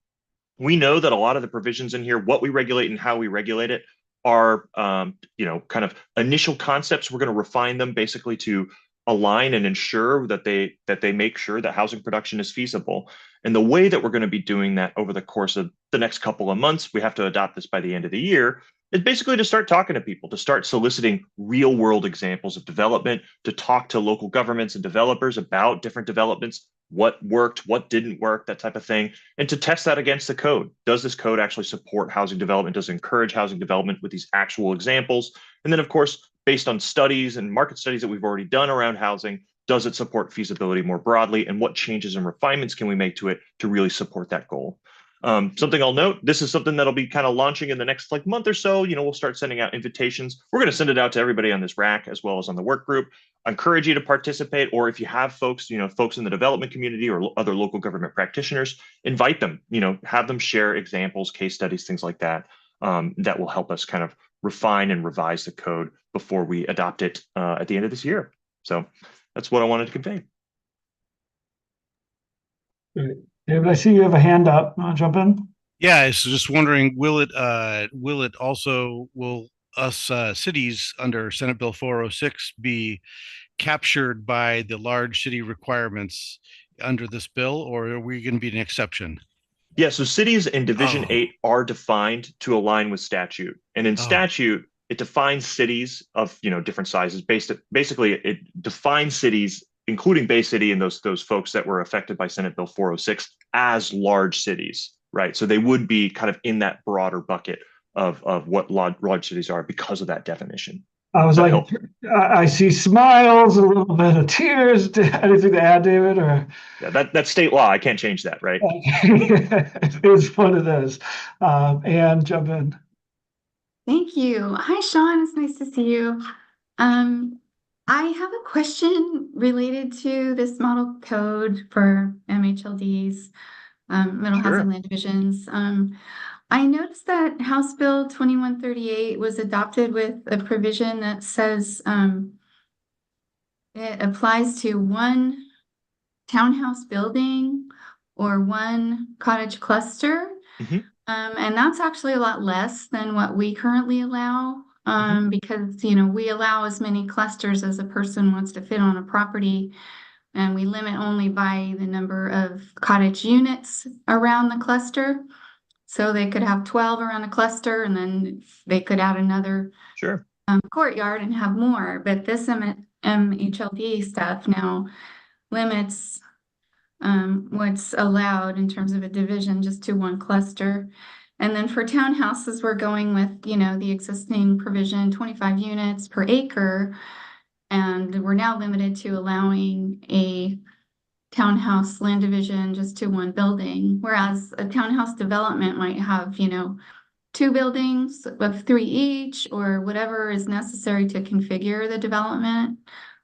we know that a lot of the provisions in here, what we regulate and how we regulate it, are kind of initial concepts. We're going to refine them basically to align and ensure that they make sure that housing production is feasible. And the way that we're going to be doing that over the course of the next couple of months, we have to adopt this by the end of the year, is basically to start talking to people, to start soliciting real world examples of development, to talk to local governments and developers about different developments, what worked, what didn't work, that type of thing, and to test that against the code. Does this code actually support housing development? Does it encourage housing development with these actual examples? And then, of course, based on studies and market studies that we've already done around housing, does it support feasibility more broadly? And what changes and refinements can we make to it to really support that goal? Something I'll note, this is something that'll be kind of launching in the next month or so. We'll start sending out invitations. We're going to send it out to everybody on this rack as well as on the work group. I encourage you to participate, or if you have folks, folks in the development community or other local government practitioners, invite them, have them share examples, case studies, things like that, that will help us kind of refine and revise the code before we adopt it at the end of this year. So that's what I wanted to convey. Great. David, I see you have a hand up. Want to jump in? Yeah, I was just wondering, will us cities under Senate Bill 406 be captured by the large city requirements under this bill, or are we going to be an exception? Yeah, so cities in Division 8 are defined to align with statute. And in statute, it defines cities of different sizes. Basically, it defines cities, including Bay City and those folks that were affected by Senate Bill 406, as large cities, right? So they would be kind of in that broader bucket of what large cities are because of that definition. I was like, I see smiles, a little bit of tears. Anything to add, David? Or yeah, that's state law. I can't change that, right? It's one of those. And jump in. Thank you. Hi, Sean. It's nice to see you. I have a question related to this model code for MHLDs, middle housing land divisions. I noticed that House Bill 2138 was adopted with a provision that says it applies to one townhouse building or one cottage cluster. And that's actually a lot less than what we currently allow, because we allow as many clusters as a person wants to fit on a property, and we limit only by the number of cottage units around the cluster. So they could have 12 around a cluster, and then they could add another courtyard and have more. But this MHLD stuff now limits what's allowed in terms of a division just to one cluster. And then for townhouses, we're going with, the existing provision, 25 units per acre. And we're now limited to allowing a townhouse land division just to one building, whereas a townhouse development might have, 2 buildings of 3 each, or whatever is necessary to configure the development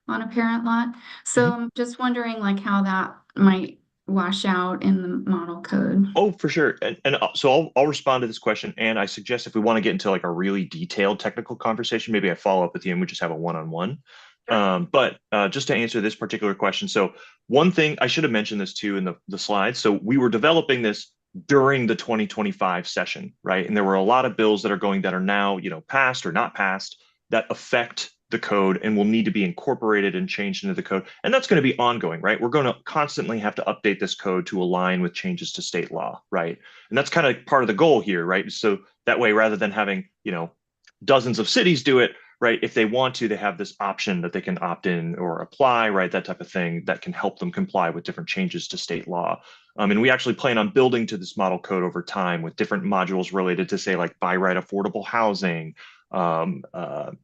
on a parent lot. So I'm just wondering how that might wash out in the model code. Oh, for sure. And so I'll respond to this question. And I suggest if we want to get into a really detailed technical conversation, maybe I follow up with you and we just have a one-on-one. But just to answer this particular question. So one thing, I should have mentioned this too in the slides. So we were developing this during the 2025 session, right? And there were a lot of bills that are now, passed or not passed that affect the code and will need to be incorporated and changed into the code. And that's going to be ongoing, right? We're going to constantly have to update this code to align with changes to state law, right? And that's kind of part of the goal here, right? So that way, rather than having, dozens of cities do it, right, if they want to, they have this option that they can opt in or apply, right, that type of thing that can help them comply with different changes to state law. And we actually plan on building to this model code over time with different modules related to, say, like by right affordable housing. Another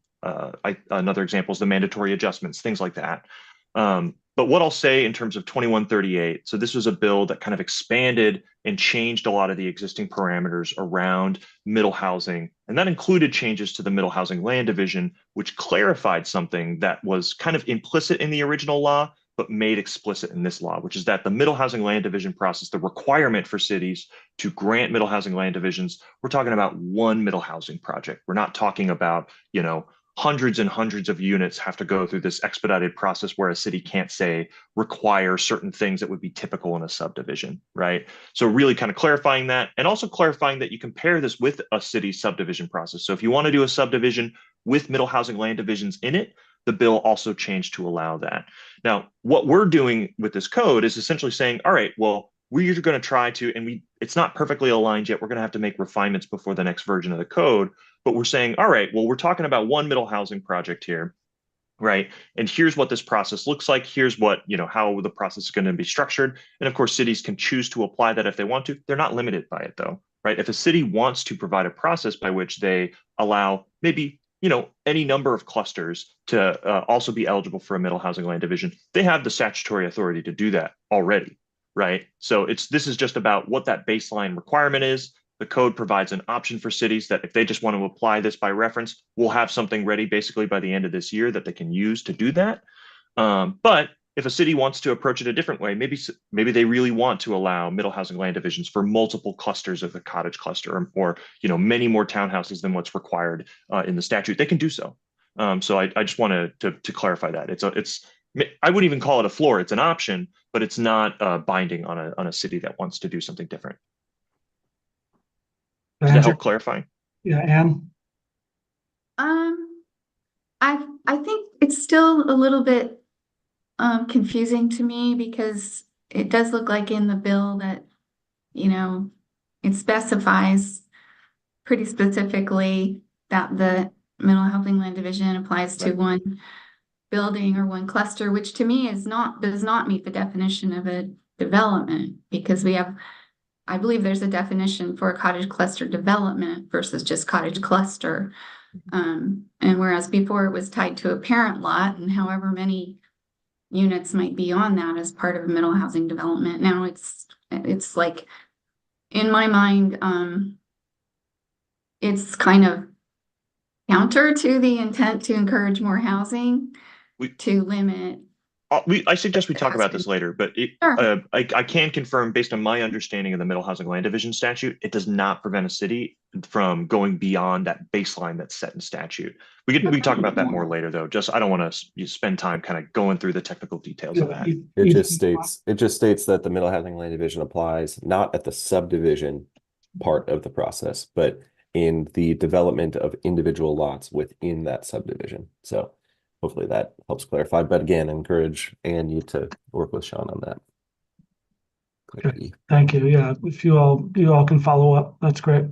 example is the mandatory adjustments, things like that. But what I'll say in terms of 2138, so this was a bill that kind of expanded and changed a lot of the existing parameters around middle housing. And that included changes to the middle housing land division, which clarified something that was kind of implicit in the original law, but made explicit in this law, which is that the middle housing land division process, the requirement for cities to grant middle housing land divisions, we're talking about one middle housing project. We're not talking about, hundreds and hundreds of units have to go through this expedited process where a city can't, say, require certain things that would be typical in a subdivision, right? So really kind of clarifying that, and also clarifying that you compare this with a city subdivision process. So if you want to do a subdivision with middle housing land divisions in it, the bill also changed to allow that. Now, what we're doing with this code is essentially saying, all right, well, we're going to try to, and it's not perfectly aligned yet. We're going to have to make refinements before the next version of the code. But we're saying, all right, well, we're talking about one middle housing project here, right? And here's what this process looks like. Here's what, how the process is going to be structured. And of course, cities can choose to apply that if they want to. They're not limited by it, though, right? If a city wants to provide a process by which they allow maybe any number of clusters to also be eligible for a middle housing land division, they have the statutory authority to do that already, right? So this is just about what that baseline requirement is. The code provides an option for cities that if they just want to apply this by reference, we'll have something ready basically by the end of this year that they can use to do that. But if a city wants to approach it a different way, maybe they really want to allow middle housing land divisions for multiple clusters of the cottage cluster, or many more townhouses than what's required in the statute, they can do so. So I just wanted to clarify that I wouldn't even call it a floor. It's an option, but it's not binding on a city that wants to do something different. Does that help clarify? Yeah, Anne? I think it's still a little bit confusing to me because it does look like in the bill that, it specifies pretty specifically that the middle housing land division applies to one building or one cluster, which to me does not meet the definition of a development, because I believe there's a definition for a cottage cluster development versus just cottage cluster. And whereas before it was tied to a parent lot and however many units might be on that as part of a middle housing development, now it's like, in my mind, it's kind of counter to the intent to encourage more housing, to limit. I suggest we talk about this later, but I can confirm, based on my understanding of the middle housing land division statute, it does not prevent a city from going beyond that baseline that's set in statute. We can talk about that more later, though. I don't want to spend time kind of going through the technical details of that. It just states that the middle housing land division applies not at the subdivision part of the process, but in the development of individual lots within that subdivision. So hopefully that helps clarify. But again, encourage Anne to work with Sean on that. Okay. Thank you. Yeah, if you all can follow up, that's great.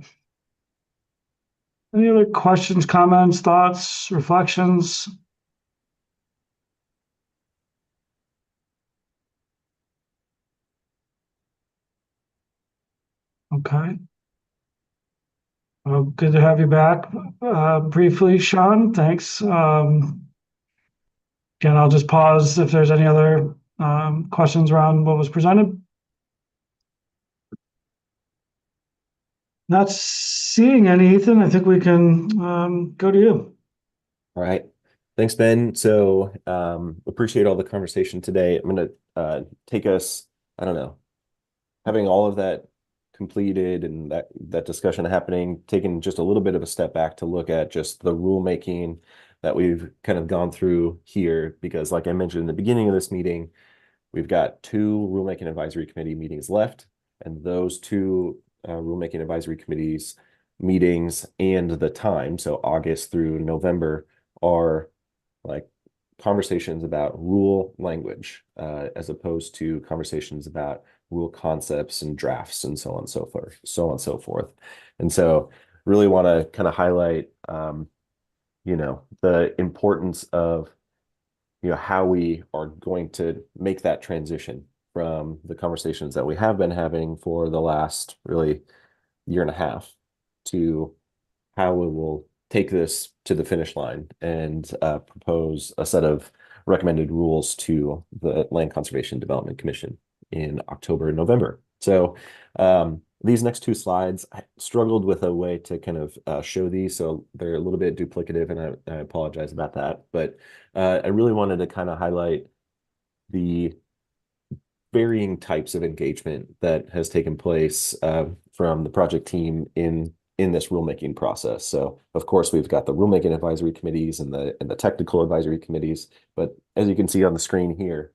Any other questions, comments, thoughts, reflections? Okay. Well, good to have you back. Briefly, Sean, thanks. Again, I'll just pause if there's any other questions around what was presented. Not seeing any, Ethan. I think we can go to you. All right. Thanks, Ben. So appreciate all the conversation today. I'm going to take us, I don't know, having all of that completed and that discussion happening, taking just a little bit of a step back to look at just the rulemaking that we've kind of gone through here, because like I mentioned in the beginning of this meeting, we've got 2 rulemaking advisory committee meetings left, and those 2 rulemaking advisory committees meetings and the time, so August through November, are like conversations about rule language as opposed to conversations about rule concepts and drafts and so on and so forth, And so really want to kind of highlight the importance of, how we are going to make that transition from the conversations that we have been having for the last really year and a half to how we will take this to the finish line and propose a set of recommended rules to the Land Conservation Development Commission in October and November. So these next two slides, I struggled with a way to kind of show these, so they're a little bit duplicative, and I apologize about that. But I really wanted to kind of highlight the varying types of engagement that has taken place from the project team in this rulemaking process. So of course we've got the rulemaking advisory committees and the technical advisory committees, but as you can see on the screen here,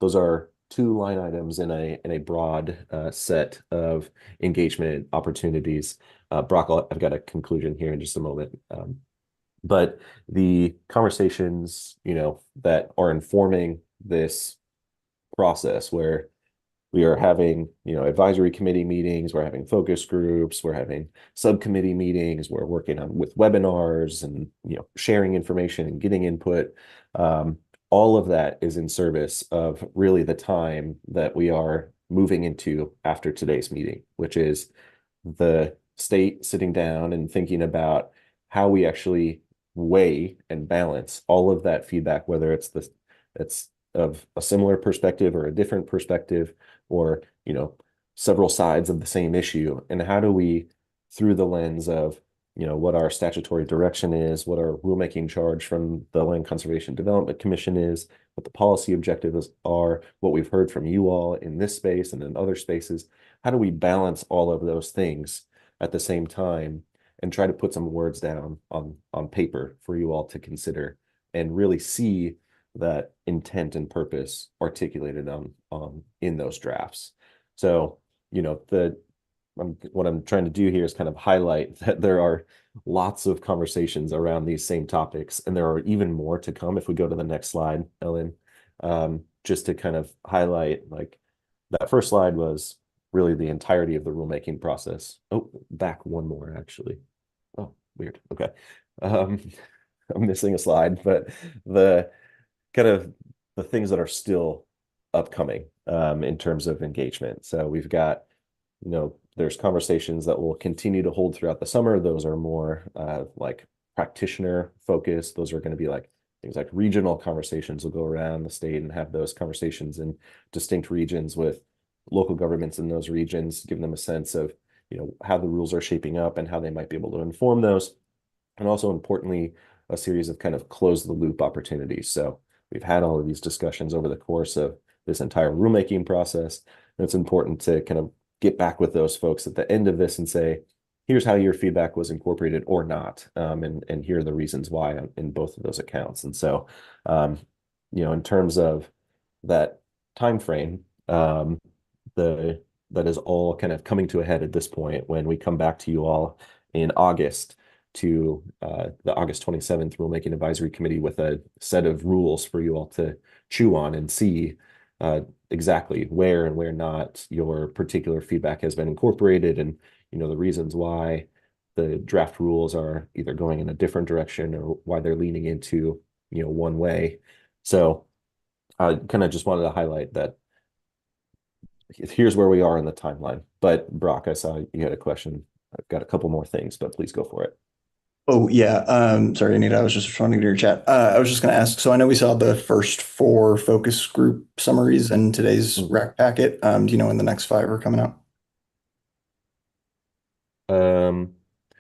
those are two line items in a broad set of engagement opportunities. Brock, I've got a conclusion here in just a moment. But the conversations, that are informing this process, where we are having, advisory committee meetings, we're having focus groups, we're having subcommittee meetings, we're working on with webinars and, sharing information and getting input. All of that is in service of really the time that we are moving into after today's meeting, which is the state sitting down and thinking about how we actually weigh and balance all of that feedback, whether it's of a similar perspective or a different perspective, or several sides of the same issue, and how do we, through the lens of what our statutory direction is, what our rulemaking charge from the Land Conservation Development Commission is, what the policy objectives are, what we've heard from you all in this space and in other spaces, how do we balance all of those things at the same time and try to put some words down on paper for you all to consider and really see that intent and purpose articulated in those drafts. So, what I'm trying to do here is kind of highlight that there are lots of conversations around these same topics, and there are even more to come if we go to the next slide, Ellen. Just to kind of highlight, like, that first slide was really the entirety of the rulemaking process. Oh, back one more, actually. Oh, weird. Okay. I'm missing a slide, but the kind of the things that are still upcoming in terms of engagement. So we've got, there's conversations that will continue to hold throughout the summer. Those are more like practitioner focused. Those are going to be like things like regional conversations. Will go around the state and have those conversations in distinct regions with local governments in those regions, giving them a sense of, how the rules are shaping up and how they might be able to inform those. And also importantly, a series of kind of close the loop opportunities. So we've had all of these discussions over the course of this entire rulemaking process. And it's important to kind of get back with those folks at the end of this and say, here's how your feedback was incorporated or not. And here are the reasons why in both of those accounts. And so, in terms of that time frame, that is all kind of coming to a head at this point when we come back to you all in August to the August 27th Rulemaking Advisory Committee with a set of rules for you all to chew on and see exactly where and where not your particular feedback has been incorporated, and the reasons why the draft rules are either going in a different direction or why they're leaning into one way. So I kind of just wanted to highlight that here's where we are in the timeline. But Brock, I saw you had a question. I've got a couple more things, but please go for it. Oh, yeah. Sorry, Anita, I was just responding to your chat. I was just going to ask, so I know we saw the first 4 focus group summaries in today's rec packet. Do you know when the next 5 are coming out?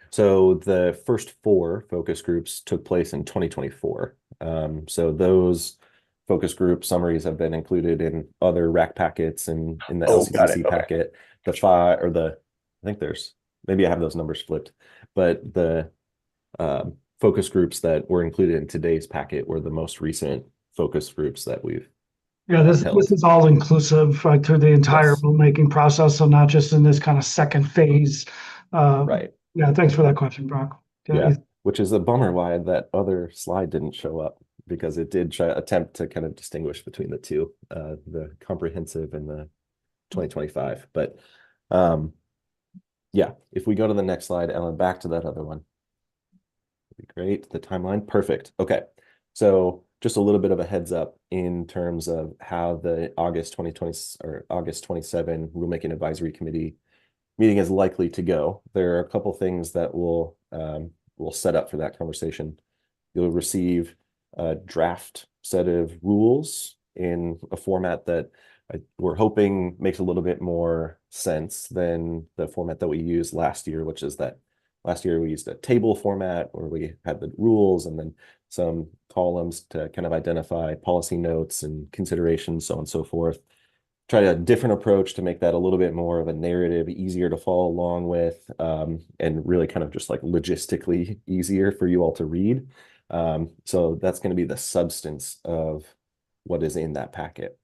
So the first 4 focus groups took place in 2024. So those focus group summaries have been included in other RAC packets and in the LCDC packet. The 5 or I think there's, maybe I have those numbers flipped, but the focus groups that were included in today's packet were the most recent focus groups that we've this is all inclusive through the entire rulemaking process, so not just in this kind of second phase. Right. Yeah, thanks for that question, Brock. Yeah, which is a bummer why that other slide didn't show up, because it did attempt to kind of distinguish between the two, the comprehensive and the 2025. But yeah, if we go to the next slide, Ellen, back to that other one. be great. The timeline, perfect. Okay, so just a little bit of a heads up in terms of how the August 2020 or August 27 Rulemaking Advisory Committee meeting is likely to go. There are a couple things that will set up for that conversation. You'll receive a draft set of rules in a format that we're hoping makes a little bit more sense than the format that we used last year, which is that last year we used a table format where we had the rules and then some columns to kind of identify policy notes and considerations, so on and so forth. Try a different approach to make that a little bit more of a narrative, easier to follow along with, and really kind of just like logistically easier for you all to read. So that's going to be the substance of what is in that packet.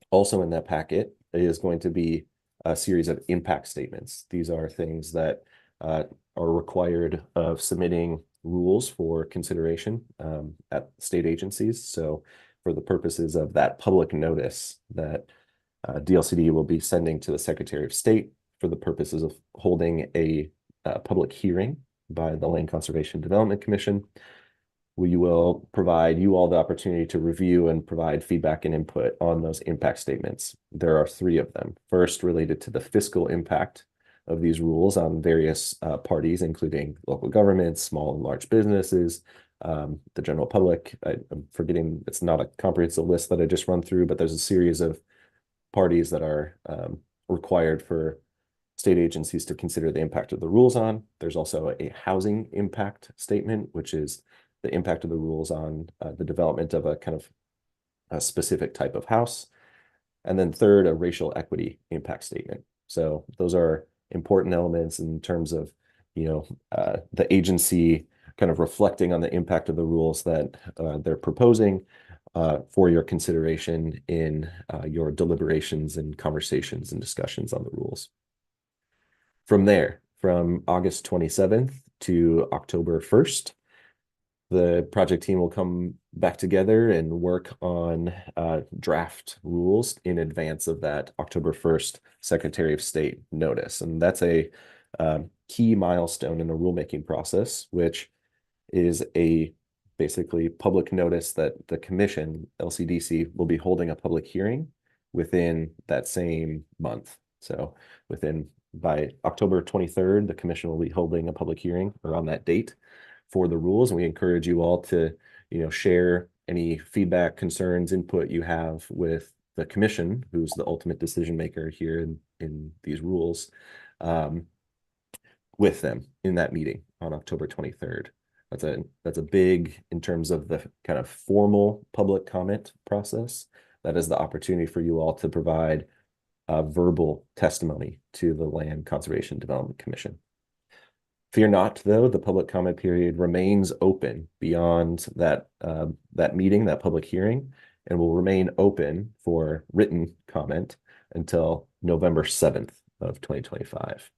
Also in that packet is going to be a series of impact statements. These are things that are required of submitting rules for consideration at state agencies. So for the purposes of that public notice that DLCD will be sending to the Secretary of State for the purposes of holding a public hearing by the Land Conservation Development Commission. We will provide you all the opportunity to review and provide feedback and input on those impact statements. There are 3 of them. First, related to the fiscal impact of these rules on various parties, including local governments, small and large businesses, the general public. I'm forgetting, it's not a comprehensive list that I just run through, but there's a series of parties that are required for state agencies to consider the impact of the rules on. There's also a housing impact statement, which is the impact of the rules on the development of a kind of a specific type of house. And then third, a racial equity impact statement. So those are important elements in terms of, the agency kind of reflecting on the impact of the rules that they're proposing for your consideration in your deliberations and conversations and discussions on the rules. From there, from August 27th to October 1st, the project team will come back together and work on draft rules in advance of that October 1st Secretary of State notice. And that's a key milestone in the rulemaking process, which is a basically public notice that the commission, LCDC, will be holding a public hearing within that same month. So by October 23rd, the commission will be holding a public hearing around that date for the rules. And we encourage you all to, share any feedback, concerns, input you have with the commission, who's the ultimate decision maker here in these rules, with them in that meeting on October 23rd. That's a big in terms of the kind of formal public comment process. That is the opportunity for you all to provide verbal testimony to the Land Conservation Development Commission. Fear not, though, the public comment period remains open beyond that meeting, that public hearing, and will remain open for written comment until November 7th of 2025.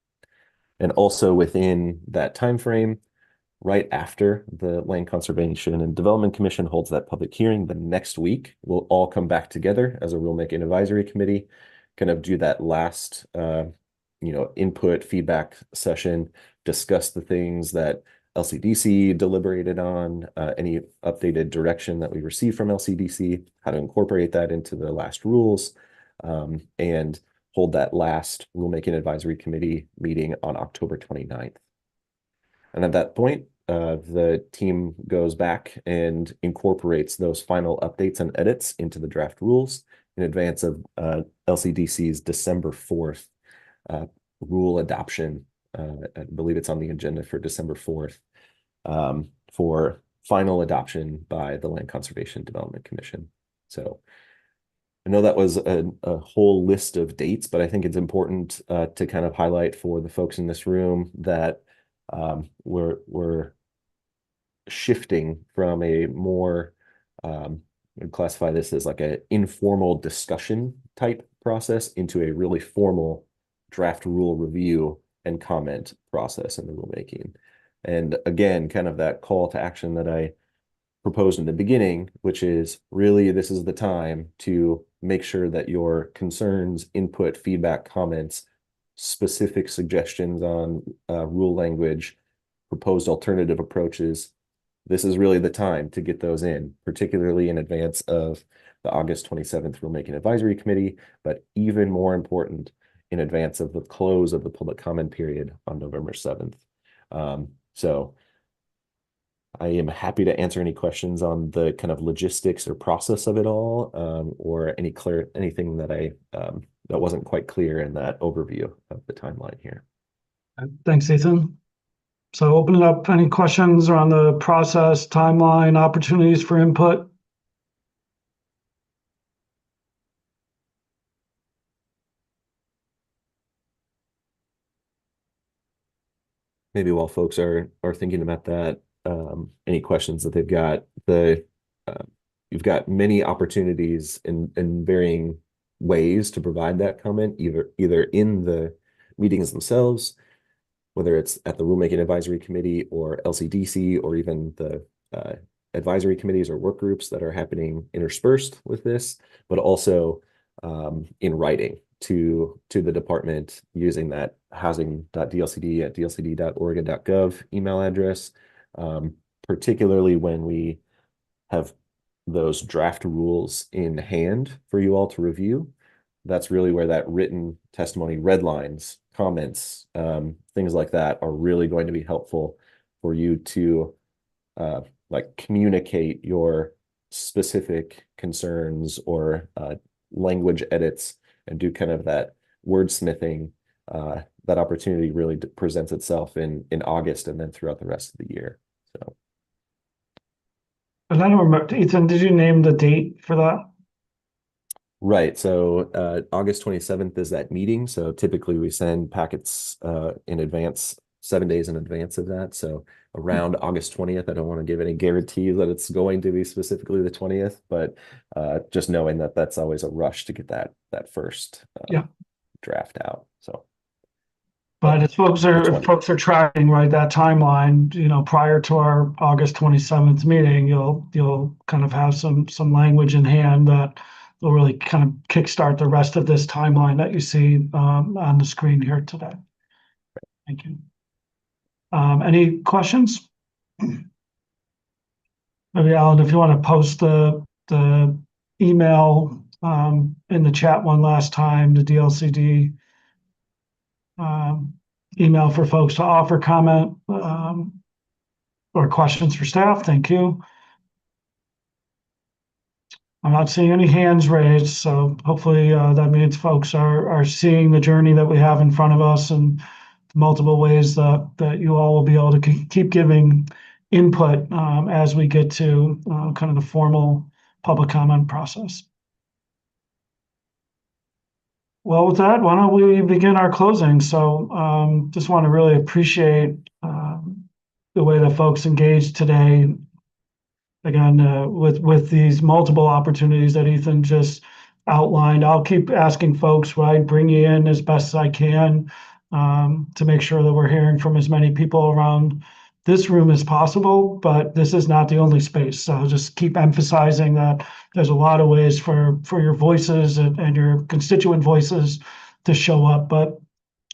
And also within that time frame, right after the Land Conservation and Development Commission holds that public hearing, the next week, we'll all come back together as a rulemaking advisory committee, kind of do that last input feedback session, discuss the things that LCDC deliberated on, any updated direction that we received from LCDC, how to incorporate that into the last rules, and hold that last rulemaking advisory committee meeting on October 29th. And at that point, the team goes back and incorporates those final updates and edits into the draft rules in advance of LCDC's December 4th rule adoption. I believe it's on the agenda for December 4th for final adoption by the Land Conservation Development Commission. So I know that was a whole list of dates, but I think it's important to kind of highlight for the folks in this room that we're shifting from a more classify this as like an informal discussion type process into a really formal draft rule review and comment process in the rulemaking. And again, kind of that call to action that I proposed in the beginning, which is really this is the time to make sure that your concerns, input, feedback, comments, specific suggestions on rule language, proposed alternative approaches this is really the time to get those in, particularly in advance of the August 27th Rulemaking Advisory Committee, but even more important, in advance of the close of the public comment period on November 7th. So I am happy to answer any questions on the kind of logistics or process of it all, or anything that that wasn't quite clear in that overview of the timeline here. Thanks, Ethan. So open it up. Any questions around the process, timeline, opportunities for input? Maybe while folks are thinking about that, any questions that they've got, you've got many opportunities in varying ways to provide that comment, either in the meetings themselves, whether it's at the Rulemaking Advisory Committee or LCDC, or even the advisory committees or work groups that are happening interspersed with this, but also in writing to the department using that housing.dlcd@dlcd.oregon.gov email address, particularly when we have those draft rules in hand for you all to review. That's really where that written testimony, red lines, comments, things like that are really going to be helpful for you to like communicate your specific concerns or language edits and do kind of that wordsmithing. That opportunity really presents itself in August and then throughout the rest of the year. So, And I don't remember, Ethan, did you name the date for that? right. So August 27th is that meeting. So typically we send packets in advance, 7 days in advance of that. So around August 20th. I don't want to give any guarantees that it's going to be specifically the 20th, but just knowing that that's always a rush to get that first draft out. So, but if folks are tracking right that timeline, prior to our August 27th meeting, you'll kind of have some language in hand that will really kind of kickstart the rest of this timeline that you see on the screen here today. Thank you. Any questions? Maybe Alan, if you want to post the email in the chat one last time, the DLCD email for folks to offer comment or questions for staff. Thank you. I'm not seeing any hands raised, so hopefully that means folks are seeing the journey that we have in front of us and multiple ways that you all will be able to keep giving input as we get to kind of the formal public comment process. Well, with that, why don't we begin our closing? So just want to really appreciate the way that folks engaged today. Again, with these multiple opportunities that Ethan just outlined, I'll keep asking folks, right, bring you in as best as I can to make sure that we're hearing from as many people around this room as possible, but this is not the only space. So I'll just keep emphasizing that there's a lot of ways for your voices and your constituent voices to show up, but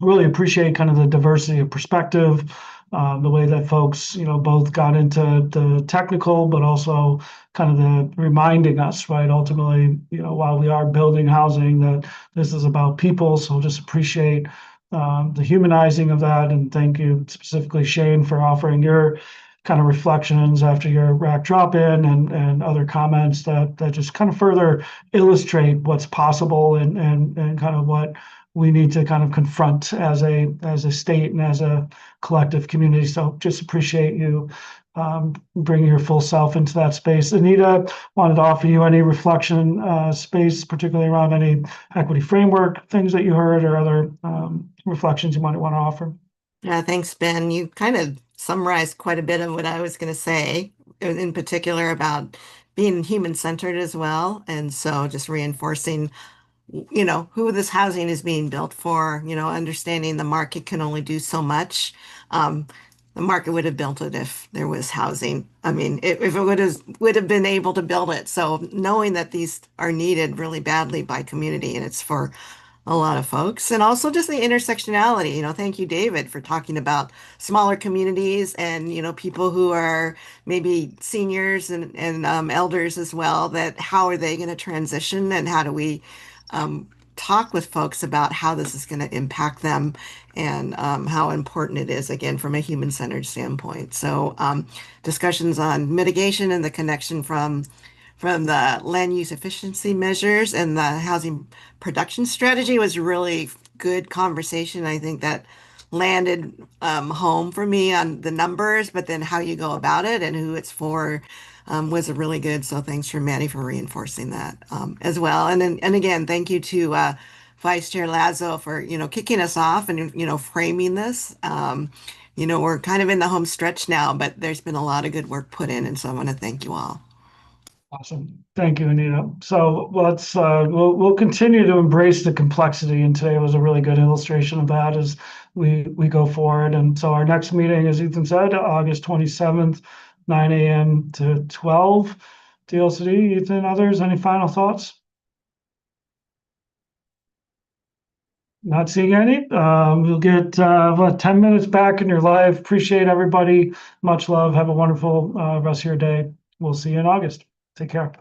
really appreciate kind of the diversity of perspective, the way that folks, both got into the technical, but also kind of the reminding us, right? Ultimately, while we are building housing, that this is about people. So just appreciate the humanizing of that. And thank you specifically, Shane, for offering your kind of reflections after your rack drop-in and other comments that just kind of further illustrate what's possible and kind of what we need to kind of confront as a state and as a collective community. So just appreciate you bringing your full self into that space. Anita, wanted to offer you any reflection space, particularly around any equity framework things that you heard or other reflections you might want to offer. Yeah, thanks, Ben. You kind of summarized quite a bit of what I was going to say, in particular about being human-centered as well. And so just reinforcing who this housing is being built for, understanding the market can only do so much. The market would have built it if there was housing. I mean, if it would have been able to build it. So knowing that these are needed really badly by community and it's for a lot of folks. And also just the intersectionality. Thank you, David, for talking about smaller communities and, people who are maybe seniors and elders as well, that how are they going to transition and how do we talk with folks about how this is going to impact them and how important it is, again, from a human-centered standpoint. So discussions on mitigation and the connection from the land use efficiency measures and the housing production strategy was really good conversation. I think that landed home for me on the numbers, but then how you go about it and who it's for was a really good. So thanks for Maddie for reinforcing that as well. And again, thank you to Vice Chair Lazo for kicking us off and framing this. We're kind of in the home stretch now, but there's been a lot of good work put in, and so I want to thank you all. Awesome. Thank you, Anita. So we'll continue to embrace the complexity, and today was a really good illustration of that as we go forward. And so our next meeting, as Ethan said, August 27th, 9 a.m. to 12. DLCD, Ethan, others, any final thoughts? Not seeing any. You'll get 10 minutes back in your live. Appreciate everybody. Much love. Have a wonderful rest of your day. We'll see you in August. Take care.